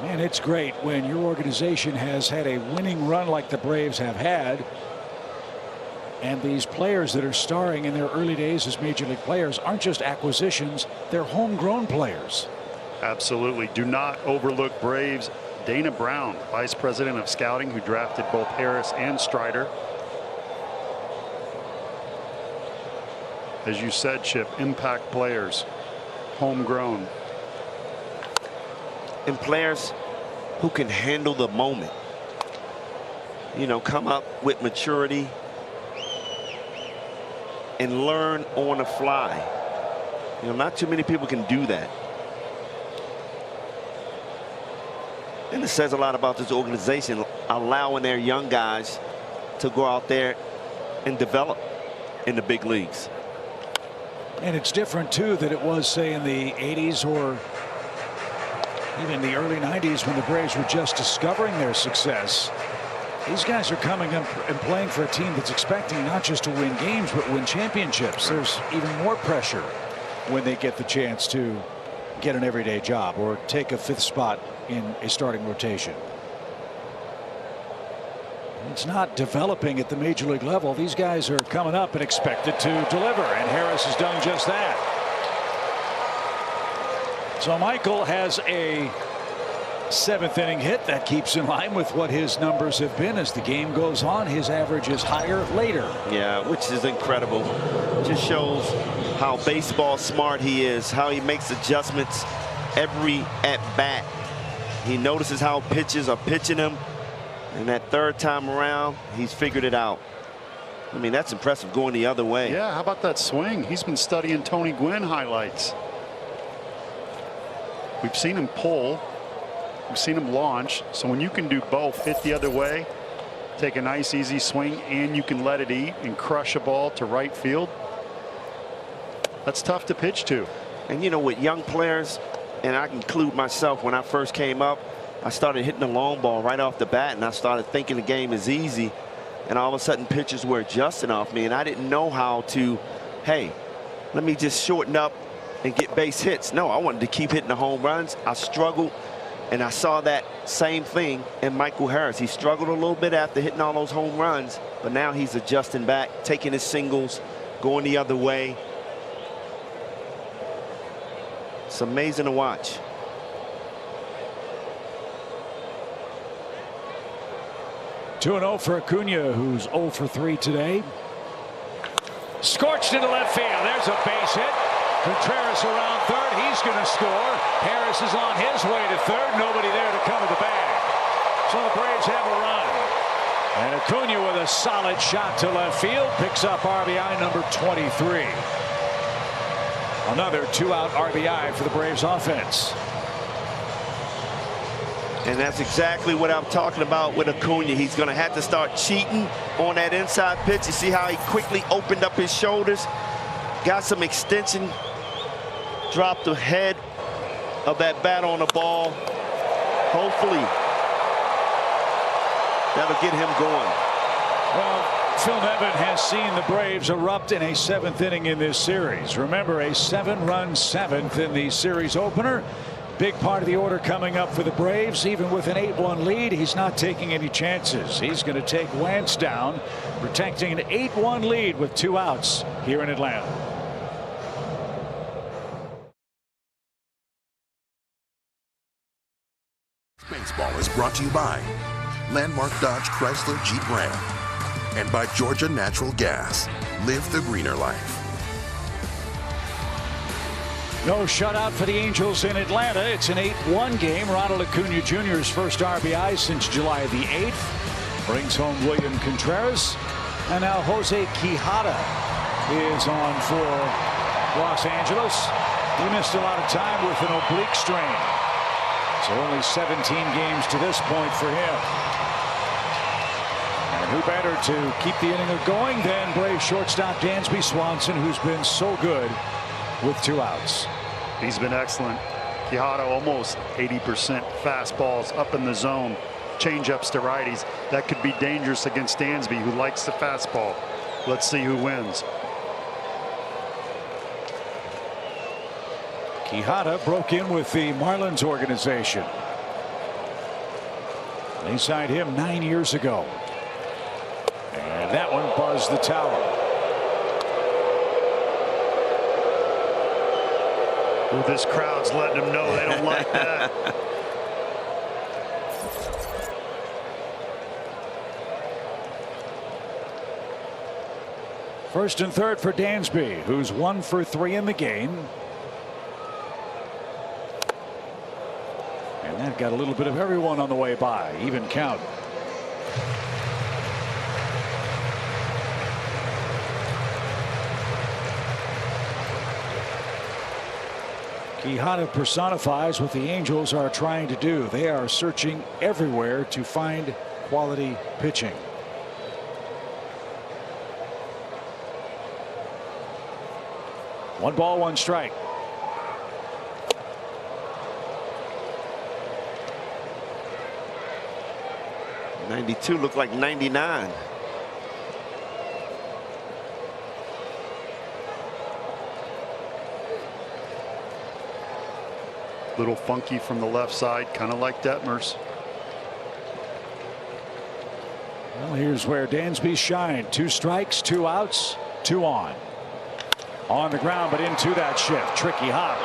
Man, it's great when your organization has had a winning run like the Braves have had. And these players that are starring in their early days as major league players aren't just acquisitions, they're homegrown players.
Absolutely. Do not overlook Braves. Dana Brown, vice president of scouting, who drafted both Harris and Strider. As you said, Chip, impact players, homegrown.
And players who can handle the moment. You know, come up with maturity and learn on the fly. You know, not too many people can do that. And it says a lot about this organization, allowing their young guys to go out there and develop in the big leagues.
And it's different, too, than it was, say, in the 80s or even the early 90s when the Braves were just discovering their success. These guys are coming up and playing for a team that's expecting not just to win games, but win championships. There's even more pressure when they get the chance to get an everyday job or take a 5th spot in a starting rotation. It's not developing at the major league level. These guys are coming up and expected to deliver, and Harris has done just that. So Michael has a 7th inning hit that keeps in line with what his numbers have been. As the game goes on, his average is higher later.
Yeah, which is incredible. Just shows how baseball smart he is, how he makes adjustments every at bat. He notices how pitches are pitching him, and that third time around, he's figured it out. I mean, that's impressive going the other way.
Yeah, how about that swing? He's been studying Tony Gwynn highlights. We've seen him pull. We've seen him launch. So when you can do both, hit the other way, take a nice easy swing, and you can let it eat and crush a ball to right field, that's tough to pitch to.
And you know, with young players, and I include myself, when I first came up, I started hitting the long ball right off the bat, and I started thinking the game is easy. And all of a sudden pitches were adjusting off me, and I didn't know how to, hey, let me just shorten up and get base hits. No, I wanted to keep hitting the home runs. I struggled, and I saw that same thing in Michael Harris. He struggled a little bit after hitting all those home runs, but now he's adjusting back, taking his singles, going the other way. It's amazing to watch.
Two 2-0 for Acuna, who's 0 for 3 today. Scorched into left field. There's a base hit. Contreras around third. He's going to score. Harris is on his way to third. Nobody there to cover the bag. So the Braves have a run. And Acuna with a solid shot to left field picks up RBI number 23. Another 2-out RBI for the Braves offense.
And that's exactly what I'm talking about with Acuna. He's going to have to start cheating on that inside pitch. You see how he quickly opened up his shoulders, got some extension, dropped the head of that bat on the ball. Hopefully that'll get him going.
Well, Phil Nevin has seen the Braves erupt in a 7th inning in this series. Remember, a 7-run 7th in the series opener. Big part of the order coming up for the Braves. Even with an 8-1 lead, he's not taking any chances. He's going to take Wentz down, protecting an 8-1 lead with 2 outs here in Atlanta.
Baseball is brought to you by Landmark Dodge Chrysler Jeep Ram and by Georgia Natural Gas. Live the greener life.
No shutout for the Angels in Atlanta. It's an 8-1 game. Ronald Acuna Jr.'s first RBI since July the 8th. Brings home William Contreras. And now Jose Quijada is on for Los Angeles. He missed a lot of time with an oblique strain. So only 17 games to this point for him. And who better to keep the inning going than Braves shortstop Dansby Swanson, who's been so good with 2 outs.
He's been excellent. Quijada almost 80% fastballs up in the zone, change-ups to righties. That could be dangerous against Dansby, who likes the fastball. Let's see who wins.
Quijada broke in with the Marlins organization. They signed him 9 years ago. And that one buzzed the tower.
Well, this crowd's letting them know they don't like that.
First and third for Dansby, who's 1 for 3 in the game. And that got a little bit of everyone on the way by. Even count. Quijada personifies what the Angels are trying to do. They are searching everywhere to find quality pitching. One ball, one strike.
'92 looked like '99.
Little funky from the left side, kind of like Detmers.
Well, here's where Dansby shined. 2 strikes, 2 outs, 2 on. On the ground, but into that shift. Tricky hop.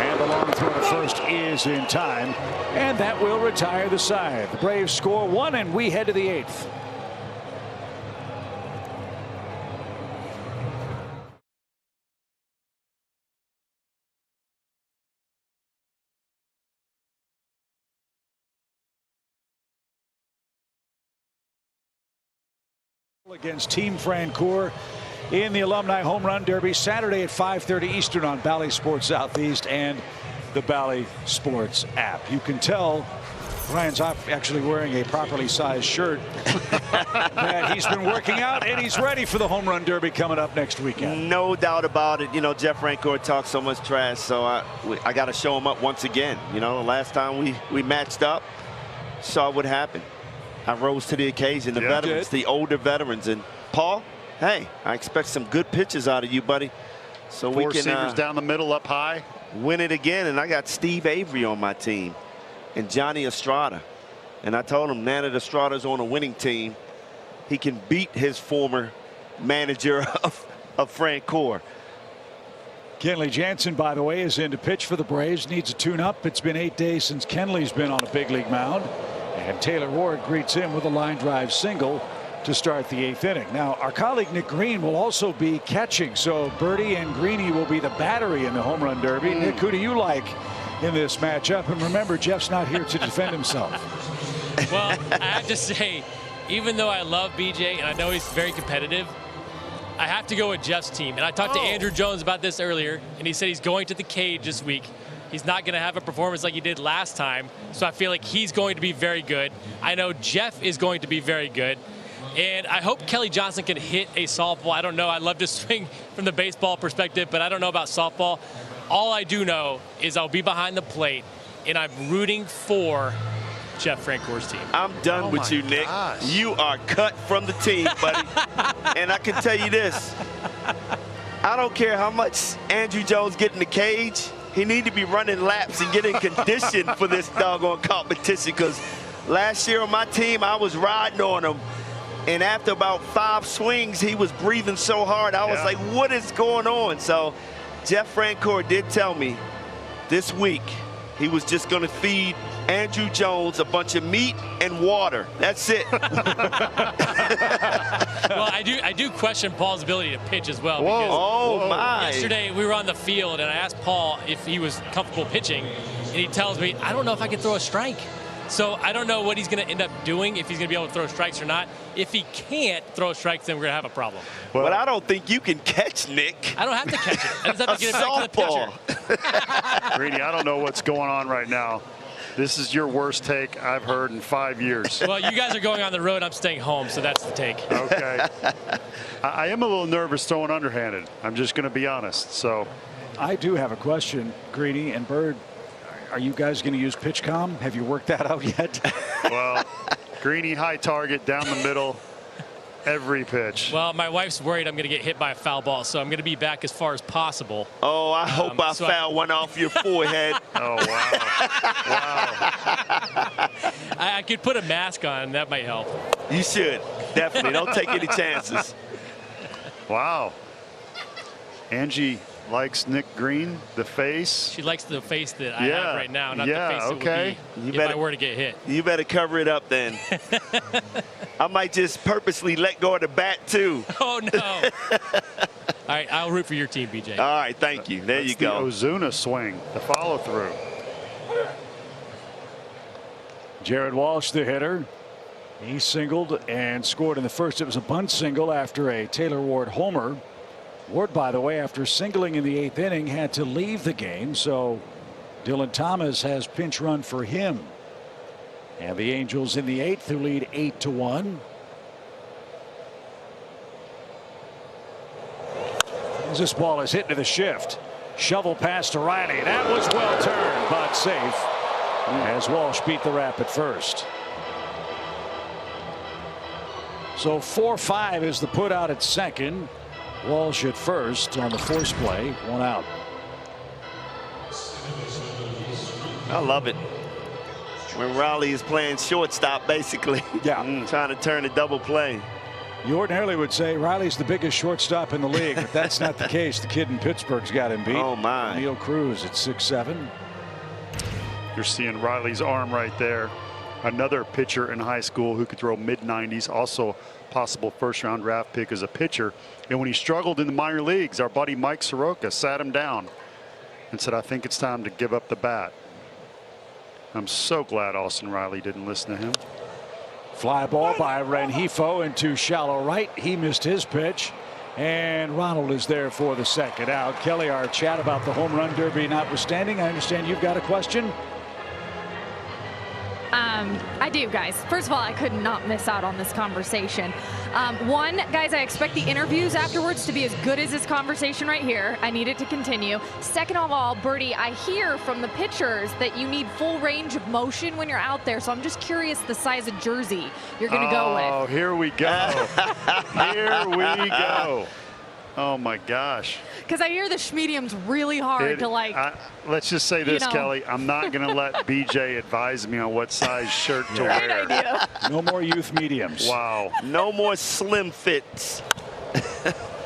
And the long throw to first is in time. And that will retire the side. The Braves score 1, and we head to the 8th. Against Team Francoeur in the Alumni Home Run Derby Saturday at 5:30 Eastern on Bally Sports Southeast and the Bally Sports app. You can tell Ryan's actually wearing a properly sized shirt that he's been working out, and he's ready for the Home Run Derby coming up next weekend.
No doubt about it. You know, Jeff Francoeur talks so much trash, so I got to show him up once again. You know, the last time we matched up, saw what happened. I rose to the occasion. The veterans, the older veterans. And Paul, hey, I expect some good pitches out of you, buddy. So we can
Four-seamers down the middle, up high.
Win it again. And I got Steve Avery on my team and Johnny Estrada. And I told him now that Estrada's on a winning team, he can beat his former manager of Francoeur.
Kenley Jansen, by the way, is in to pitch for the Braves. Needs a tune-up. It's been 8 days since Kenley's been on a big league mound. And Taylor Ward greets him with a line drive single to start the 8th inning. Now, our colleague Nick Green will also be catching. So Birdie and Greeny will be the battery in the Home Run Derby. Nick, who do you like in this matchup? And remember, Jeff's not here to defend himself.
Well, I have to say, even though I love BJ and I know he's very competitive, I have to go with Jeff's team. And I talked to Andrew Jones about this earlier, and he said he's going to the cage this week. He's not going to have a performance like he did last time, so I feel like he's going to be very good. I know Jeff is going to be very good, and I hope Kelly Johnson can hit a softball. I don't know. I'd love to swing from the baseball perspective, but I don't know about softball. All I do know is I'll be behind the plate, and I'm rooting for Jeff Francoeur's team.
I'm done with you, Nick. Gosh. You are cut from the team, buddy. And I can tell you this. I don't care how much Andrew Jones get in the cage. He need to be running laps and getting conditioned for this doggone competition, because last year on my team, I was riding on him. And after about 5 swings, he was breathing so hard. I was like, what is going on? So Jeff Francoeur did tell me this week he was just going to feed Andrew Jones a bunch of meat and water. That's it.
Well, I do question Paul's ability to pitch as well.
Whoa.
Because
oh, my.
Yesterday, we were on the field, and I asked Paul if he was comfortable pitching, and he tells me, I don't know if I can throw a strike. So I don't know what he's going to end up doing, if he's going to be able to throw strikes or not. If he can't throw strikes, then we're going to have a problem.
Well, but I don't think you can catch, Nick.
I don't have to catch it. I just have to get it back to the pitcher.
Greeny, I don't know what's going on right now. This is your worst take I've heard in 5 years.
Well, you guys are going on the road. I'm staying home, so that's the take.
Okay. I am a little nervous throwing underhanded. I'm just going to be honest. So
I do have a question, Greeny and Bird. Are you guys going to use PitchCom? Have you worked that out yet?
Well, Greeny, high target, down the middle, every pitch.
Well, my wife's worried I'm going to get hit by a foul ball, so I'm going to be back as far as possible.
Oh, I hope I foul one off your forehead.
Oh, wow. Wow.
I could put a mask on. That might help.
You should. Definitely. Don't take any chances.
Wow. Angie likes Nick Green, the face.
She likes the face that I have right now, not the face that would be if I were to get hit.
You better cover it up then. I might just purposely let go of the bat too.
Oh no. All right, I'll root for your team, BJ.
All right, thank you. There you go.
The Ozuna swing, the follow through.
Jared Walsh, the hitter. He singled and scored in the first. It was a bunt single after a Taylor Ward homer. Ward, by the way, after singling in the 8th inning, had to leave the game, so Dylan Thomas has pinch run for him. And the Angels in the 8th, who lead 8-1. As this ball is hit into the shift. Shovel pass to Riley. That was well turned, but safe. As Walsh beat the Rap at first. So 4-5 is the put out at second. Walsh at first on the force play, 1 out.
I love it. When Riley is playing shortstop, basically.
Yeah.
Trying to turn a double play.
You ordinarily would say Riley's the biggest shortstop in the league, but that's not the case. The kid in Pittsburgh's got him beat.
Oh, my.
Neil Cruz at 6'7".
You're seeing Riley's arm right there. Another pitcher in high school who could throw mid-90s, also possible first-round draft pick as a pitcher. And when he struggled in the minor leagues, our buddy Mike Soroka sat him down and said, I think it's time to give up the bat. I'm so glad Austin Riley didn't listen to him.
Fly ball by Rengifo into shallow right. He missed his pitch. And Ronald is there for the second out. Kelly, our chat about the home run derby notwithstanding, I understand you've got a question.
I do, guys. First of all, I could not miss out on this conversation. One, guys, I expect the interviews afterwards to be as good as this conversation right here. I need it to continue. Second of all, Bertie, I hear from the pitchers that you need full range of motion when you're out there. So I'm just curious the size of jersey you're going to go with.
Oh, here we go. Here we go. Oh, my gosh.
Because I hear the schmedium's really hard to like.
Let's just say this, Kelly. I'm not going to let BJ advise me on what size shirt to
Great
wear.
idea.
No more youth mediums.
Wow.
No more slim fits.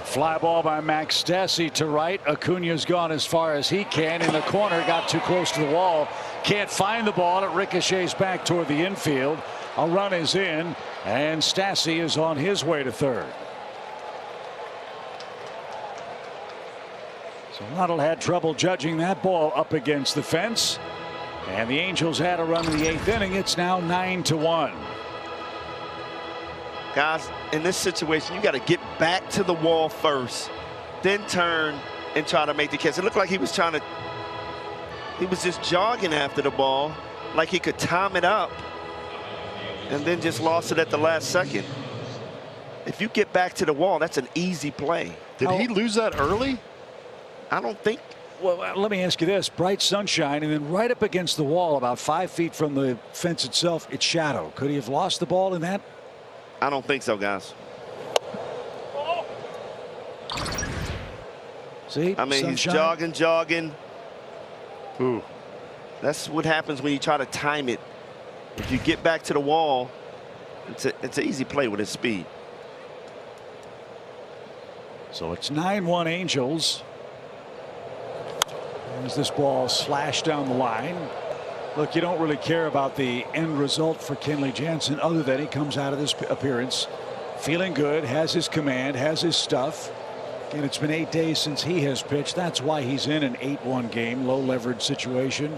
Fly ball by Max Stassi to right. Acuna's gone as far as he can in the corner. Got too close to the wall. Can't find the ball. It ricochets back toward the infield. A run is in, and Stassi is on his way to third. So Ronald had trouble judging that ball up against the fence. And the Angels had a run in the 8th inning. It's now 9-1.
Guys, in this situation, you got to get back to the wall first, then turn and try to make the catch. It looked like he was just jogging after the ball, like he could time it up, and then just lost it at the last second. If you get back to the wall, that's an easy play.
Did he lose that early?
I don't think.
Well, let me ask you this. Bright sunshine, and then right up against the wall, about 5 feet from the fence itself, it's shadow. Could he have lost the ball in that?
I don't think so, guys.
See?
I mean,
sunshine.
he's jogging.
Ooh.
That's what happens when you try to time it. If you get back to the wall, it's an easy play with his speed.
So it's 9-1 Angels. As this ball slashed down the line. Look, you don't really care about the end result for Kenley Jansen other than he comes out of this appearance feeling good, has his command, has his stuff. And it's been 8 days since he has pitched. That's why he's in an 8-1 game, low leverage situation.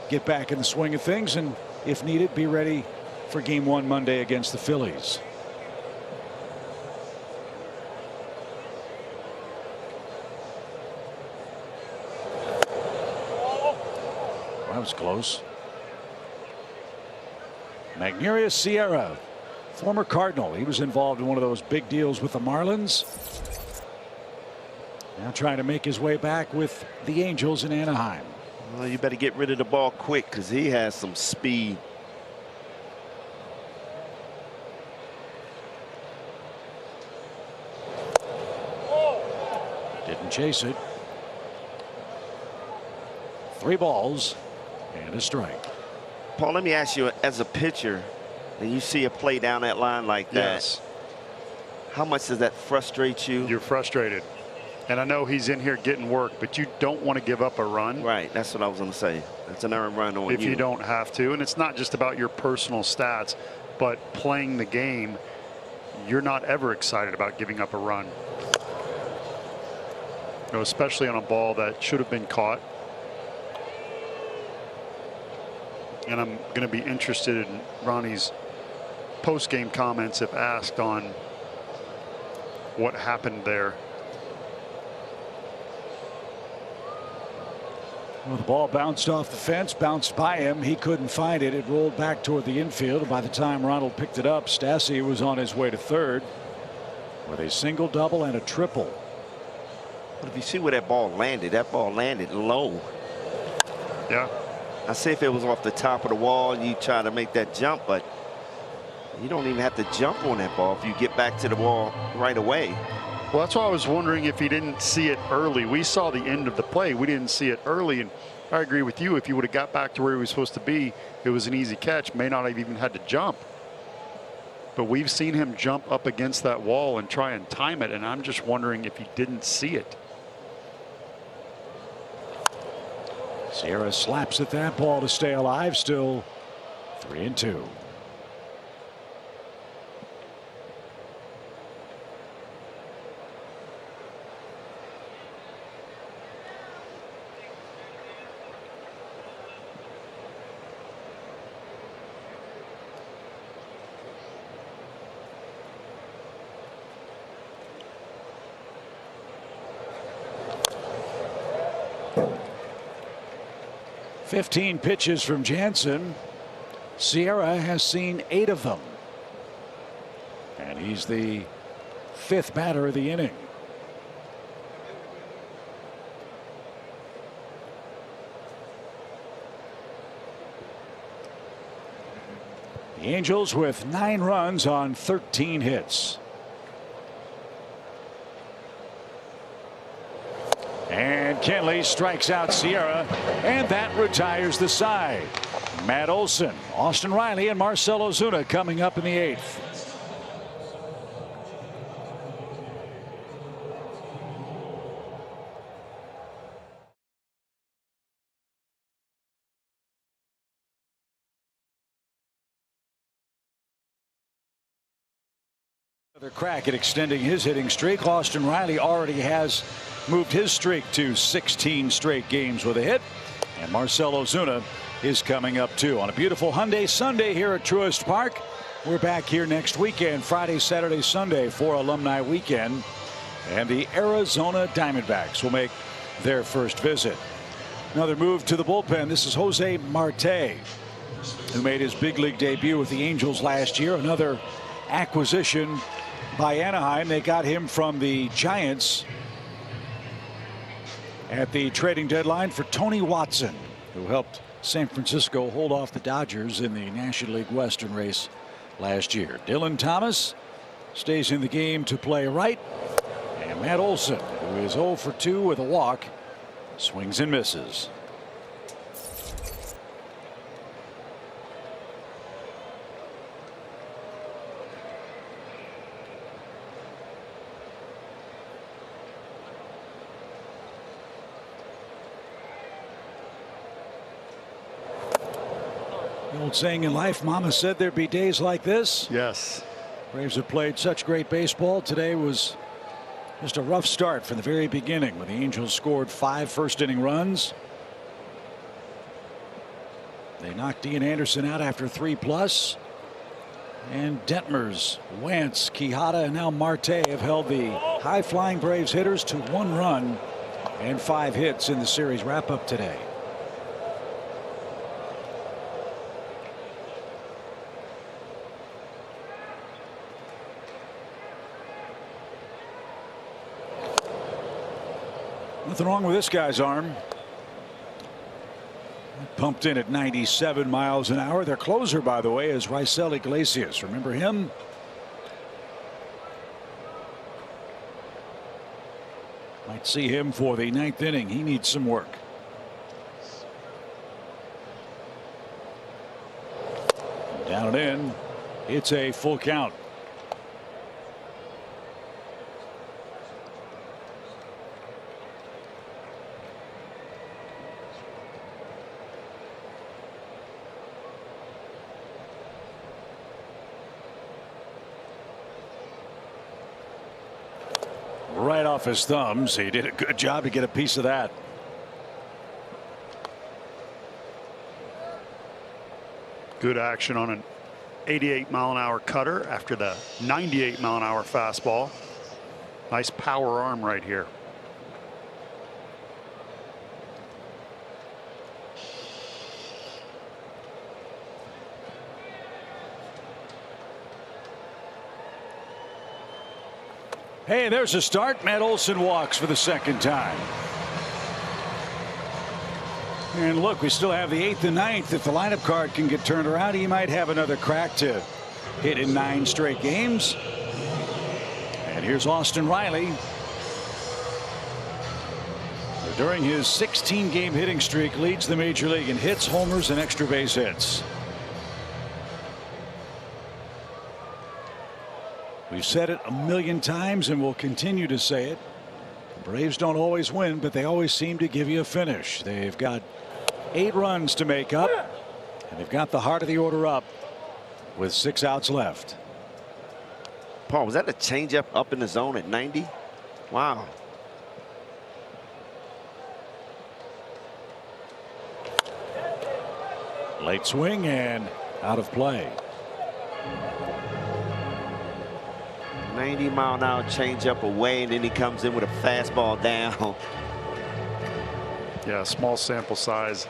Get back in the swing of things, and if needed, be ready for game 1 Monday against the Phillies. That was close. Magneuris Sierra, former Cardinal. He was involved in one of those big deals with the Marlins. Now trying to make his way back with the Angels in Anaheim.
Well, you better get rid of the ball quick because he has some speed.
Didn't chase it. 3 balls and a strike.
Paul, let me ask you, as a pitcher, and you see a play down that line like that,
Yes.
how much does that frustrate you?
You're frustrated. And I know he's in here getting work, but you don't want to give up a run.
Right, that's what I was going to say. That's an earned run on
If you don't have to. And it's not just about your personal stats, but playing the game, you're not ever excited about giving up a run. You know, especially on a ball that should have been caught. And I'm going to be interested in Ronnie's post-game comments if asked on what happened there.
Well, the ball bounced off the fence, bounced by him. He couldn't find it. It rolled back toward the infield. By the time Ronald picked it up, Stassi was on his way to third with a single, double, and a triple.
But if you see where that ball landed low.
Yeah.
I say if it was off the top of the wall, you try to make that jump, but you don't even have to jump on that ball if you get back to the wall right away.
Well, that's why I was wondering if he didn't see it early. We saw the end of the play. We didn't see it early. And I agree with you. If he would have got back to where he was supposed to be, it was an easy catch. May not have even had to jump. But we've seen him jump up against that wall and try and time it. And I'm just wondering if he didn't see it.
Sierra slaps at that ball to stay alive. Still 3-2. 15 pitches from Jansen. Sierra has seen 8 of them. And he's the 5th batter of the inning. The Angels with 9 runs on 13 hits. And Kenley strikes out Sierra, and that retires the side. Matt Olson, Austin Riley, and Marcell Ozuna coming up in the 8th. Another crack at extending his hitting streak. Austin Riley already has moved his streak to 16 straight games with a hit. And Marcell Ozuna is coming up too on a beautiful Hyundai Sunday here at Truist Park. We're back here next weekend, Friday, Saturday, Sunday for Alumni Weekend. And the Arizona Diamondbacks will make their first visit. Another move to the bullpen. This is Jose Marte, who made his big league debut with the Angels last year. Another acquisition by Anaheim. They got him from the Giants at the trading deadline for Tony Watson, who helped San Francisco hold off the Dodgers in the National League Western race last year. Dylan Thomas stays in the game to play right. And Matt Olson, who is 0 for 2 with a walk, swings and misses. The old saying in life, Mama said there'd be days like this.
Yes.
Braves have played such great baseball. Today was just a rough start from the very beginning when the Angels scored 5 first-inning runs. They knocked Ian Anderson out after 3+. And Detmers, Wentz, Quijada, and now Marte have held the high-flying Braves hitters to 1 run and 5 hits in the series wrap-up today. Nothing wrong with this guy's arm. Pumped in at 97 miles an hour. Their closer, by the way, is Raisel Iglesias. Remember him? Might see him for the 9th inning. He needs some work. Down and in. It's a full count. Right off his thumbs. He did a good job to get a piece of that.
Good action on an 88-mile-an-hour cutter after the 98-mile-an-hour fastball. Nice power arm right here.
Hey, there's a start. Matt Olson walks for the 2nd time. And look, we still have the 8th and 9th. If the lineup card can get turned around, he might have another crack to hit in 9 straight games. And here's Austin Riley. During his 16-game hitting streak, leads the major league in hits, homers, and extra base hits. We've said it a million times and we'll continue to say it. The Braves don't always win, but they always seem to give you a finish. They've got 8 runs to make up, and they've got the heart of the order up with 6 outs left.
Paul, was that a changeup up in the zone at 90? Wow.
Late swing and out of play.
90-mile-an-hour changeup away, and then he comes in with a fastball down.
Yeah, small sample size.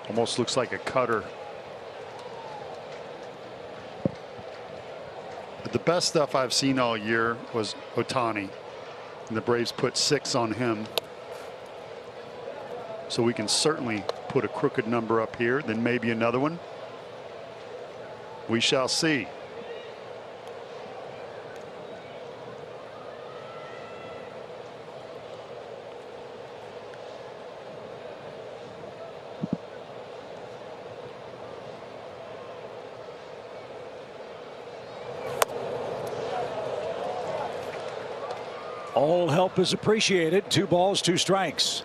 Almost looks like a cutter. But the best stuff I've seen all year was Ohtani. And the Braves put 6 on him. So we can certainly put a crooked number up here, then maybe another one. We shall see.
All help is appreciated. 2 balls, 2 strikes.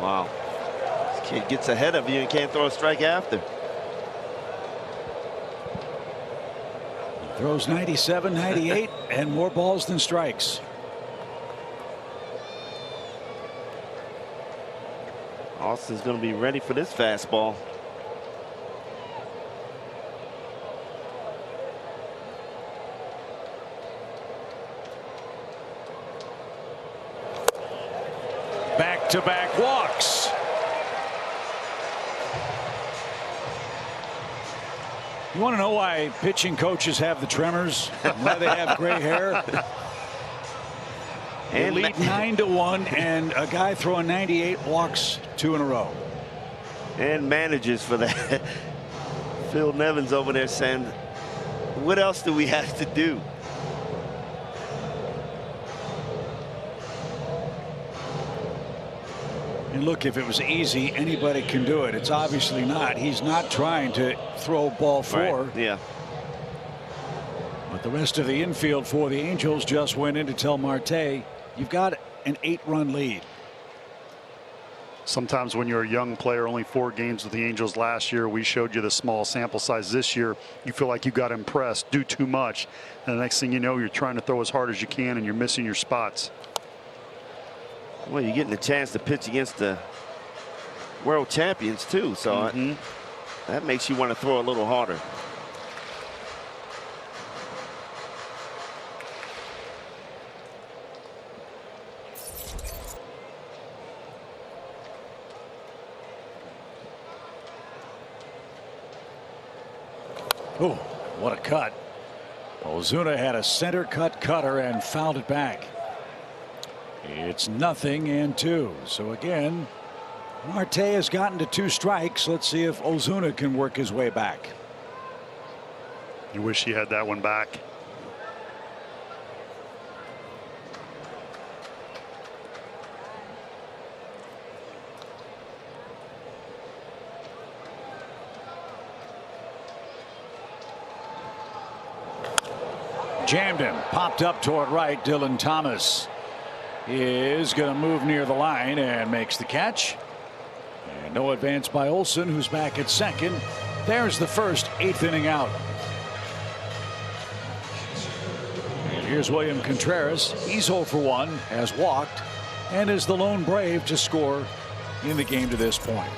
Wow. This kid gets ahead of you and can't throw a strike after.
Throws 97, 98, and more balls than strikes.
Austin's going to be ready for this fastball.
Back-to-back walks. You want to know why pitching coaches have the tremors? Why they have gray hair? They
And
lead 9-1, and a guy throwing 98 walks 2 in a row.
And managers for that. Phil Nevins over there saying, what else do we have to do?
And look, if it was easy, anybody can do it. It's obviously not. He's not trying to throw ball 4.
Right. Yeah.
But the rest of the infield for the Angels just went in to tell Marte, you've got an 8-run lead.
Sometimes when you're a young player, only 4 games with the Angels last year, we showed you the small sample size. This year, you feel like you got impressed, do too much, and the next thing you know, you're trying to throw as hard as you can and you're missing your spots.
Well, you're getting a chance to pitch against the world champions too, so that makes you want to throw a little harder.
Oh, what a cut. Ozuna had a center cut cutter and fouled it back. It's 0-2. So again, Marte has gotten to 2 strikes. Let's see if Ozuna can work his way back.
You wish he had that one back.
Jammed him, popped up toward right. Dylan Thomas is going to move near the line and makes the catch. And no advance by Olson, who's back at second. There's the first 8th inning out. And here's William Contreras. He's 0 for 1, has walked, and is the lone Brave to score in the game to this point.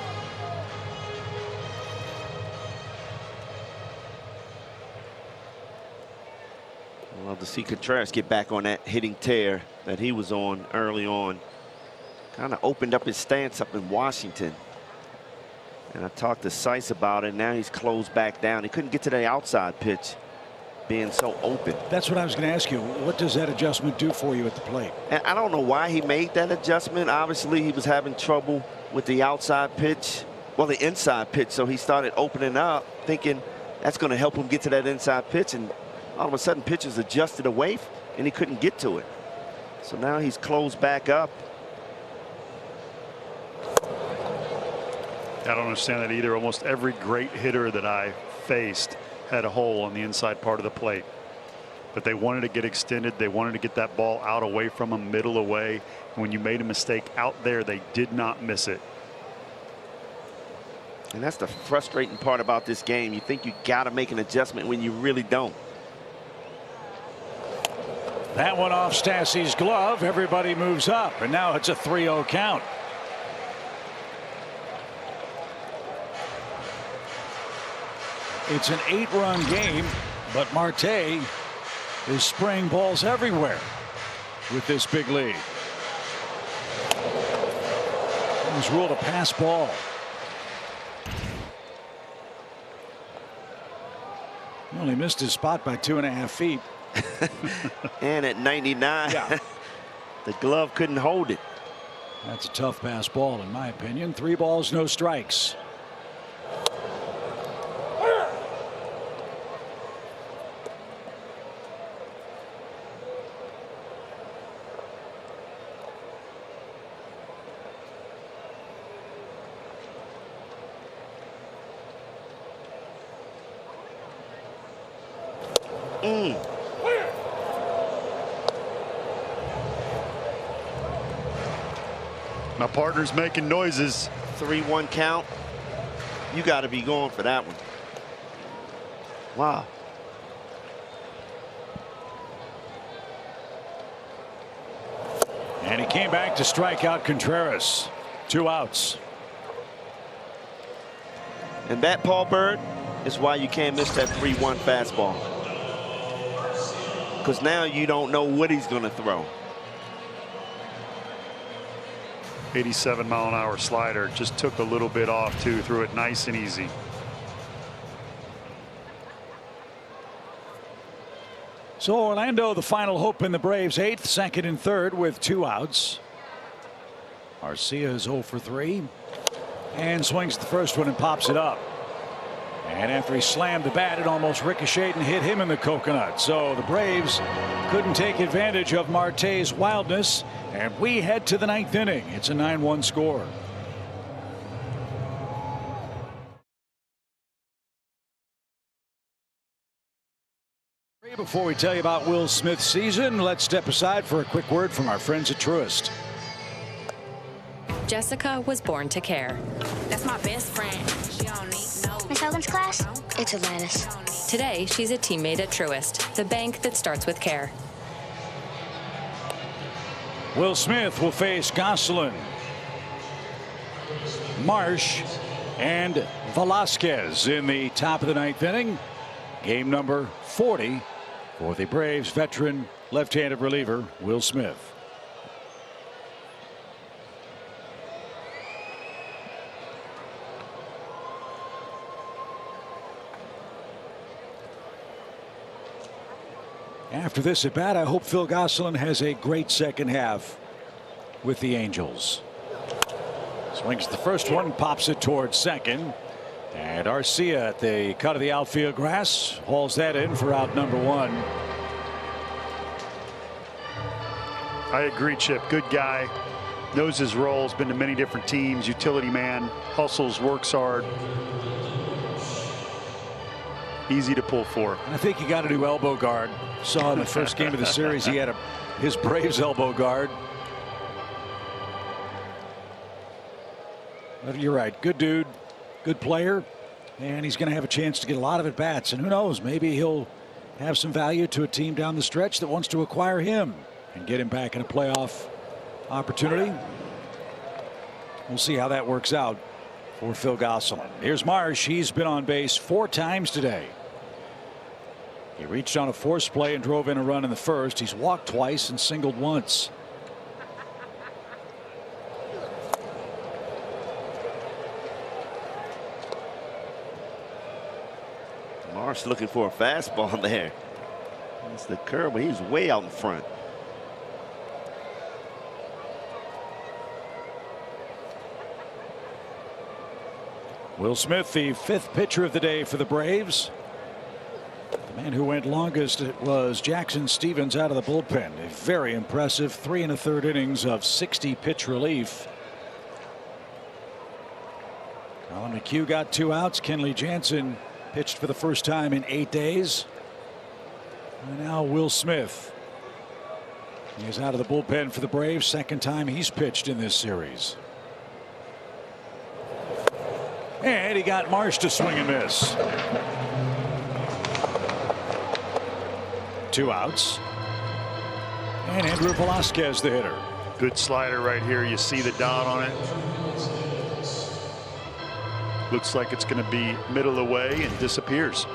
Love to see Contreras get back on that hitting tear that he was on early on. Kind of opened up his stance up in Washington. And I talked to Sice about it. Now he's closed back down. He couldn't get to the outside pitch being so open.
That's what I was going to ask you. What does that adjustment do for you at the plate?
And I don't know why he made that adjustment. Obviously, he was having trouble with the outside pitch. Well, the inside pitch. So he started opening up thinking that's going to help him get to that inside pitch. And all of a sudden, pitches adjusted away and he couldn't get to it. So now he's closed back up.
I don't understand that either. Almost every great hitter that I faced had a hole on the inside part of the plate. But they wanted to get extended. They wanted to get that ball out away from them, middle away. And when you made a mistake out there, they did not miss it.
And that's the frustrating part about this game. You think you got to make an adjustment when you really don't.
That one off Stassi's glove. Everybody moves up, and now it's a 3-0 count. It's an 8-run game, but Marte is spraying balls everywhere with this big lead. It was ruled a pass ball. He only missed his spot by 2.5 feet.
And at 99,
yeah.
The glove couldn't hold it.
That's a tough pass ball, in my opinion. 3 balls, no strikes.
My partner's making noises.
3-1 count. You got to be going for that one. Wow.
And he came back to strike out Contreras. 2 outs.
And that, Paul Bird, is why you can't miss that 3-1 fastball. Because now you don't know what he's going to throw.
87-mile-an-hour slider. Just took a little bit off, too. Threw it nice and easy.
So Orlando, the final hope in the Braves' 8th, 2nd and 3rd with 2 outs. Arcia is 0 for 3 and swings the first one and pops it up. And after he slammed the bat, it almost ricocheted and hit him in the coconut. So the Braves couldn't take advantage of Marte's wildness, and we head to the 9th inning. It's a 9-1 score. Before we tell you about Will Smith's season, let's step aside for a quick word from our friends at Truist.
Jessica was born to care.
That's my best friend. She don't need no. Miss Hogan's class? It's Atlantis.
Today, she's a teammate at Truist, the bank that starts with care.
Will Smith will face Gosselin, Marsh, and Velasquez in the top of the 9th inning. Game number 40 for the Braves veteran left-handed reliever Will Smith. After this at bat, I hope Phil Gosselin has a great second half with the Angels. Swings the first one, pops it towards second. And Arcia at the cut of the outfield grass hauls that in for out number 1.
I agree, Chip. Good guy. Knows his role. Has been to many different teams. Utility man. Hustles. Works hard. Easy to pull for.
I think he got a new elbow guard. Saw in the first game of the series he had his Braves elbow guard. But you're right. Good dude. Good player, and he's going to have a chance to get a lot of at-bats, and who knows, maybe he'll have some value to a team down the stretch that wants to acquire him and get him back in a playoff opportunity. We'll see how that works out for Phil Gosselin. Here's Marsh. He's been on base 4 times today. He reached on a force play and drove in a run in the first. He's walked twice and singled once.
Marsh looking for a fastball there. That's the curve, but he's way out in front.
Will Smith, the 5th pitcher of the day for the Braves. The man who went longest was Jackson Stevens out of the bullpen. A very impressive 3 1/3 innings of 60 pitch relief. Colin McHugh got 2 outs. Kenley Jansen pitched for the first time in 8 days. And now Will Smith. He's out of the bullpen for the Braves. 2nd time he's pitched in this series. And he got Marsh to swing and miss. 2 outs. And Andrew Velasquez, the hitter.
Good slider right here. You see the dot on it. Looks like it's going to be middle of the way and disappears.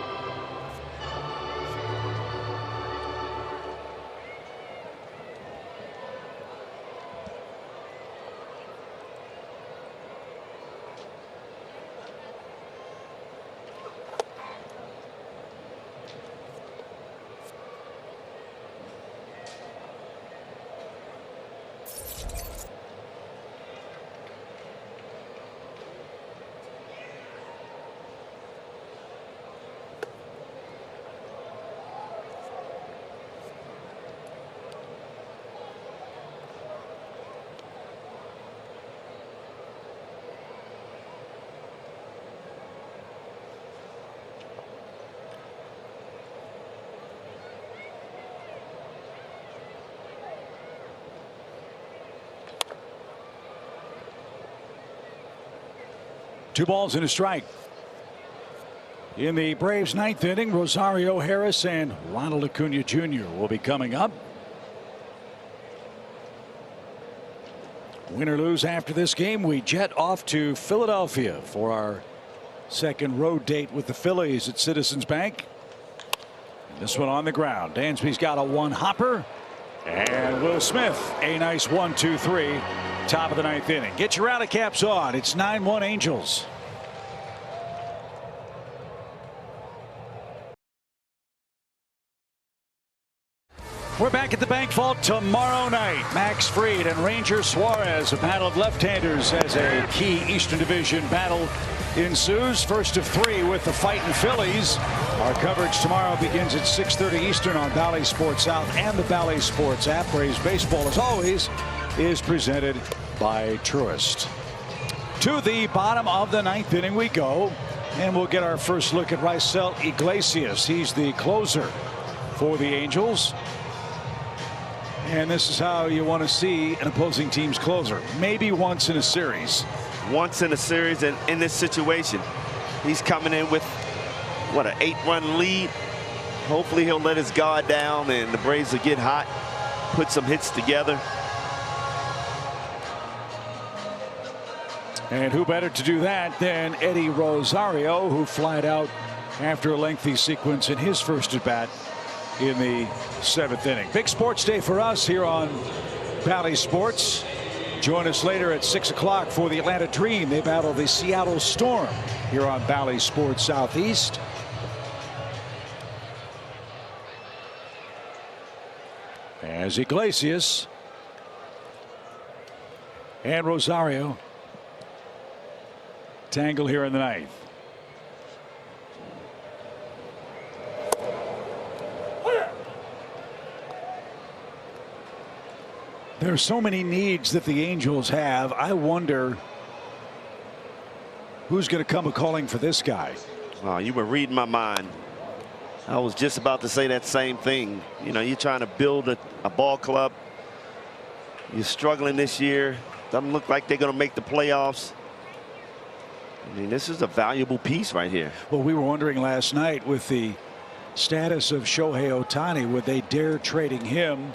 Two balls and a strike. In the Braves' ninth inning, Rosario Harris and Ronald Acuna Jr. will be coming up. Win or lose after this game, we jet off to Philadelphia for our second road date with the Phillies at Citizens Bank. This one on the ground. Dansby's got a one hopper. And Will Smith, a nice 1-2-3. Top of the ninth inning. Get your rally caps on. It's 9-1 Angels. We're back at the Bank Vault tomorrow night. Max Fried and Ranger Suarez, a battle of left-handers as a key Eastern Division battle ensues. First of three with the fighting Phillies. Our coverage tomorrow begins at 6:30 Eastern on Bally Sports South and the Bally Sports app. Braves baseball, as always, is presented by Truist. To the bottom of the ninth inning we go, and we'll get our first look at Raisel Iglesias. He's the closer for the Angels. And this is how you want to see an opposing team's closer. Maybe once in a series.
Once in a series, and in this situation, he's coming in with, what, an 8-run lead. Hopefully he'll let his guard down and the Braves will get hot, put some hits together.
And who better to do that than Eddie Rosario, who flied out after a lengthy sequence in his first at bat in the seventh inning. Big sports day for us here on Bally Sports. Join us later at 6 o'clock for the Atlanta Dream. They battle the Seattle Storm here on Bally Sports Southeast. As Iglesias and Rosario tangle here in the ninth. There are so many needs that the Angels have. I wonder who's going to come a-calling for this guy.
Oh, you were reading my mind. I was just about to say that same thing. You know, you're trying to build a ball club. You're struggling this year. Doesn't look like they're going to make the playoffs. I mean, this is a valuable piece right here.
Well, we were wondering last night with the status of Shohei Ohtani, would they dare trading him?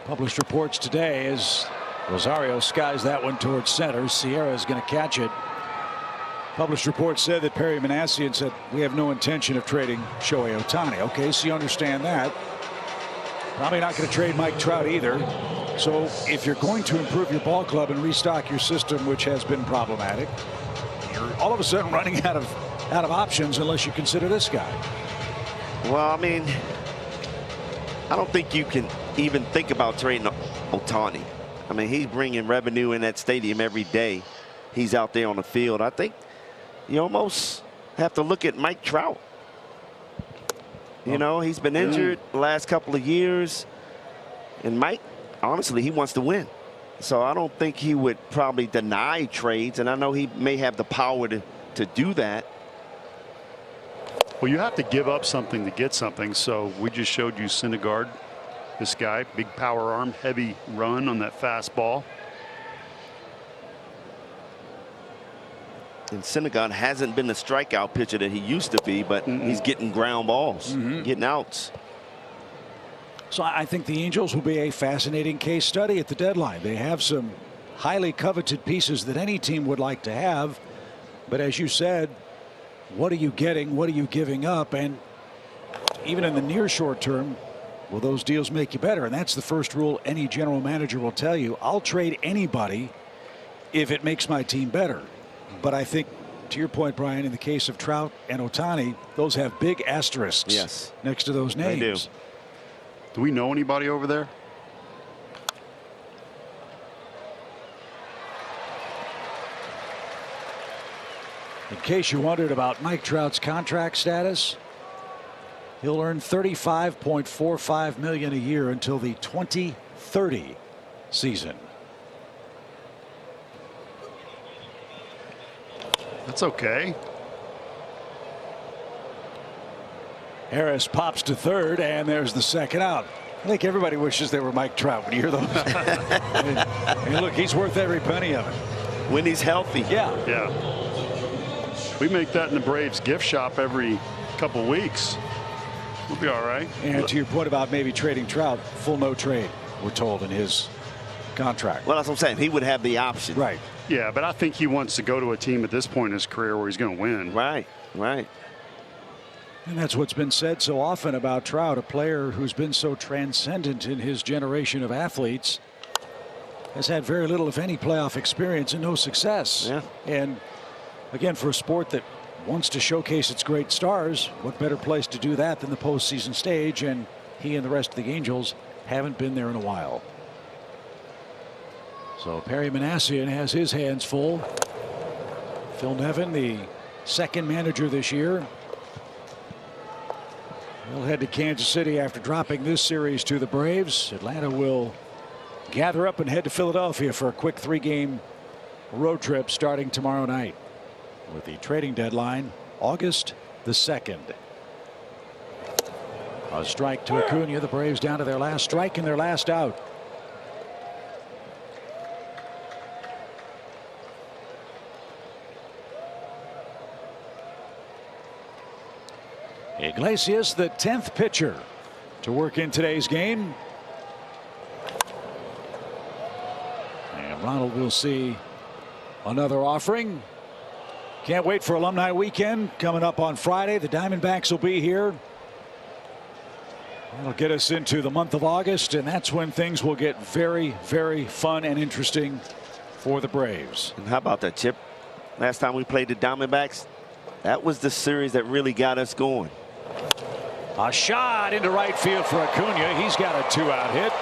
Published reports today as Rosario skies that one towards center. Sierra is going to catch it. Published reports said that Perry Manassian said we have no intention of trading Shohei Ohtani. Okay, so you understand that. Probably not going to trade Mike Trout either. So if you're going to improve your ball club and restock your system, which has been problematic, you're all of a sudden running out of options unless you consider this guy.
Well, I mean, I don't think you can even think about trading Ohtani. I mean, he's bringing revenue in that stadium every day. He's out there on the field. I think you almost have to look at Mike Trout. You know, he's been injured the last couple of years. And Mike, honestly, he wants to win. So I don't think he would probably deny trades. And I know he may have the power to do that.
Well, you have to give up something to get something. So we just showed you Syndergaard, this guy, big power arm, heavy run on that fastball.
And Syndergaard hasn't been the strikeout pitcher that he used to be, but he's getting ground balls, getting outs.
So I think the Angels will be a fascinating case study at the deadline. They have some highly coveted pieces that any team would like to have. But as you said, what are you getting? What are you giving up? And even in the near short term, will those deals make you better? And that's the first rule any general manager will tell you. I'll trade anybody if it makes my team better. But I think, to your point, Brian, in the case of Trout and Ohtani, those have big asterisks next to those names.
They do. Do we know anybody over there?
In case you wondered about Mike Trout's contract status, he'll earn $35.45 million a year until the 2030 season.
That's okay.
Harris pops to third, and there's the second out. I think everybody wishes they were Mike Trout when you hear those. And look, he's worth every penny of it.
When he's healthy.
Yeah. We make that in the Braves gift shop every couple weeks. We'll be all right.
And to your point about maybe trading Trout, full no trade, we're told in his contract.
Well, that's what I'm saying. He would have the option.
Right.
Yeah, but I think he wants to go to a team at this point in his career where he's going to win.
Right.
And that's what's been said so often about Trout, a player who's been so transcendent in his generation of athletes, has had very little, if any, playoff experience and no success.
Yeah.
And again, for a sport that wants to showcase its great stars, what better place to do that than the postseason stage? And he and the rest of the Angels haven't been there in a while. So Perry Manassian has his hands full. Phil Nevin, the second manager this year, will head to Kansas City after dropping this series to the Braves. Atlanta will gather up and head to Philadelphia for a quick 3-game road trip starting tomorrow night, with the trading deadline August the 2nd. A strike to Acuna. The Braves down to their last strike and their last out. Iglesias, the 10th pitcher to work in today's game. And Ronald will see another offering. Can't wait for Alumni Weekend coming up on Friday. The Diamondbacks will be here. That'll get us into the month of August, and that's when things will get very, very fun and interesting for the Braves.
And how about that, Chip? Last time we played the Diamondbacks, that was the series that really got us going.
A shot into right field for Acuna. He's got a 2-out hit.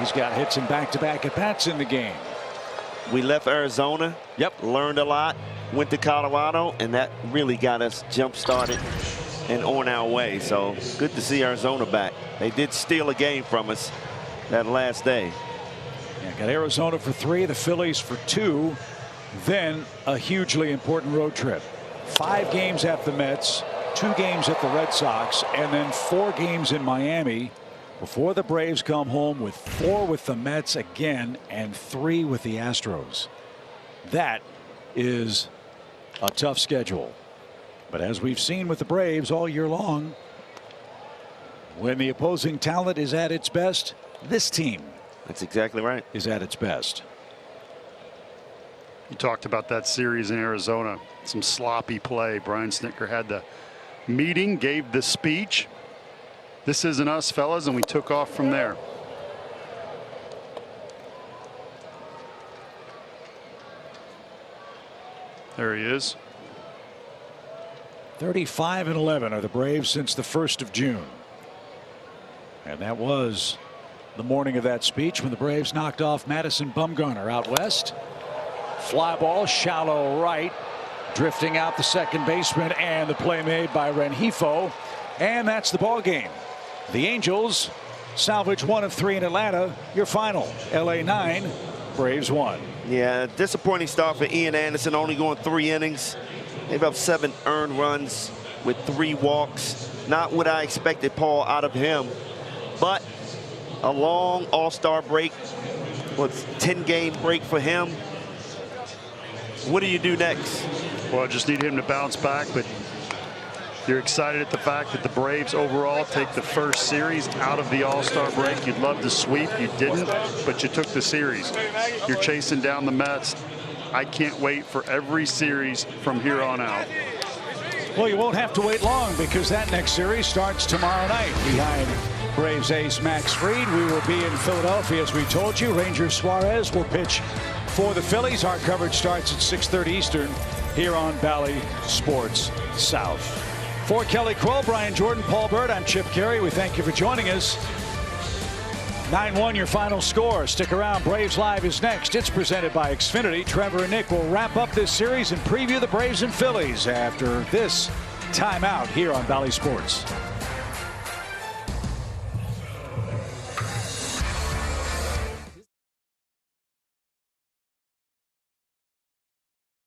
He's got hits in back-to-back at-bats in the game.
We left Arizona.
Yep.
Learned a lot. Went to Colorado, and that really got us jump-started and on our way. So good to see Arizona back. They did steal a game from us that last day.
Yeah, got Arizona for 3, the Phillies for 2, then a hugely important road trip. 5 games at the Mets, 2 games at the Red Sox, and then 4 games in Miami before the Braves come home with 4 with the Mets again and 3 with the Astros. That is a tough schedule. But as we've seen with the Braves all year long, when the opposing talent is at its best, this team,
that's exactly right,
is at its best.
You talked about that series in Arizona. Some sloppy play. Brian Snitker had the meeting, gave the speech. This isn't us, fellas, and we took off from there. There he is.
35-11 are the Braves since the 1st of June. And that was the morning of that speech when the Braves knocked off Madison Bumgarner out west. Fly ball, shallow right, drifting out the second baseman, and the play made by Rengifo. And that's the ball game. The Angels salvage 1 of 3 in Atlanta. Your final, LA 9, Braves 1.
Yeah, disappointing start for Ian Anderson, only going 3 innings. They've up 7 earned runs with 3 walks. Not what I expected, Paul, out of him. But a long All-Star break. What's 10-game break for him? What do you do next?
Well, I just need him to bounce back, but You're excited at the fact that the Braves overall take the first series out of the All-Star break. You'd love to sweep. You didn't, but you took the series. You're chasing down the Mets. I can't wait for every series from here on out.
Well, you won't have to wait long because that next series starts tomorrow night. Behind Braves ace Max Fried, we will be in Philadelphia, as we told you. Ranger Suarez will pitch for the Phillies. Our coverage starts at 6:30 Eastern here on Bally Sports South. For Kelly Crow, Brian Jordan, Paul Bird, I'm Chip Carey. We thank you for joining us. 9-1 your final score. Stick around. Braves Live is next. It's presented by Xfinity. Trevor and Nick will wrap up this series and preview the Braves and Phillies after this timeout here on Bally Sports.